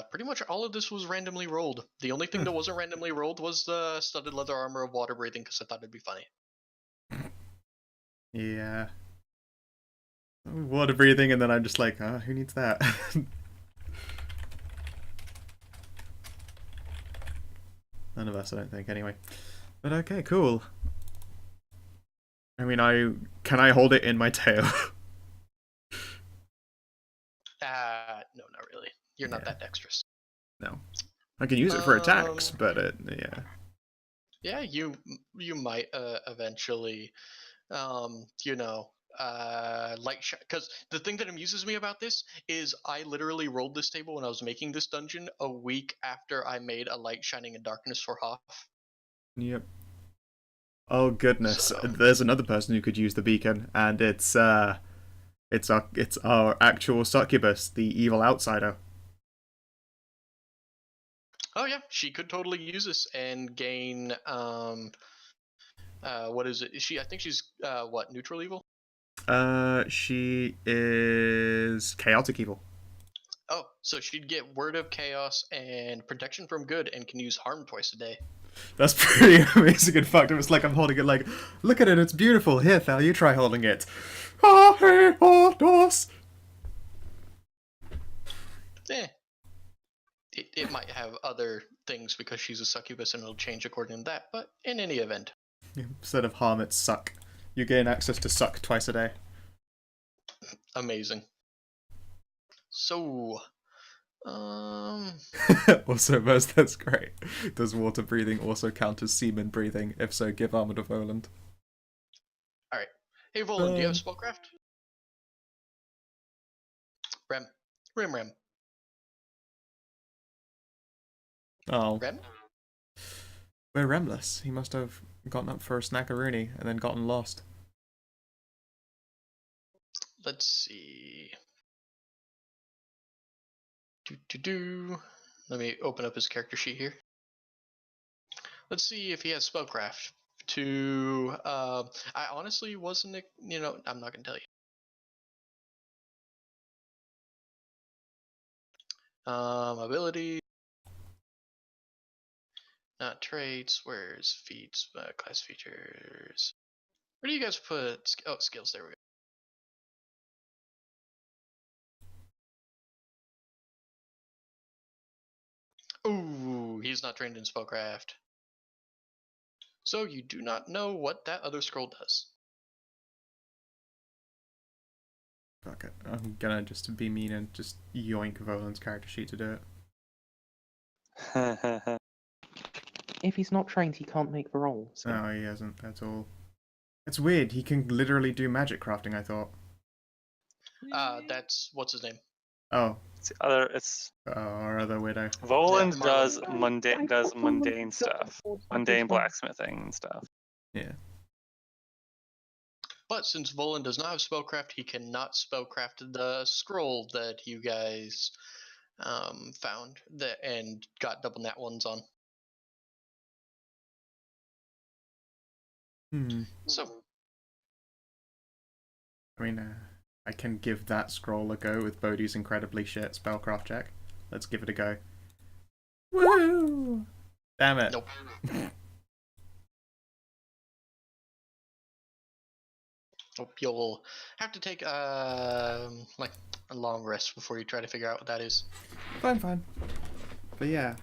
pretty much all of this was randomly rolled. The only thing that wasn't randomly rolled was the studded leather armor of water breathing, because I thought it'd be funny. Yeah. Water breathing, and then I'm just like, who needs that? None of us, I don't think, anyway. But okay, cool. I mean, can I hold it in my tail? No, not really. You're not that dexterous. No. I can use it for attacks, but yeah. Yeah, you might eventually, light shine. Because the thing that amuses me about this is I literally rolled this table when I was making this dungeon a week after I made a light shining in darkness for Hoff. Yep. Oh goodness, So. There's another person who could use the beacon, and it's our actual succubus, the evil outsider. Oh yeah, she could totally use this and gain what is it? I think she's what, neutral evil? She is chaotic evil. Oh, so she'd get word of chaos and protection from good, and can use harm twice a day. That's pretty amazing and fucked. It was like I'm holding it like, look at it, it's beautiful. Here, Thal, you try holding it. Ah, hey, oh, dos. It might have other things because she's a succubus and it'll change according to that, but in any event. Instead of harm, it's suck. You gain access to suck twice a day. Amazing. So, Also, Mers, that's great. Does water breathing also count as semen breathing? If so, give armor to Voland. Alright. Hey, Volan, do you have spellcraft? Rem. Rem. Oh. Rem? We're Remless. He must have gotten up for a snackaroonie and then gotten lost. Let's see. Let me open up his character sheet here. Let's see if he has spellcraft. I honestly wasn't, I'm not gonna tell you. Ability, not traits. Where's feats? Class features. Where do you guys put? Oh, skills. There we go. Ooh, he's not trained in spellcraft. So you do not know what that other scroll does. Fuck it. I'm gonna just be mean and just yoink Voland's character sheet to do it. If he's not trained, he can't make the roll. So. No, he hasn't at all. It's weird. He can literally do magic crafting, I thought. That's what's his name? Oh. It's our other widow. Voland Yeah, does Marlon. mundane stuff, mundane blacksmithing and stuff. Yeah. But since Volan does not have spellcraft, he cannot spellcraft the scroll that you guys found and got double nat ones on. So, I mean, I can give that scroll a go with Bodhi's incredibly shit spellcraft check. Let's give it a go. Woo! Damn it. nope. Nope. You'll have to take like a long rest before you try to figure out what that is. Fine. But yeah,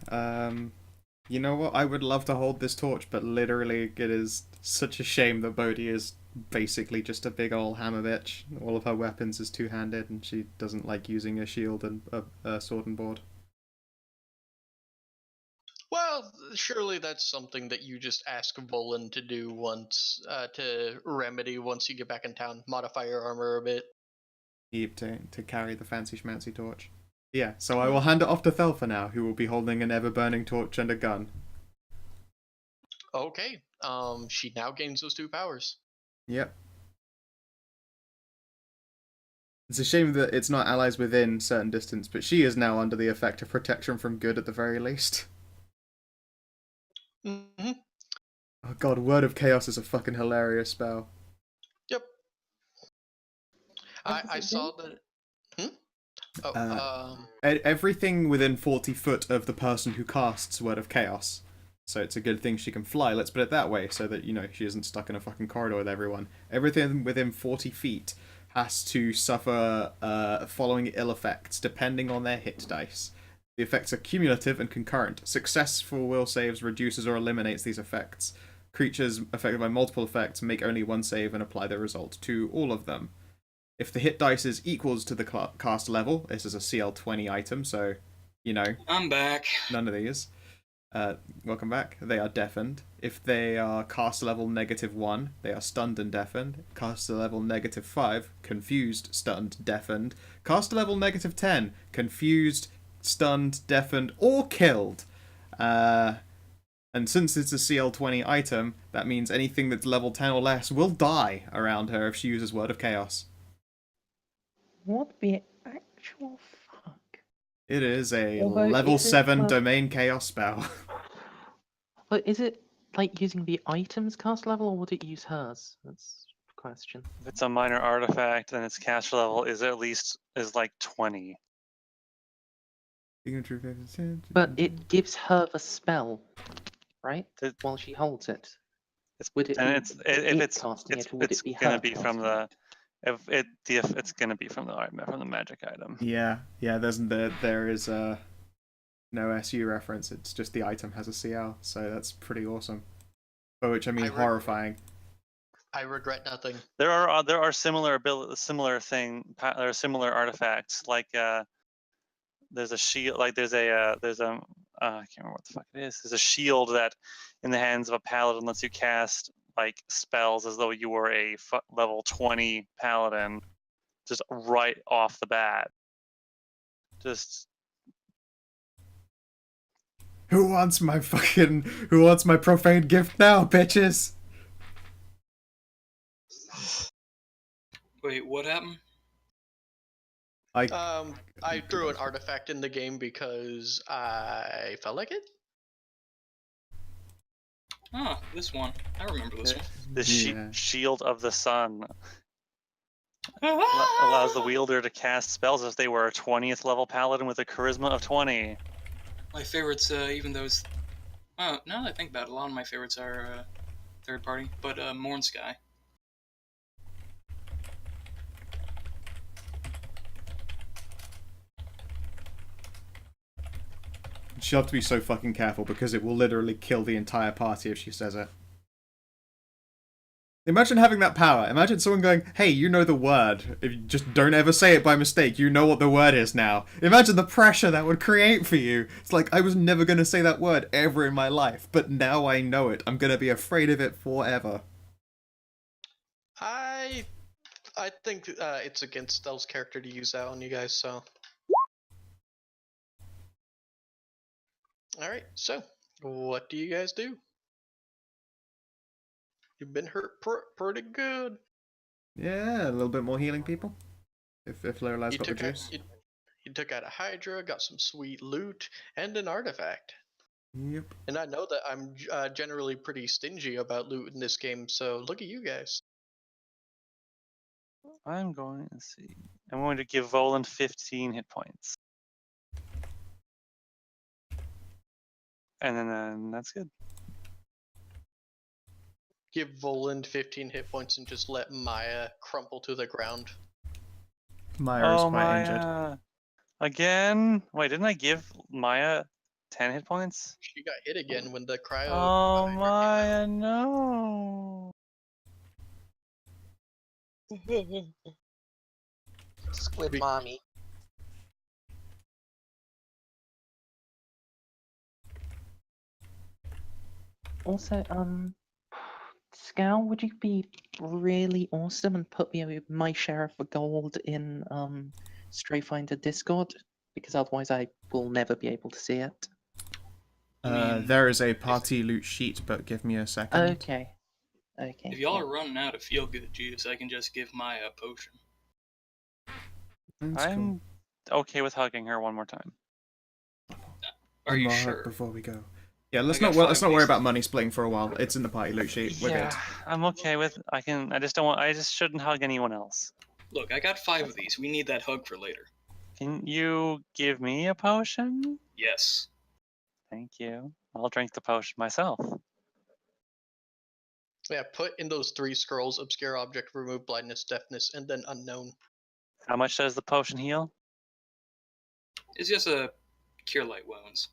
you know what? I would love to hold this torch, but literally it is such a shame that Bodhi is basically just a big old hammer bitch. All of her weapons is two-handed, and she doesn't like using a shield and a sword and board. Well, surely that's something that you just ask Volan to do once, to remedy once you get back in town. Modify your armor a bit. To carry the fancy schmancy torch. Yeah, so I will hand it off to Thelfa now, who will be holding an ever-burning torch and a gun. Okay. She now gains those two powers. Yep. It's a shame that it's not allies within certain distance, but she is now under the effect of protection from good at the very least. Mm-hmm. Oh god, Word of Chaos is a fucking hilarious spell. Yep. I saw that. Everything within 40 foot of the person who casts Word of Chaos. So it's a good thing she can fly, let's put it that way, so that, she isn't stuck in a fucking corridor with everyone. Everything within 40 feet has to suffer following ill effects, depending on their hit dice. The effects are cumulative and concurrent. Successful will saves reduces or eliminates these effects. Creatures affected by multiple effects make only one save and apply the result to all of them. If the hit dice is equals to the cast level, this is a CL20 item, so, I'm back. none of these. Welcome back. They are deafened. If they are cast level -1, they are stunned and deafened. Cast level -5, confused, stunned, deafened. Cast level -10, confused, stunned, deafened, or killed. And since it's a CL20 item, that means anything that's level 10 or less will die around her if she uses Word of Chaos. What the actual fuck? It is a Although, level is it 7 like- domain chaos spell. But is it like using the item's cast level, or would it use hers? That's the question. If it's a minor artifact, then its cast level is like 20. But it gives her the spell, right? It- While she holds it. It's, Would it and be it's if it's casting it's it, or would it's it be gonna her be from casting the it? it's gonna be from the magic item. Yeah, there is no SU reference, it's just the item has a CL, so that's pretty awesome. By which I mean horrifying. I regret nothing. There are similar similar artifacts like there's a shield, like there's a I can't remember what the fuck it is. There's a shield that in the hands of a paladin lets you cast like spells as though you were a level 20 paladin, just right off the bat. Just Who wants my profane gift now, bitches? Wait, what happened? I threw an artifact in the game because I felt like it. Ah, this one. I remember this one. the shield of the sun Ah! allows the wielder to cast spells as they were a 20th level paladin with a charisma of 20. My favorites, even those. Well, now that I think about it, a lot of my favorites are third party, but Morn Sky. She'll have to be so fucking careful because it will literally kill the entire party if she says it. Imagine having that power. Imagine someone going, hey, you know the word. If you just don't ever say it by mistake, you know what the word is now. Imagine the pressure that would create for you. It's like, I was never going to say that word ever in my life, but now I know it. I'm going to be afraid of it forever. I think it's against Stella's character to use that on you guys, so. Alright, so, what do you guys do? You've been hurt pretty good. Yeah, a little bit more healing, people. If Lorelai's got the juice. You took out a Hydra, got some sweet loot, and an artifact. Yep. And I know that I'm generally pretty stingy about loot in this game, so look at you guys. I'm going to see. I'm going to give Volan 15 hit points. And then that's good. Give Voland 15 hit points and just let Maya crumple to the ground. Maya is quite injured. Again? Wait, didn't I give Maya 10 hit points? She got hit again when the cryo. Oh, Maya, no. Squid mommy. Also, Scowl, would you be really awesome and put me my share of the gold in Strayfinder Discord? Because otherwise I will never be able to see it. There is a party loot sheet, but give me a second. Okay. Okay. If y'all are running out of feel good juice, I can just give Maya a potion. That's I'm okay with hugging her one more time. Are you more sure? Before we go. Yeah, let's got not 5 worry about money splitting for a while. It's in the party loot sheet. We're Yeah, good. I'm okay with. I just don't want. I just shouldn't hug anyone else. Look, I got 5 of these. We need that hug for later. Can you give me a potion? Yes. Thank you. I'll drink the potion myself. Yeah, put in those 3 scrolls: obscure object, remove blindness, deafness, and then unknown. How much does the potion heal? It's just a cure light wounds.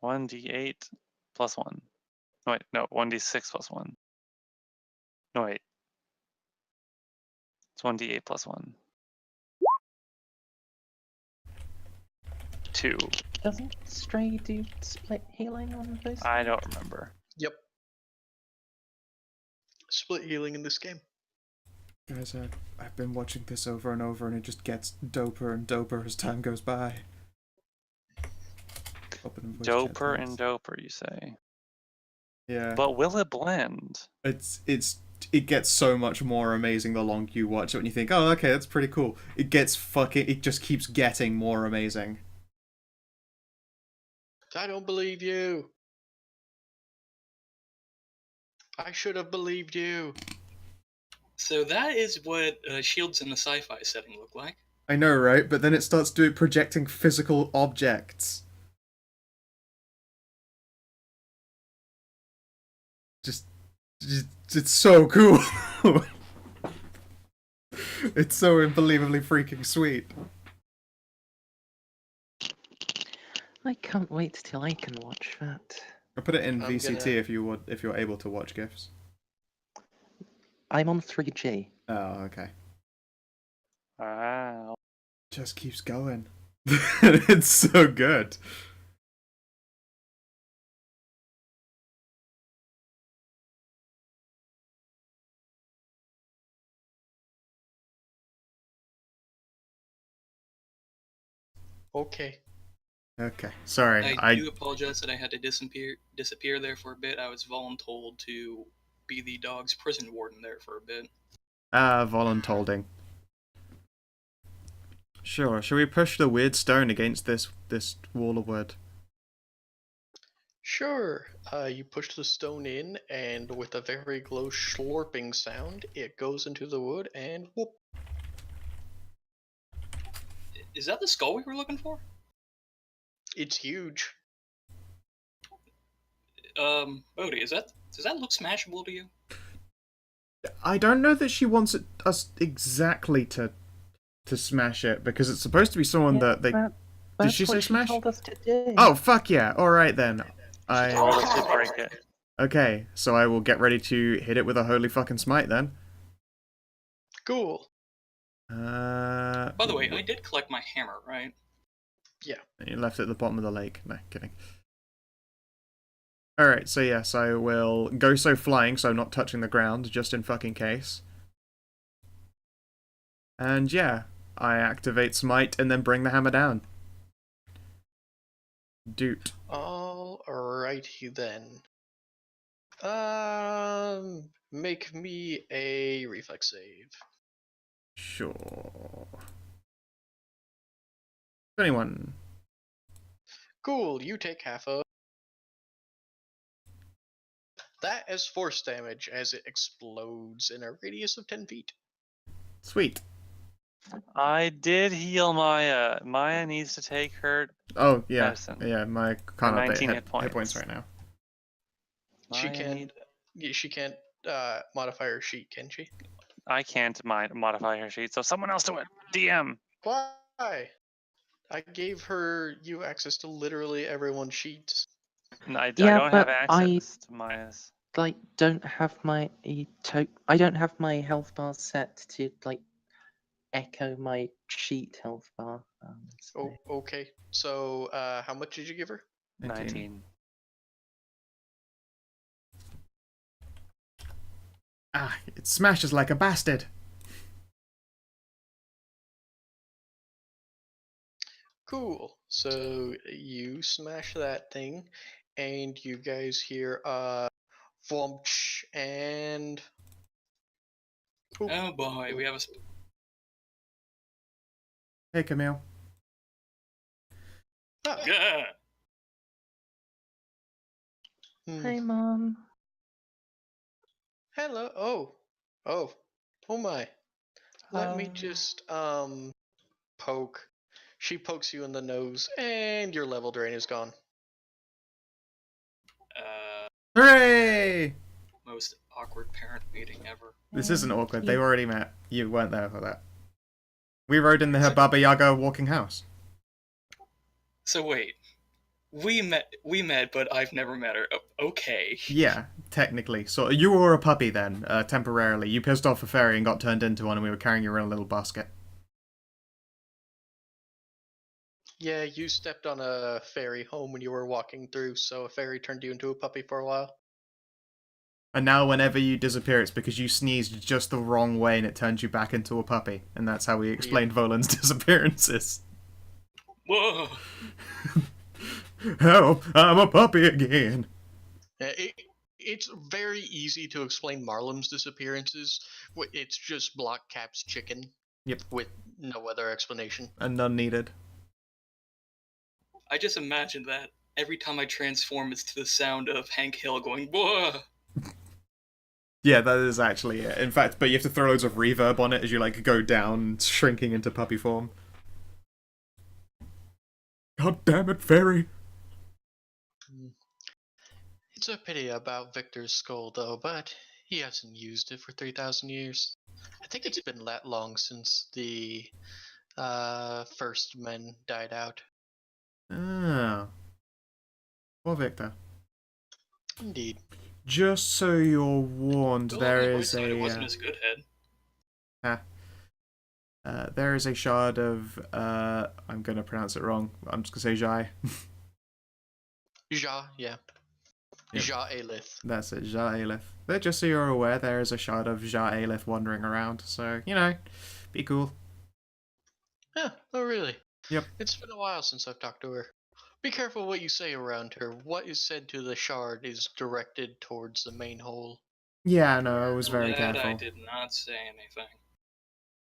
One d8 plus 1. Wait, no, 1d6 plus 1. No, wait. It's 1d8 plus 1. 2. Doesn't Stray do split healing on those? I don't remember. Yep. Split healing in this game. Guys, I've been watching this over and over, and it just gets doper and doper as time goes by. Doper and doper, you say? Yeah. But will it blend? It gets so much more amazing the longer you watch it. When you think, oh, okay, that's pretty cool. It just keeps getting more amazing. I don't believe you. I should have believed you. So that is what shields in the sci-fi setting look like. I know, right? But then it starts projecting physical objects. Just it's so cool. It's so unbelievably freaking sweet. I can't wait till I can watch that. I'll put it in I'm VCT gonna- if you're able to watch GIFs. I'm on 3G. Oh, okay. Wow. Just keeps going. It's so good. Okay. Okay, sorry. I do apologize that I had to disappear there for a bit. I was voluntold to be the dog's prison warden there for a bit. Voluntolding. Sure. Shall we push the weird stone against this wall of wood? Sure. You push the stone in, and with a very low slurping sound, it goes into the wood, and whoop. Is that the skull we were looking for? It's huge. Bodhi, does that look smashable to you? I don't know that she wants us exactly to smash it, because it's supposed to be someone that they. That's she say what smash? She told us to do. Oh fuck yeah! All right then. She told us to break it. Okay, so I will get ready to hit it with a holy fucking smite then. Cool. By the way, I did collect my hammer, right? Yeah. You left it at the bottom of the lake. No, kidding. Alright, so yes, I will go so flying, so I'm not touching the ground, just in fucking case. And yeah, I activate smite and then bring the hammer down. Doot. Alrighty then. Make me a reflex save. Sure. 21. Cool, you take half of that as force damage as it explodes in a radius of 10 feet. Sweet. I did heal Maya. Maya needs to take her Oh, yeah. medicine. Yeah, my can't update 19 hit points right now. She Maya can't. She can't modify her sheet, can she? I can't modify her sheet, so someone else do it. DM. Why? I gave you access to literally everyone's sheets. No, I Yeah, don't have but access to Maya's. Don't have my I don't have my health bar set to echo my sheet health bar. Oh, okay. So, how much did you give her? 19. Ah, it smashes like a bastard. Cool. So you smash that thing, and you guys hear vomch and. Cool. Oh boy, we have a. Hey, Camille. Ah, Yeah. Hey, Mom. Hello. Oh my. Let me just poke. She pokes you in the nose, and your level drain is gone. Hooray! Most awkward parent meeting ever. This isn't awkward. They already met. You weren't there for that. We rode in the Baba Yaga walking house. So wait, we met, but I've never met her. Okay. Yeah, technically. So you were a puppy then, temporarily. You pissed off a fairy and got turned into one, and we were carrying you in a little basket. Yeah, you stepped on a fairy home when you were walking through, so a fairy turned you into a puppy for a while. And now whenever you disappear, it's because you sneezed just the wrong way and it turns you back into a puppy. And that's how we explained Volan's disappearances. Whoa. Help! I'm a puppy again! It's very easy to explain Marlem's disappearances. It's just Block Cap's chicken. Yep. With no other explanation. And none needed. I just imagine that every time I transform, it's to the sound of Hank Hill going whoa. Yeah, that is actually it. In fact, but you have to throw loads of reverb on it as you go down, shrinking into puppy form. God damn it, fairy! It's a pity about Victor's skull, though, but he hasn't used it for 3,000 years. I think it's been that long since the first men died out. Ah. Poor Victor. Indeed. Just so you're warned, Well, on there the bright is side, it a wasn't his good head. there is a shard of I'm gonna pronounce it wrong. I'm just gonna say Jai. Ja, yeah. Yep. Ja Alith. That's it, Ja Aelith. But just so you're aware, there is a shard of Ja Aelith wandering around, so be cool. Yeah, oh really? Yep. It's been a while since I've talked to her. Be careful what you say around her. What is said to the shard is directed towards the main hole. Yeah, no, I was very That careful. I did not say anything.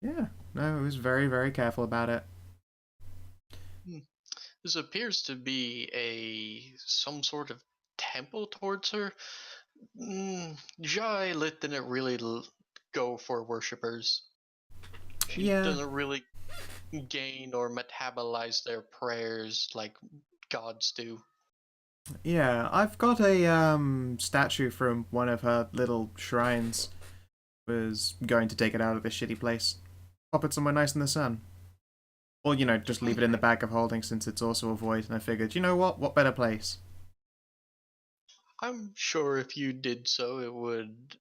Yeah, no, I was very, very careful about it. This appears to be some sort of temple towards her. Ja Alith didn't really go for worshippers. She Yeah. doesn't really gain or metabolize their prayers like gods do. Yeah, I've got a statue from one of her little shrines. Was going to take it out of this shitty place. Pop it somewhere nice in the sun. Or, just leave it in the bag of holding since it's also a void, and I figured, you know what? What better place? I'm sure if you did so, it would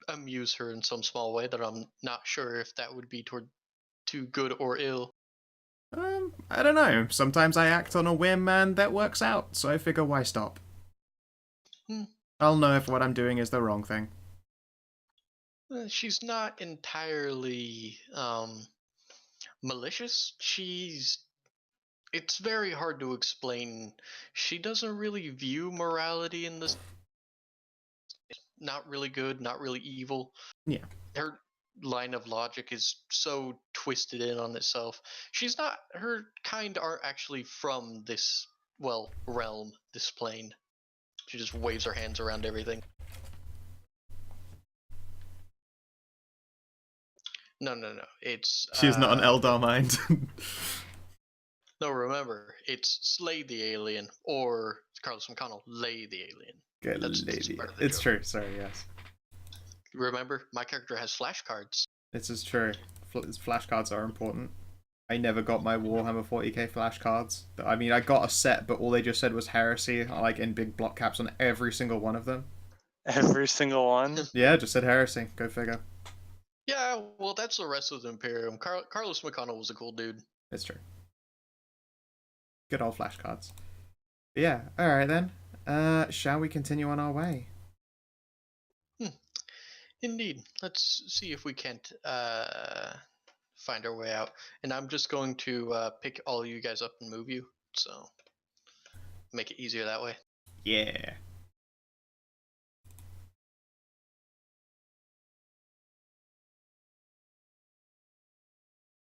amuse her in some small way that I'm not sure if that would be too good or ill. I don't know. Sometimes I act on a whim and that works out, so I figure why stop? I'll know if what I'm doing is the wrong thing. She's not entirely malicious. It's very hard to explain. She doesn't really view morality in this. Not really good, not really evil. Yeah. Her line of logic is so twisted in on itself. Her kind aren't actually from this, realm, this plane. She just waves her hands around everything. No. It's She's not an Eldar mind. No, remember, it's slay the alien, or Carlos McConnell, lay the alien. Good That's lady. part of the It's joke. true, sorry, yes. Remember, my character has flashcards. This is true. Flashcards are important. I never got my Warhammer 40k flashcards. I mean, I got a set, but all they just said was heresy, like in big block caps on every single one of them. Every single one? Yeah, just said heresy. Go figure. Yeah, well, that's the rest of the Imperium. Carlos McConnell was a cool dude. It's true. Good old flashcards. But yeah, alright then. Shall we continue on our way? Indeed. Let's see if we can't find our way out. And I'm just going to pick all you guys up and move you, so make it easier that way. Yeah.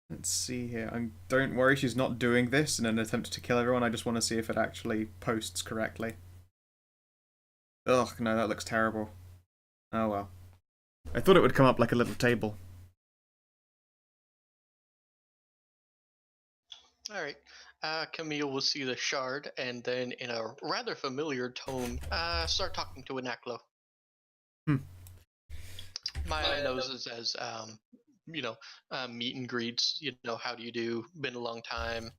Let's see here. Don't worry, she's not doing this in an attempt to kill everyone. I just want to see if it actually posts correctly. Ugh, no, that looks terrible. Oh well. I thought it would come up like a little table. Alright. Camille will see the shard, and then in a rather familiar tone, start talking to Anaklo. Maya knows us as, meet and greets, how do you do, been a long time,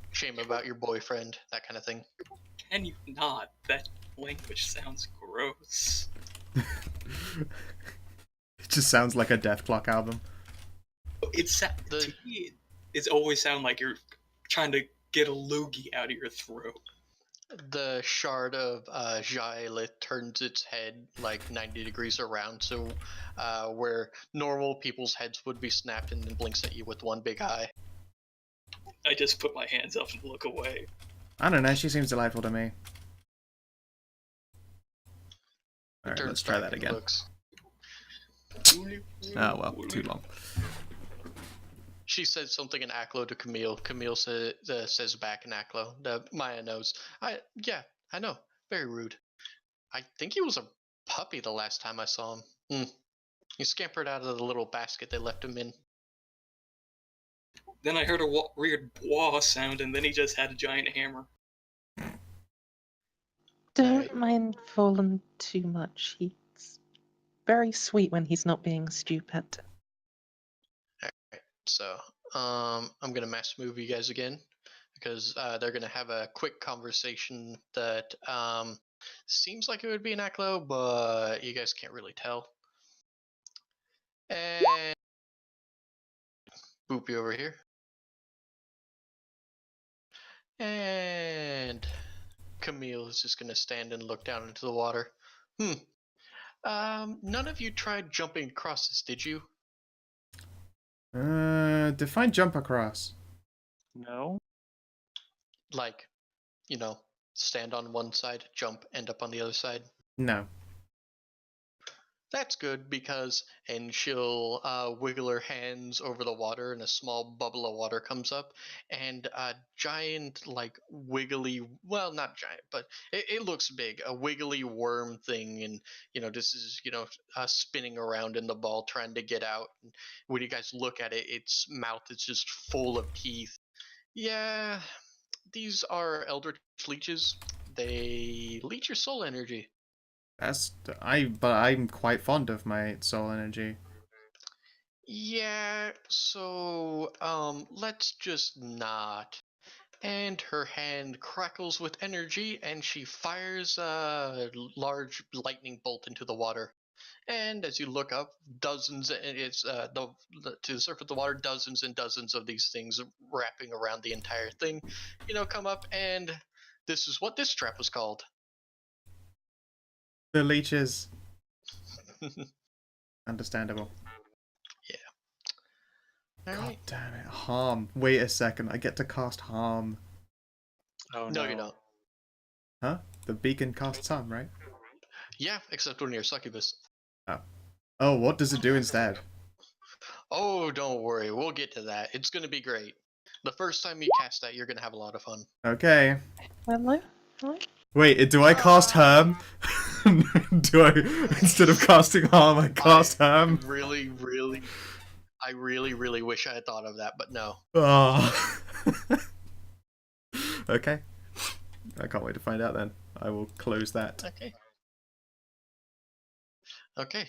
shame about your boyfriend, that kind of thing. Can you not? That language sounds gross. It just sounds like a Death Clock album. To me, it always sounds like you're trying to get a loogie out of your throat. The shard of Jaelith turns its head like 90 degrees around, so where normal people's heads would be snapped, and then blinks at you with one big eye. I just put my hands up and look away. I don't know, she seems delightful to me. Alright, let's try that again. Oh well, too long. She says something in Aklo to Camille. Camille says back in Aklo. Maya knows. I know. Very rude. I think he was a puppy the last time I saw him. He scampered out of the little basket they left him in. Then I heard a weird wah sound, and then he just had a giant hammer. Don't mind Volan too much. He's very sweet when he's not being stupid. Alright, so I'm gonna mass move you guys again. because they're going to have a quick conversation that seems like it would be an Aklo, but you guys can't really tell. And Boopy over here. And Camille is just going to stand and look down into the water. None of you tried jumping across this, did you? Define jump across. No. Like, stand on one side, jump, end up on the other side. No. That's good because, and she'll wiggle her hands over the water, and a small bubble of water comes up, and a giant, like, wiggly, well, not giant, but it looks big, a wiggly worm thing, and, this is, spinning around in the ball trying to get out. And when you guys look at it, its mouth is just full of teeth. Yeah, these are eldritch leeches. They leech your soul energy. But I'm quite fond of my soul energy. Yeah, so let's just not. And her hand crackles with energy, and she fires a large lightning bolt into the water. And as you look up, dozens, and it's to the surface of the water, dozens and dozens of these things wrapping around the entire thing, come up, and this is what this trap was called. The leeches. Understandable. All God right. damn it. Harm. Wait a second. I get to cast Harm. Oh No, no. you don't. Huh? The beacon casts Harm, right? Yeah, except when you're a succubus. Oh, what does it do instead? Oh, don't worry. We'll get to that. It's going to be great. The first time you cast that, you're going to have a lot of fun. Okay. Hello? Wait, do I cast Harm? Do I, instead of casting Harm, I cast Harm? I really wish I had thought of that, but no. Oh. Okay. I can't wait to find out then. I will close that. Okay.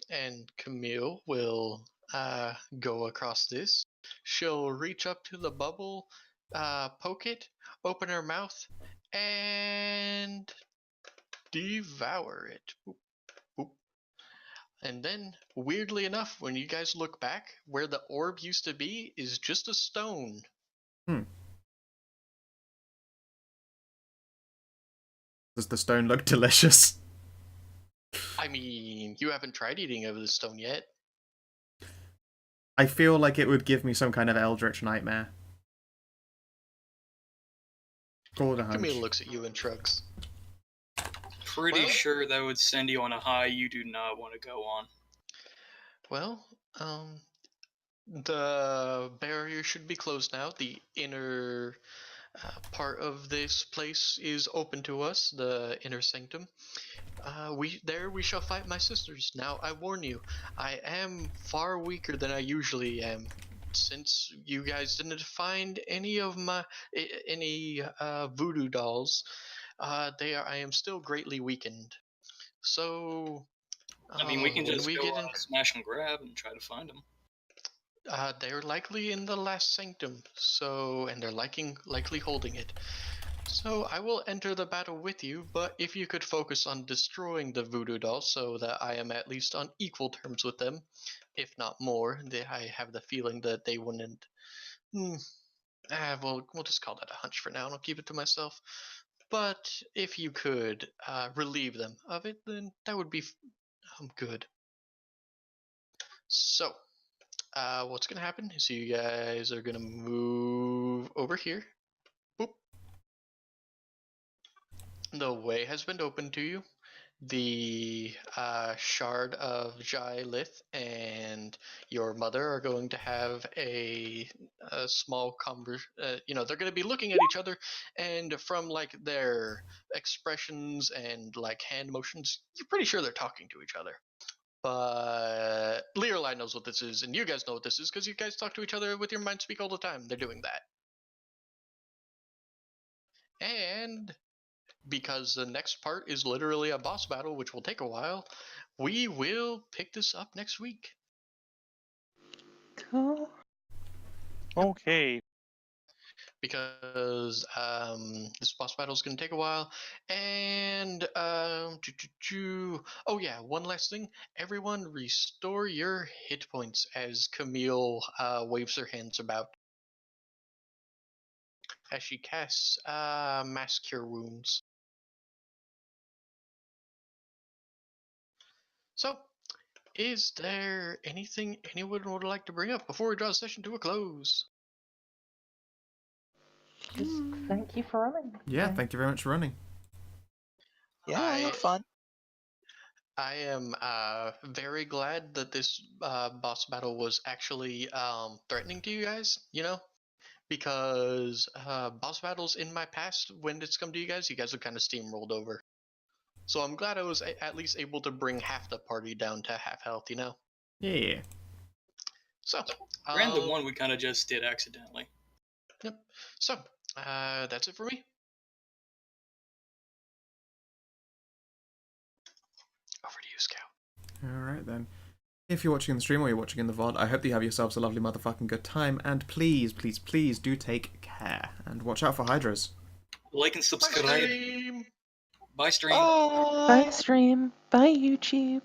And Camille will go across this. She'll reach up to the bubble, poke it, open her mouth, and devour it. Boop, boop. And then, weirdly enough, when you guys look back, where the orb used to be is just a stone. Does the stone look delicious? I mean, you haven't tried eating of the stone yet. I feel like it would give me some kind of eldritch nightmare. Call it a hunch. Camille looks at you and shrugs. Pretty sure that would send you on a high you do not want to go on. Well, the barrier should be closed now. The inner part of this place is open to us, the inner sanctum. We shall fight my sisters. Now, I warn you, I am far weaker than I usually am. Since you guys didn't find any of my voodoo dolls, I am still greatly weakened. So, I mean, we can when just we go get in, smash and grab and try to find them. they're likely in the last sanctum. And they're likely holding it. So I will enter the battle with you, but if you could focus on destroying the voodoo dolls so that I am at least on equal terms with them, if not more, I have the feeling that they wouldn't. We'll just call that a hunch for now, and I'll keep it to myself. But if you could relieve them of it, then that would be good. So, what's going to happen is you guys are going to move over here. Boop. The way has been opened to you. The shard of Jai Lith and your mother are going to have a small they're going to be looking at each other, and from like their expressions and like hand motions, you're pretty sure they're talking to each other. But Learline knows what this is, and you guys know what this is because you guys talk to each other with your mind speak all the time. They're doing that. And because the next part is literally a boss battle, which will take a while, we will pick this up next week. Cool. Okay. because this boss battle is going to take a while. And oh yeah, one last thing. Everyone, restore your hit points as Camille waves her hands about as she casts Mass Cure Wounds. So, is there anything anyone would like to bring up before we draw the session to a close? Just thank you for running. Yeah, thank you very much for running. Yeah, I had fun. I am very glad that this boss battle was actually threatening to you guys, you know? Because boss battles in my past, when it's come to you guys have kind of steamrolled over. So I'm glad I was at least able to bring half the party down to half health, you know? Yeah. So, Ran the one we kind of just did accidentally. Yep. So, that's it for me. Over to you, Scout. Alright then. If you're watching the stream or you're watching in the VOD, I hope that you have yourselves a lovely motherfucking good time, and please, please, please do take care, and watch out for hydras. Like and subscribe. Bye, stream. Bye, stream. Bye stream. Bye YouTube.